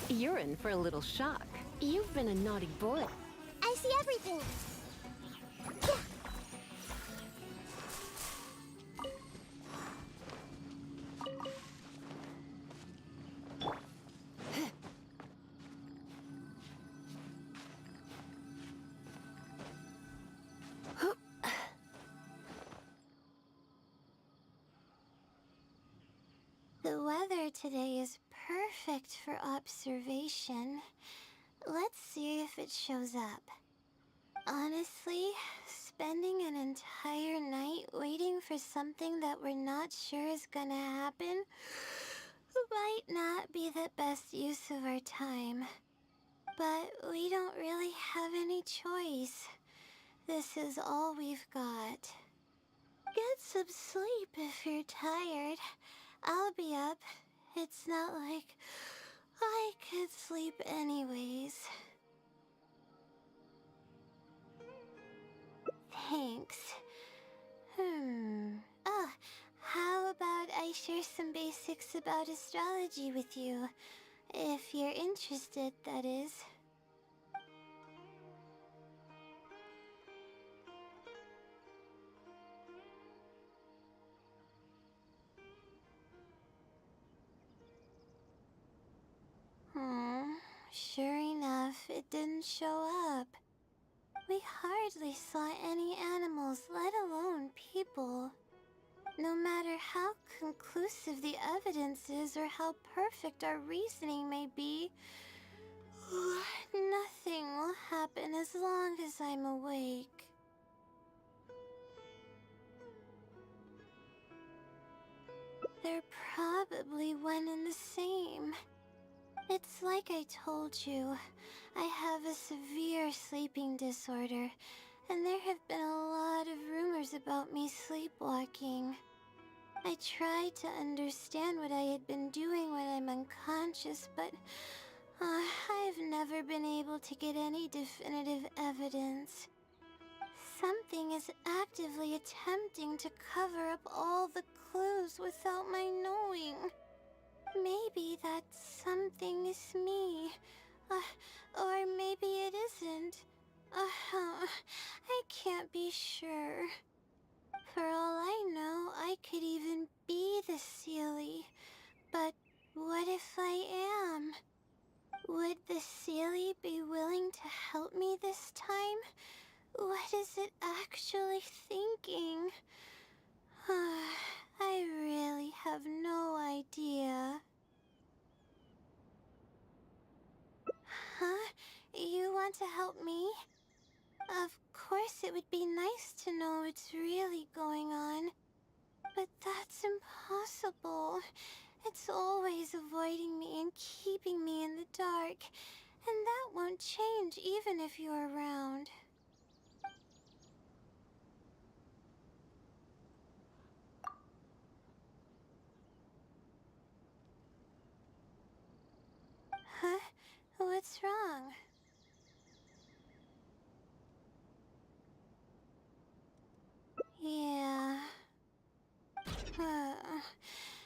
You're in for a little shock. You've been a naughty boy. I see everything. The weather today is perfect for observation. Let's see if it shows up. Honestly, spending an entire night waiting for something that we're not sure is gonna happen might not be the best use of our time. But we don't really have any choice. This is all we've got. Get some sleep if you're tired. I'll be up. It's not like I could sleep anyways. Thanks. Oh, how about I share some basics about astrology with you? If you're interested, that is. Sure enough, it didn't show up. We hardly saw any animals, let alone people. No matter how conclusive the evidence is or how perfect our reasoning may be, nothing will happen as long as I'm awake. They're probably one and the same. It's like I told you, I have a severe sleeping disorder, and there have been a lot of rumors about me sleepwalking. I tried to understand what I had been doing when I'm unconscious, but I've never been able to get any definitive evidence. Something is actively attempting to cover up all the clues without my knowing. Maybe that something is me. Or maybe it isn't. I can't be sure. For all I know, I could even be the Sealy. But what if I am? Would the Sealy be willing to help me this time? What is it actually thinking? I really have no idea. Huh? You want to help me? Of course it would be nice to know what's really going on. But that's impossible. It's always avoiding me and keeping me in the dark. And that won't change even if you're around. Huh? What's wrong? Yeah.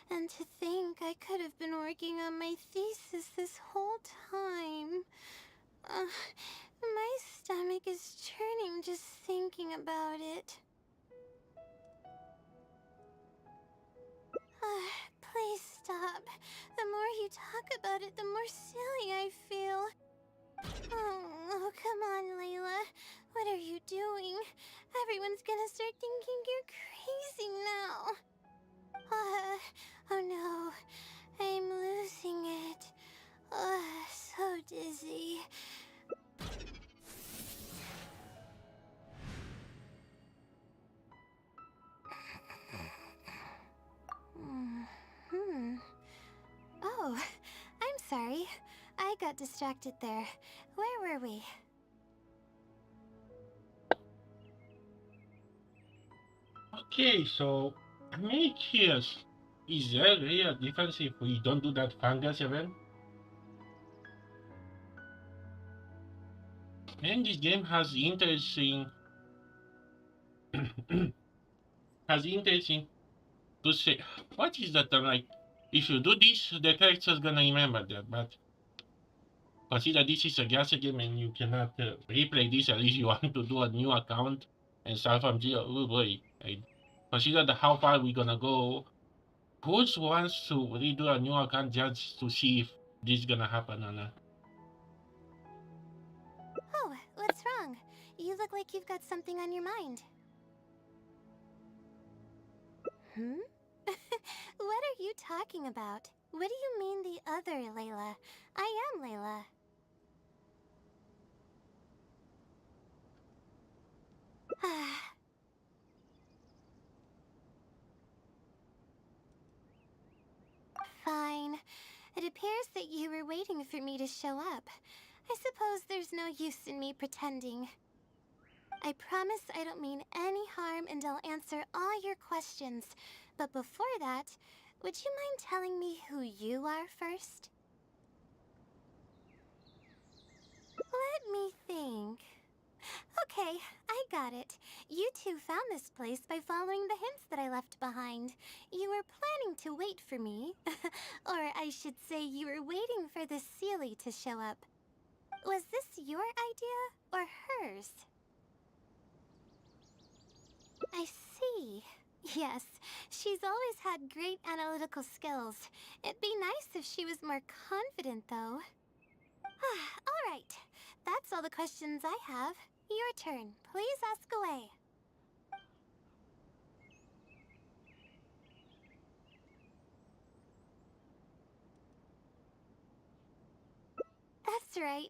And to think I could have been working on my thesis this whole time. My stomach is churning just thinking about it. Please stop. The more you talk about it, the more silly I feel. Oh, come on, Layla. What are you doing? Everyone's gonna start thinking you're crazy now. Oh no. I'm losing it. So dizzy. Oh, I'm sorry. I got distracted there. Where were we? Okay, so I'm really curious. Is there really a difference if we don't do that fungus event? And this game has interesting to say. What is that term? Like, if you do this, the character's gonna remember that, but consider this is a Genshin game and you cannot replay this. At least you want to do a new account and start from zero. Oh boy, I consider how far we're gonna go. Who wants to redo a new account just to see if this is gonna happen or not? Oh, what's wrong? You look like you've got something on your mind. What are you talking about? What do you mean the other Layla? I am Layla. Fine. It appears that you were waiting for me to show up. I suppose there's no use in me pretending. I promise I don't mean any harm and I'll answer all your questions. But before that, would you mind telling me who you are first? Let me think. Okay, I got it. You two found this place by following the hints that I left behind. You were planning to wait for me. Or I should say you were waiting for the Seelie to show up. Was this your idea or hers? I see. Yes, she's always had great analytical skills. It'd be nice if she was more confident, though. All right, that's all the questions I have. Your turn. Please ask away. That's right.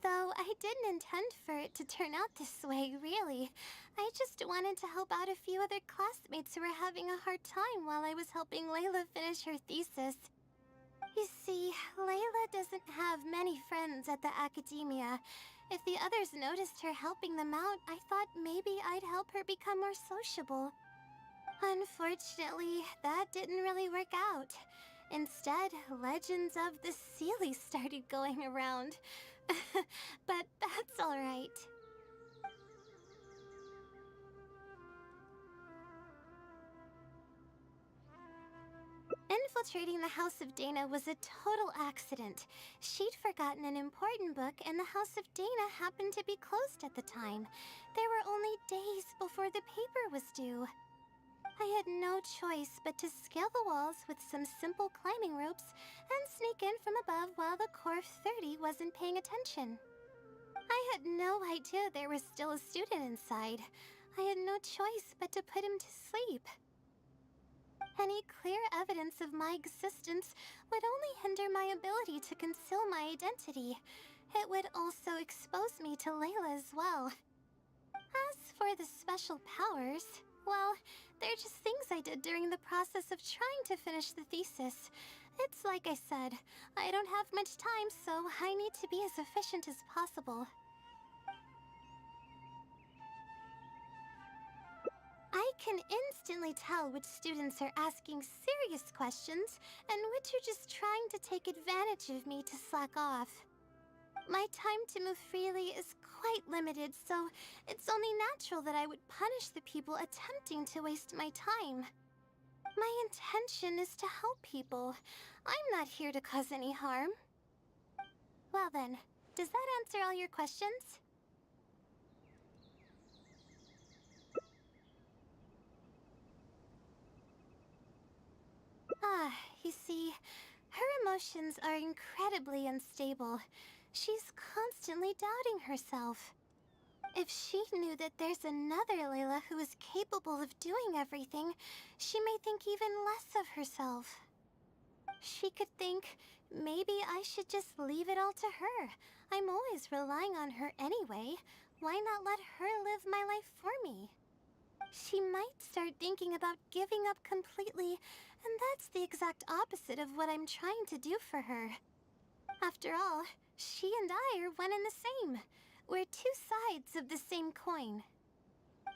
Though I didn't intend for it to turn out this way, really. I just wanted to help out a few other classmates who were having a hard time while I was helping Layla finish her thesis. You see, Layla doesn't have many friends at the academia. If the others noticed her helping them out, I thought maybe I'd help her become more sociable. Unfortunately, that didn't really work out. Instead, legends of the Seelie started going around. But that's alright. Infiltrating the House of Dana was a total accident. She'd forgotten an important book, and the House of Dana happened to be closed at the time. There were only days before the paper was due. I had no choice but to scale the walls with some simple climbing ropes and sneak in from above while the Core 30 wasn't paying attention. I had no idea there was still a student inside. I had no choice but to put him to sleep. Any clear evidence of my existence would only hinder my ability to conceal my identity. It would also expose me to Layla as well. As for the special powers, well, they're just things I did during the process of trying to finish the thesis. It's like I said, I don't have much time, so I need to be as efficient as possible. I can instantly tell which students are asking serious questions and which are just trying to take advantage of me to slack off. My time to move freely is quite limited, so it's only natural that I would punish the people attempting to waste my time. My intention is to help people. I'm not here to cause any harm. Well then, does that answer all your questions? You see, her emotions are incredibly unstable. She's constantly doubting herself. If she knew that there's another Layla who is capable of doing everything, she may think even less of herself. She could think, maybe I should just leave it all to her. I'm always relying on her anyway. Why not let her live my life for me? She might start thinking about giving up completely, and that's the exact opposite of what I'm trying to do for her. After all, she and I are one and the same. We're two sides of the same coin.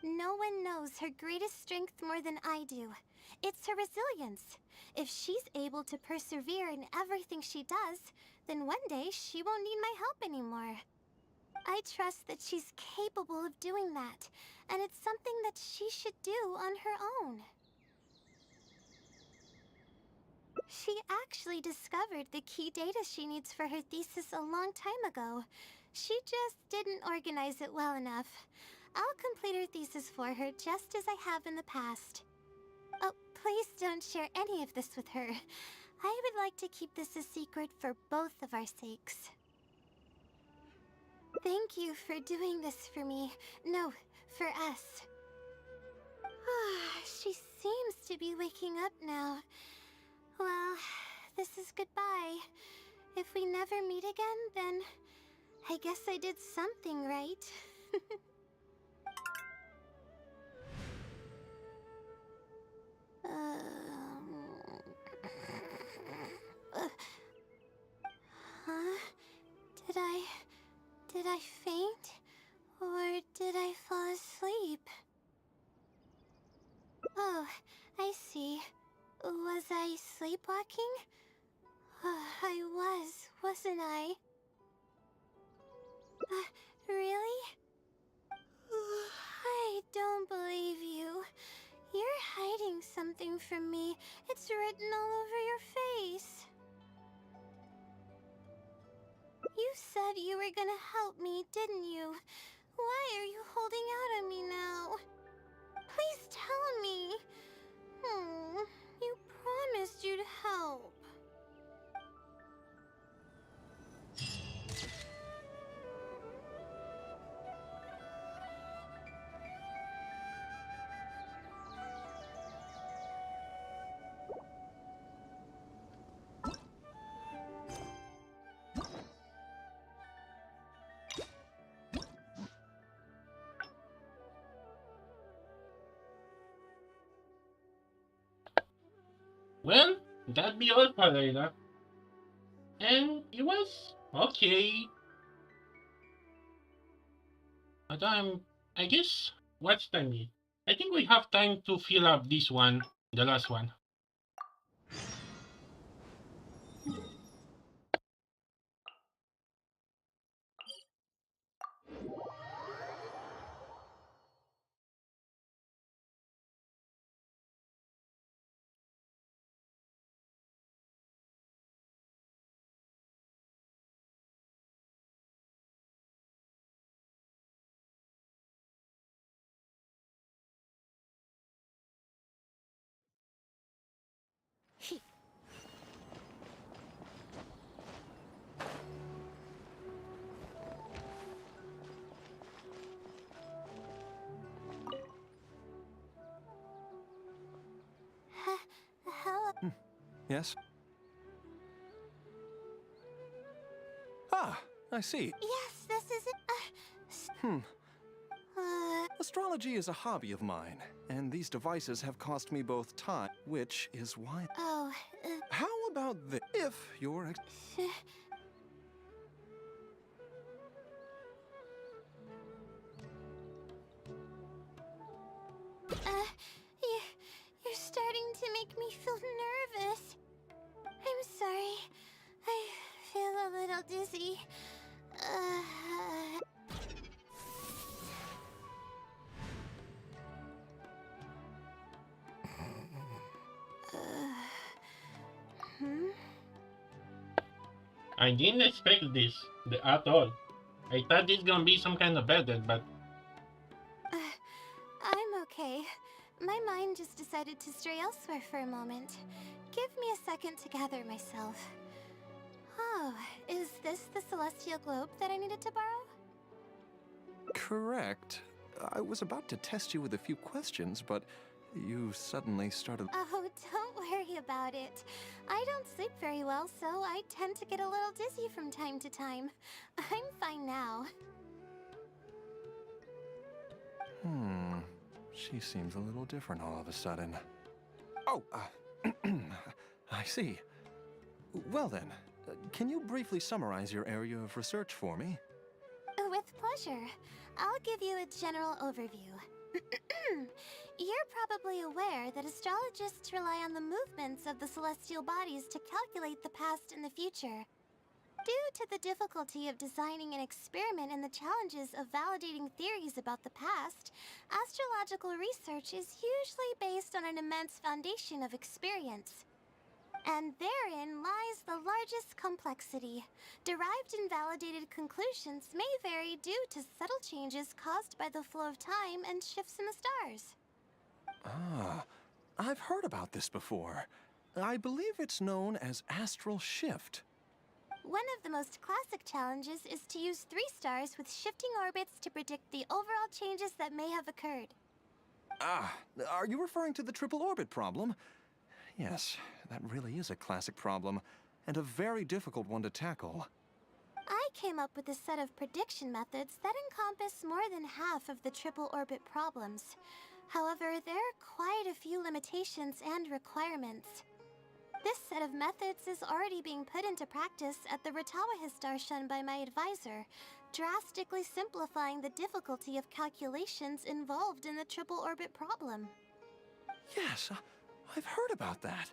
No one knows her greatest strength more than I do. It's her resilience. If she's able to persevere in everything she does, then one day she won't need my help anymore. I trust that she's capable of doing that, and it's something that she should do on her own. She actually discovered the key data she needs for her thesis a long time ago. She just didn't organize it well enough. I'll complete her thesis for her just as I have in the past. Oh, please don't share any of this with her. I would like to keep this a secret for both of our sakes. Thank you for doing this for me. No, for us. She seems to be waking up now. Well, this is goodbye. If we never meet again, then I guess I did something right. Huh? Did I faint? Or did I fall asleep? Oh, I see. Was I sleepwalking? I wasn't I? Really? I don't believe you. You're hiding something from me. It's written all over your face. You said you were gonna help me, didn't you? Why are you holding out on me now? Please tell me. You promised you'd help. Well, that'd be all for Layla. And it was okay. But I guess, what's time is? I think we have time to fill up this one, the last one. Hello? Yes? Ah, I see. Yes, this is it. Astrology is a hobby of mine, and these devices have cost me both time, which is why... Oh, How about this? If you're... You're starting to make me feel nervous. I'm sorry. I feel a little dizzy. I didn't expect this at all. I thought this gonna be some kind of battle, but I'm okay. My mind just decided to stray elsewhere for a moment. Give me a second to gather myself. Oh, is this the celestial globe that I needed to borrow? Correct. I was about to test you with a few questions, but you suddenly started... Oh, don't worry about it. I don't sleep very well, so I tend to get a little dizzy from time to time. I'm fine now. She seems a little different all of a sudden. Oh, I see. Well then, can you briefly summarize your area of research for me? With pleasure. I'll give you a general overview. You're probably aware that astrologists rely on the movements of the celestial bodies to calculate the past and the future. Due to the difficulty of designing an experiment and the challenges of validating theories about the past, astrological research is usually based on an immense foundation of experience. And therein lies the largest complexity. Derived and validated conclusions may vary due to subtle changes caused by the flow of time and shifts in the stars. Ah, I've heard about this before. I believe it's known as astral shift. One of the most classic challenges is to use 3 stars with shifting orbits to predict the overall changes that may have occurred. Ah, are you referring to the triple orbit problem? Yes, that really is a classic problem, and a very difficult one to tackle. I came up with a set of prediction methods that encompass more than half of the triple orbit problems. However, there are quite a few limitations and requirements. This set of methods is already being put into practice at the Ratawa Histarshan by my advisor, drastically simplifying the difficulty of calculations involved in the triple orbit problem. Yes, I've heard about that.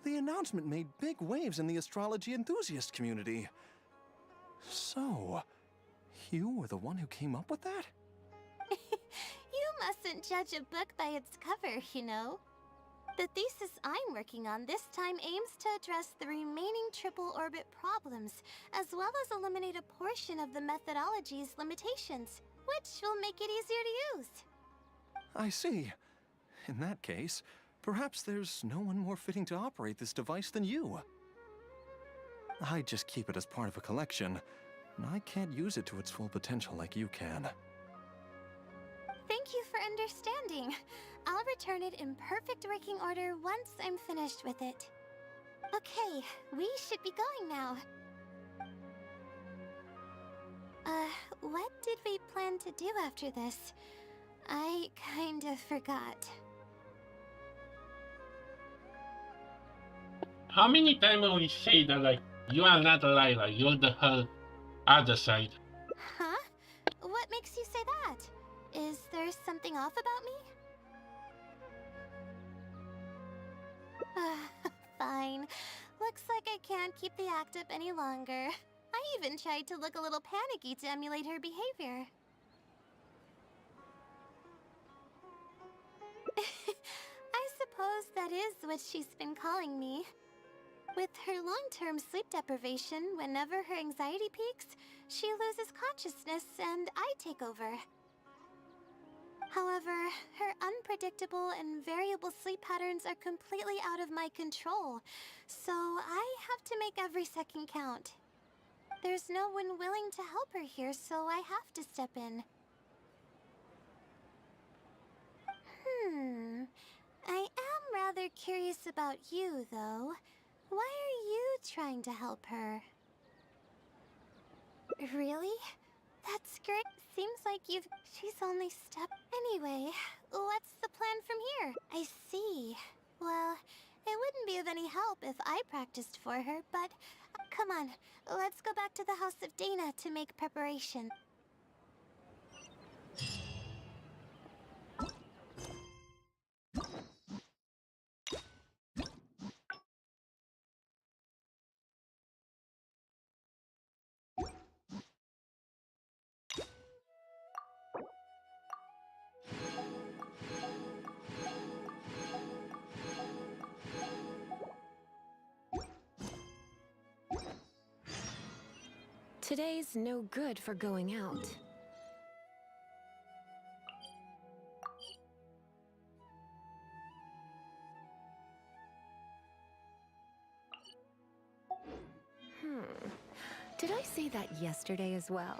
The announcement made big waves in the astrology enthusiast community. So, you were the one who came up with that? You mustn't judge a book by its cover, you know. The thesis I'm working on this time aims to address the remaining triple orbit problems, as well as eliminate a portion of the methodology's limitations, which will make it easier to use. I see. In that case, perhaps there's no one more fitting to operate this device than you. I just keep it as part of a collection, and I can't use it to its full potential like you can. Thank you for understanding. I'll return it in perfect working order once I'm finished with it. Okay, we should be going now. What did we plan to do after this? I kind of forgot. How many times will we say that, like, you are not Layla, you're the whole other side? Huh? What makes you say that? Is there something off about me? Fine. Looks like I can't keep the act up any longer. I even tried to look a little panicky to emulate her behavior. I suppose that is what she's been calling me. With her long-term sleep deprivation, whenever her anxiety peaks, she loses consciousness and I take over. However, her unpredictable and variable sleep patterns are completely out of my control, so I have to make every second count. There's no one willing to help her here, so I have to step in. I am rather curious about you, though. Why are you trying to help her? Really? That's great. Seems like she's only stepped. Anyway, what's the plan from here? I see. Well, it wouldn't be of any help if I practiced for her, but come on, let's go back to the House of Dana to make preparation. Today's no good for going out. Did I say that yesterday as well?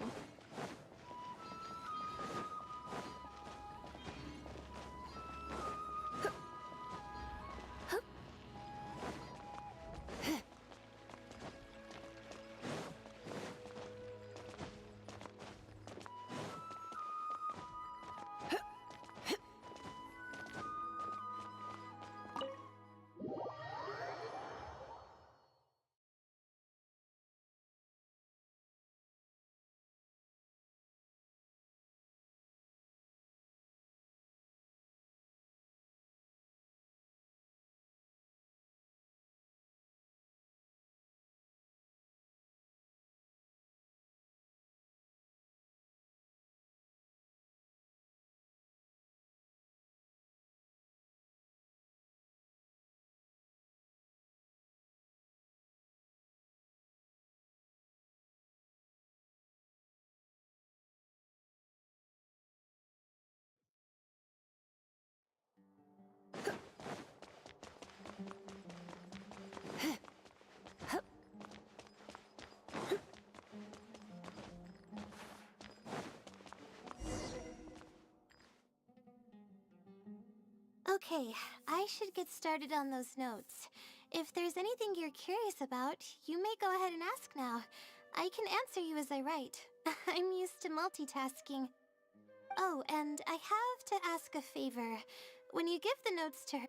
Okay, I should get started on those notes. If there's anything you're curious about, you may go ahead and ask now. I can answer you as I write. I'm used to multitasking. Oh, and I have to ask a favor. When you give the notes to her...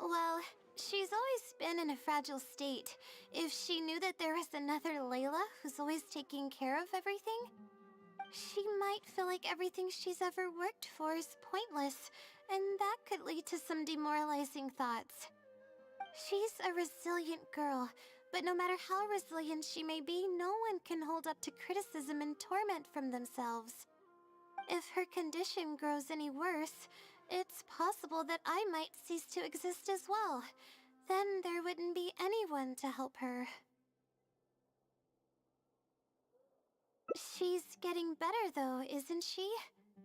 Well, she's always been in a fragile state. If she knew that there was another Layla who's always taking care of everything, she might feel like everything she's ever worked for is pointless, and that could lead to some demoralizing thoughts. She's a resilient girl, but no matter how resilient she may be, no one can hold up to criticism and torment from themselves. If her condition grows any worse, it's possible that I might cease to exist as well. Then there wouldn't be anyone to help her. She's getting better though, isn't she?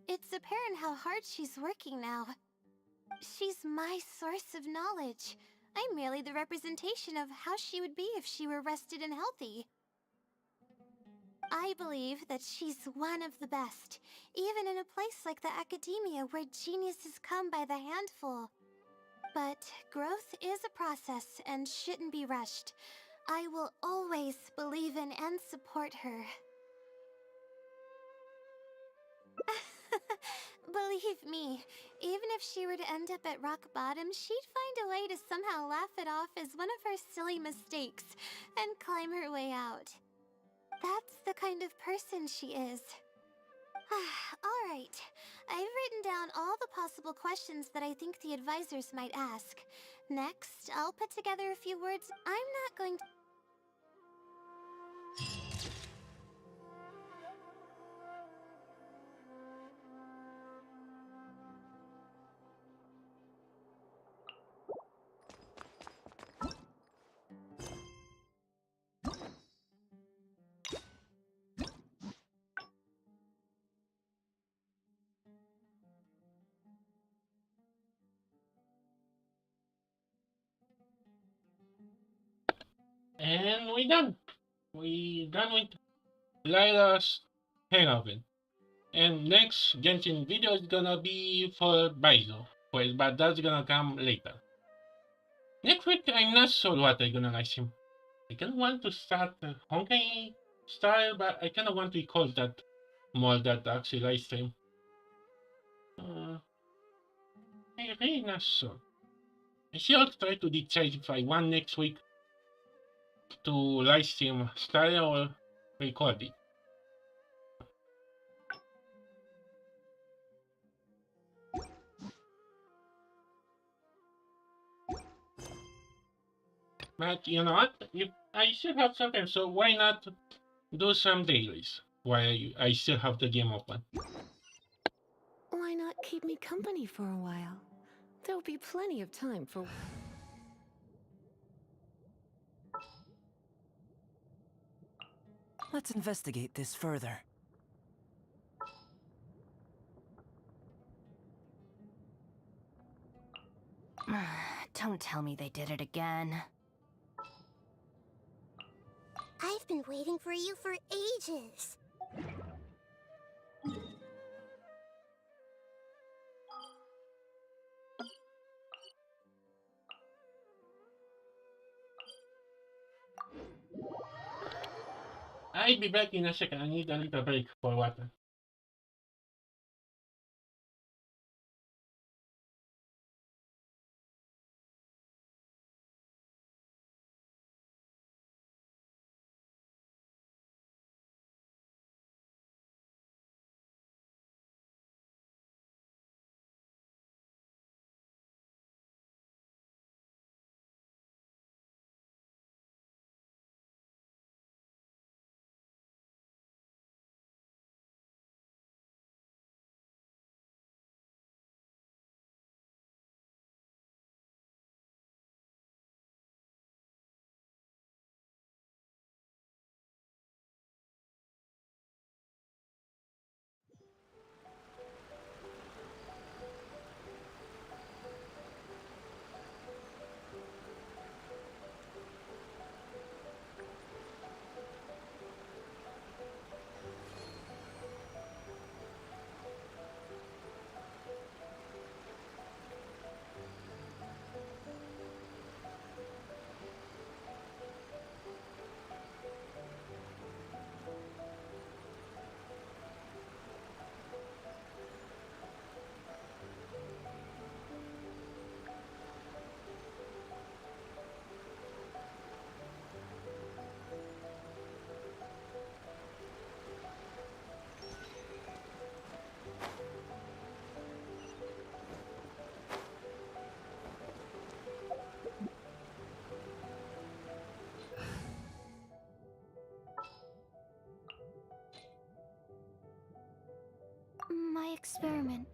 It's apparent how hard she's working now. She's my source of knowledge. I'm merely the representation of how she would be if she were rested and healthy. I believe that she's one of the best, even in a place like the academia where geniuses come by the handful. But growth is a process and shouldn't be rushed. I will always believe in and support her. Believe me, even if she were to end up at rock bottom, she'd find a way to somehow laugh it off as one of her silly mistakes and climb her way out. That's the kind of person she is. Alright, I've written down all the possible questions that I think the advisors might ask. Next, I'll put together a few words. I'm not going to... And we done. We done with Layla's Hangout. And next Genshin video is gonna be for Baizo, but that's gonna come later. Next week, I'm not sure what I'm gonna like him. I kinda want to start Honkai style, but I kinda want to call that more that actually live stream. I'm really not sure. I should try to decide if I want next week to live stream style or record it. But you know what? If I still have some time, so why not do some dailies while I still have the game open? Why not keep me company for a while? There'll be plenty of time for... Let's investigate this further. Don't tell me they did it again. I've been waiting for you for ages. I'll be back in a second. I need a little break for water. experiment.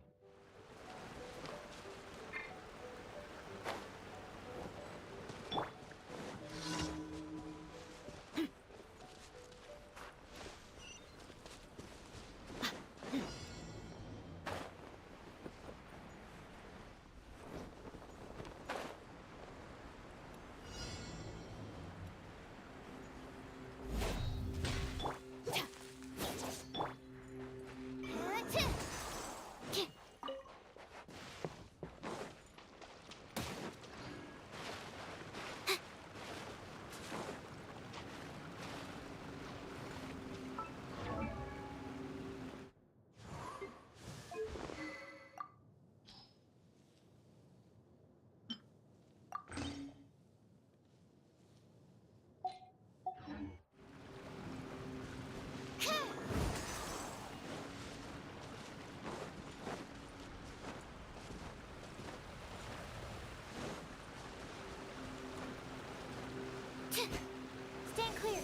Stand clear.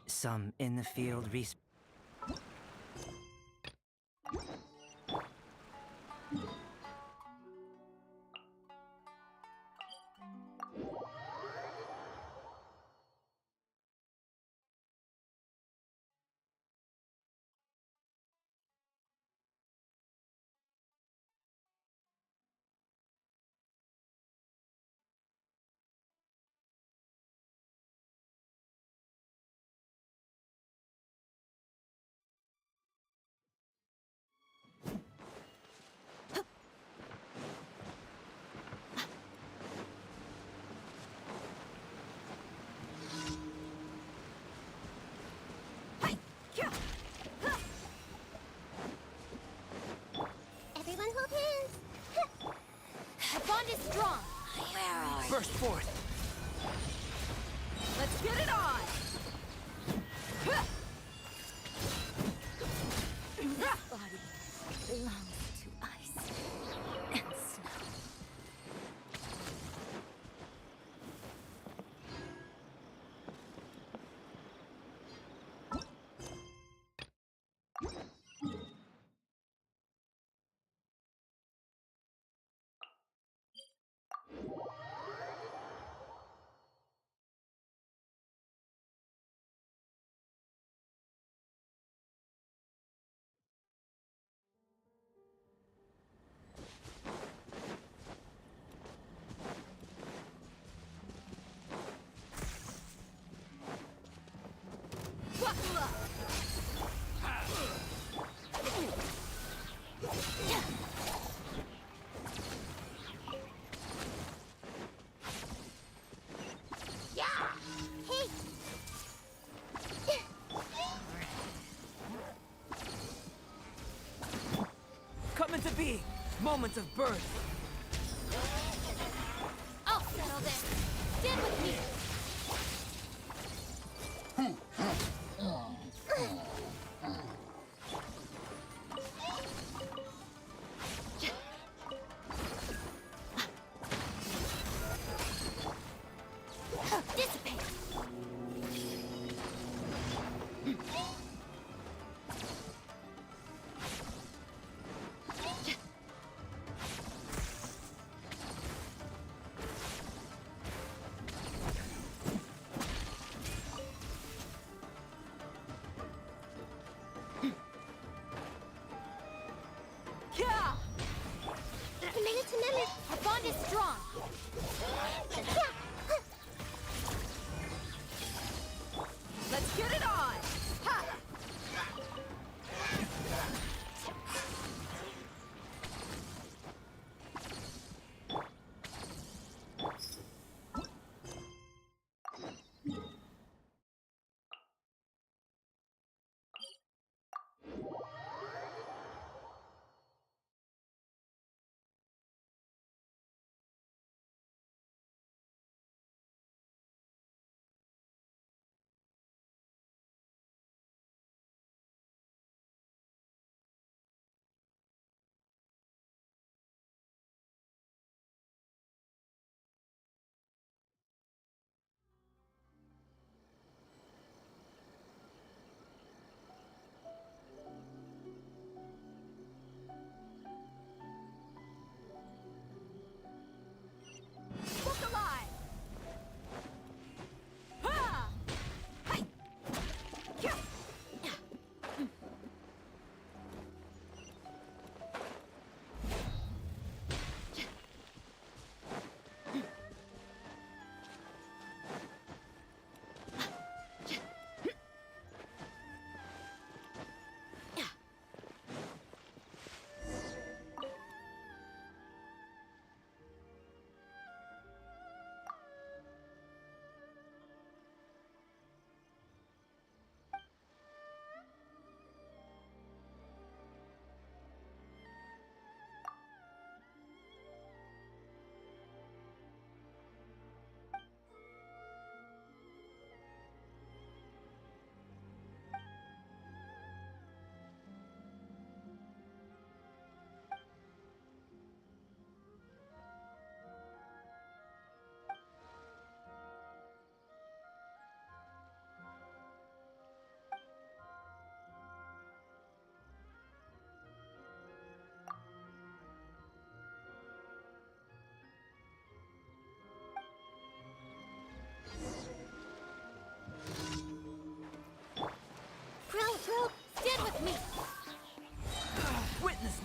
Some in the field Everyone hold hands. The bond is strong. Where are Burst forth. Let's get it on! This body belongs to ice and snow. Buckle up! Yeah! Hey! Come into being. Moment of birth. I'll settle this. Stand with me. Dissipate.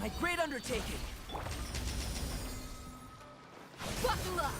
my great undertaking. Buckle up!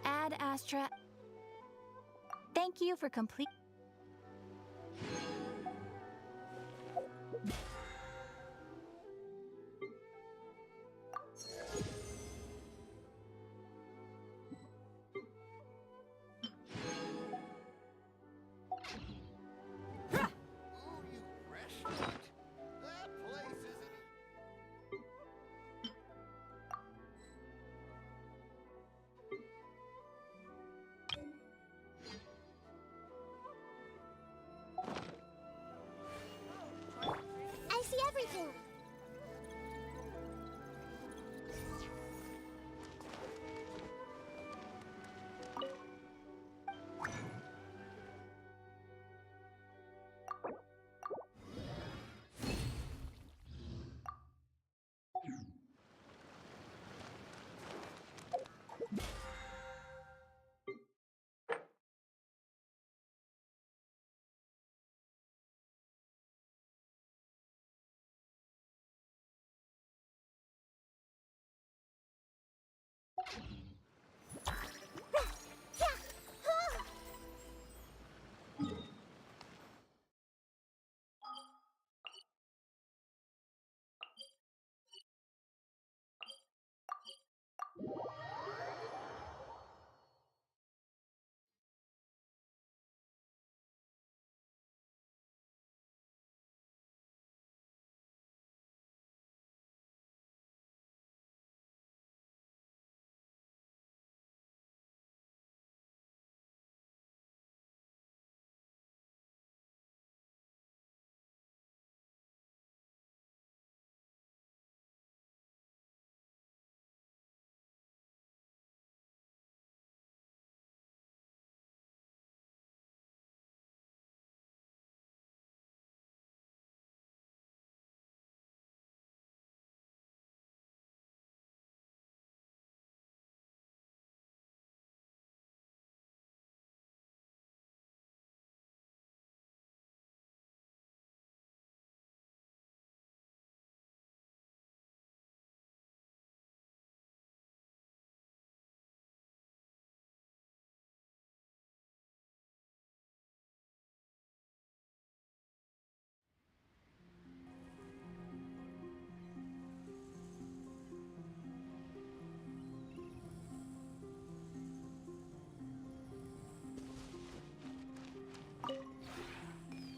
Ad Astra. Thank you for complete. I see everything.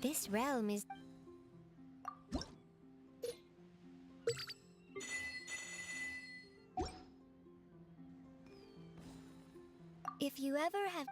This realm is... If you ever have...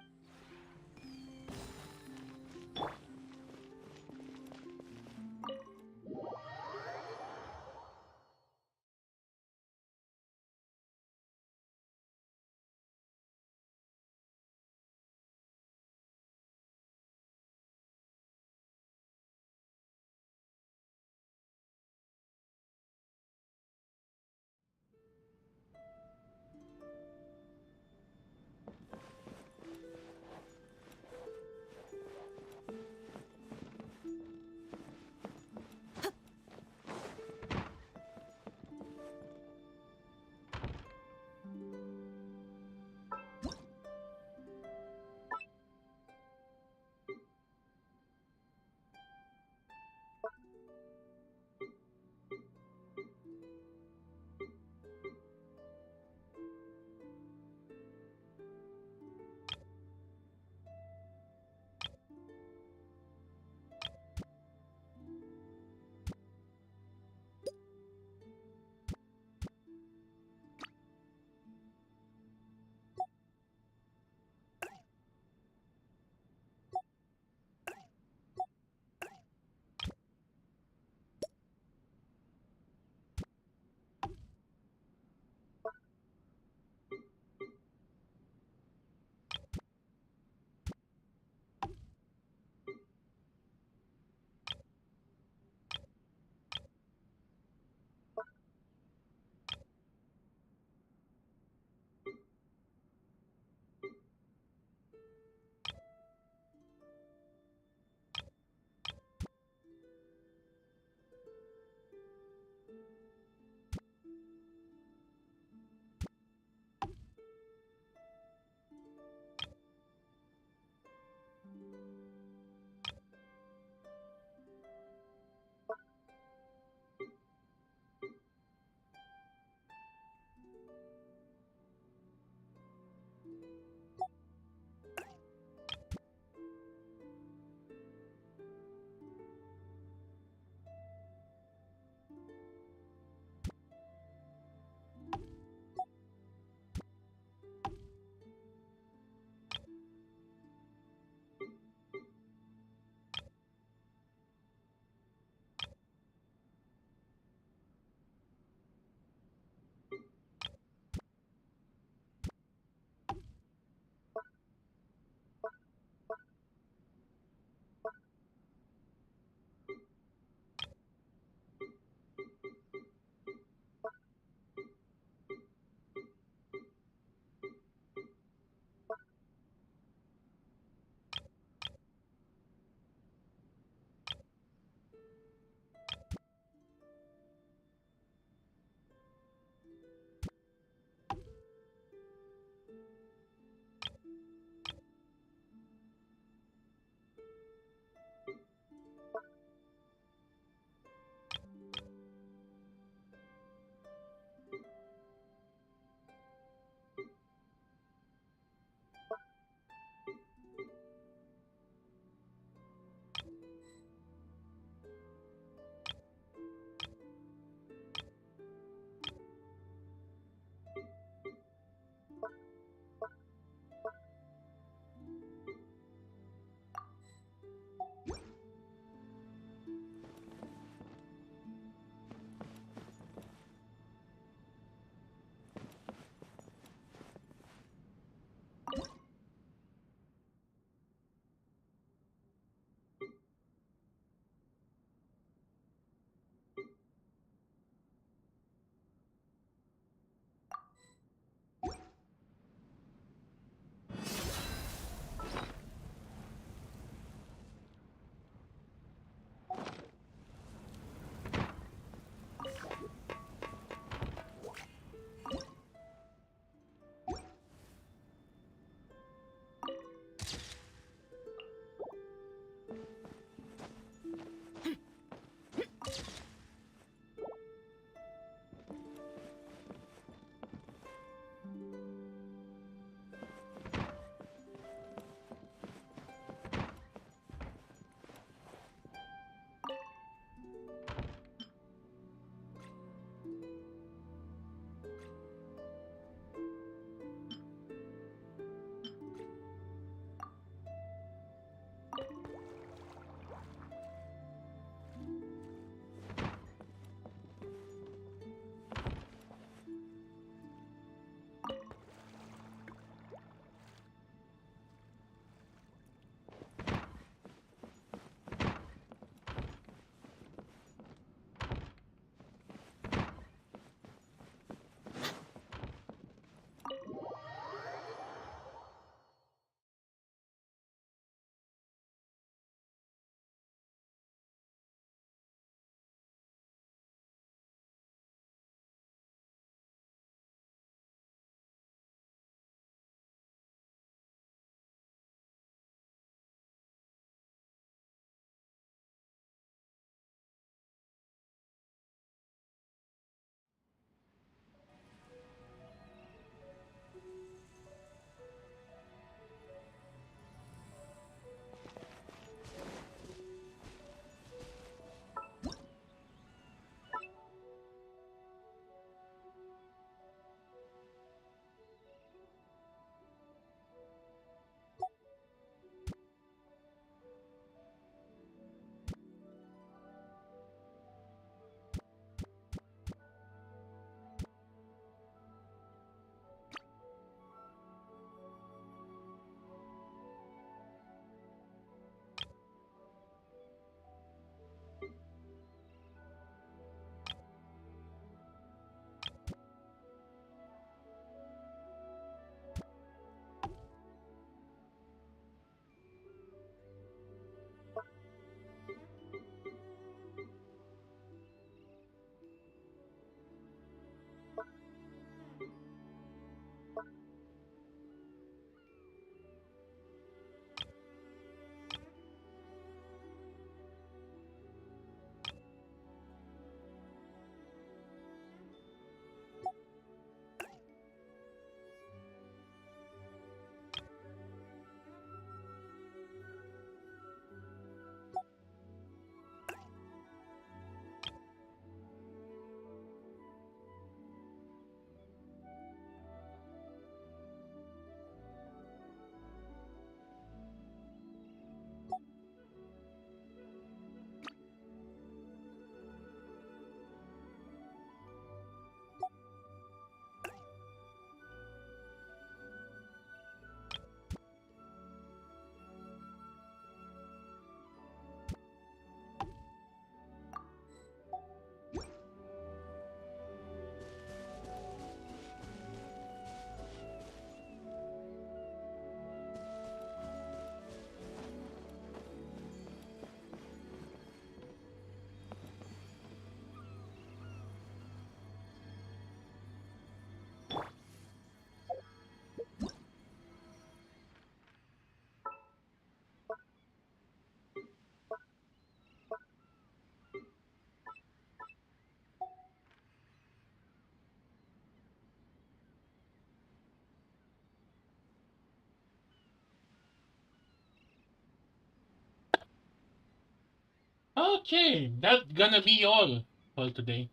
Okay, that's gonna be all for today.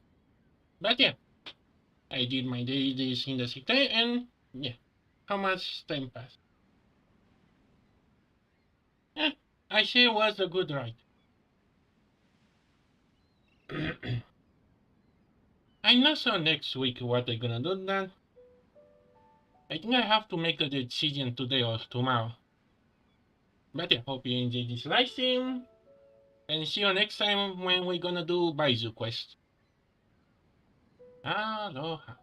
But yeah, I did my dailies in the city, and yeah, how much time passed? Eh, I say it was a good ride. I'm not sure next week what they're gonna do then. I think I have to make a decision today or tomorrow. But yeah, hope you enjoyed this live stream. And see you next time when we're gonna do Baizu Quest. Aloha.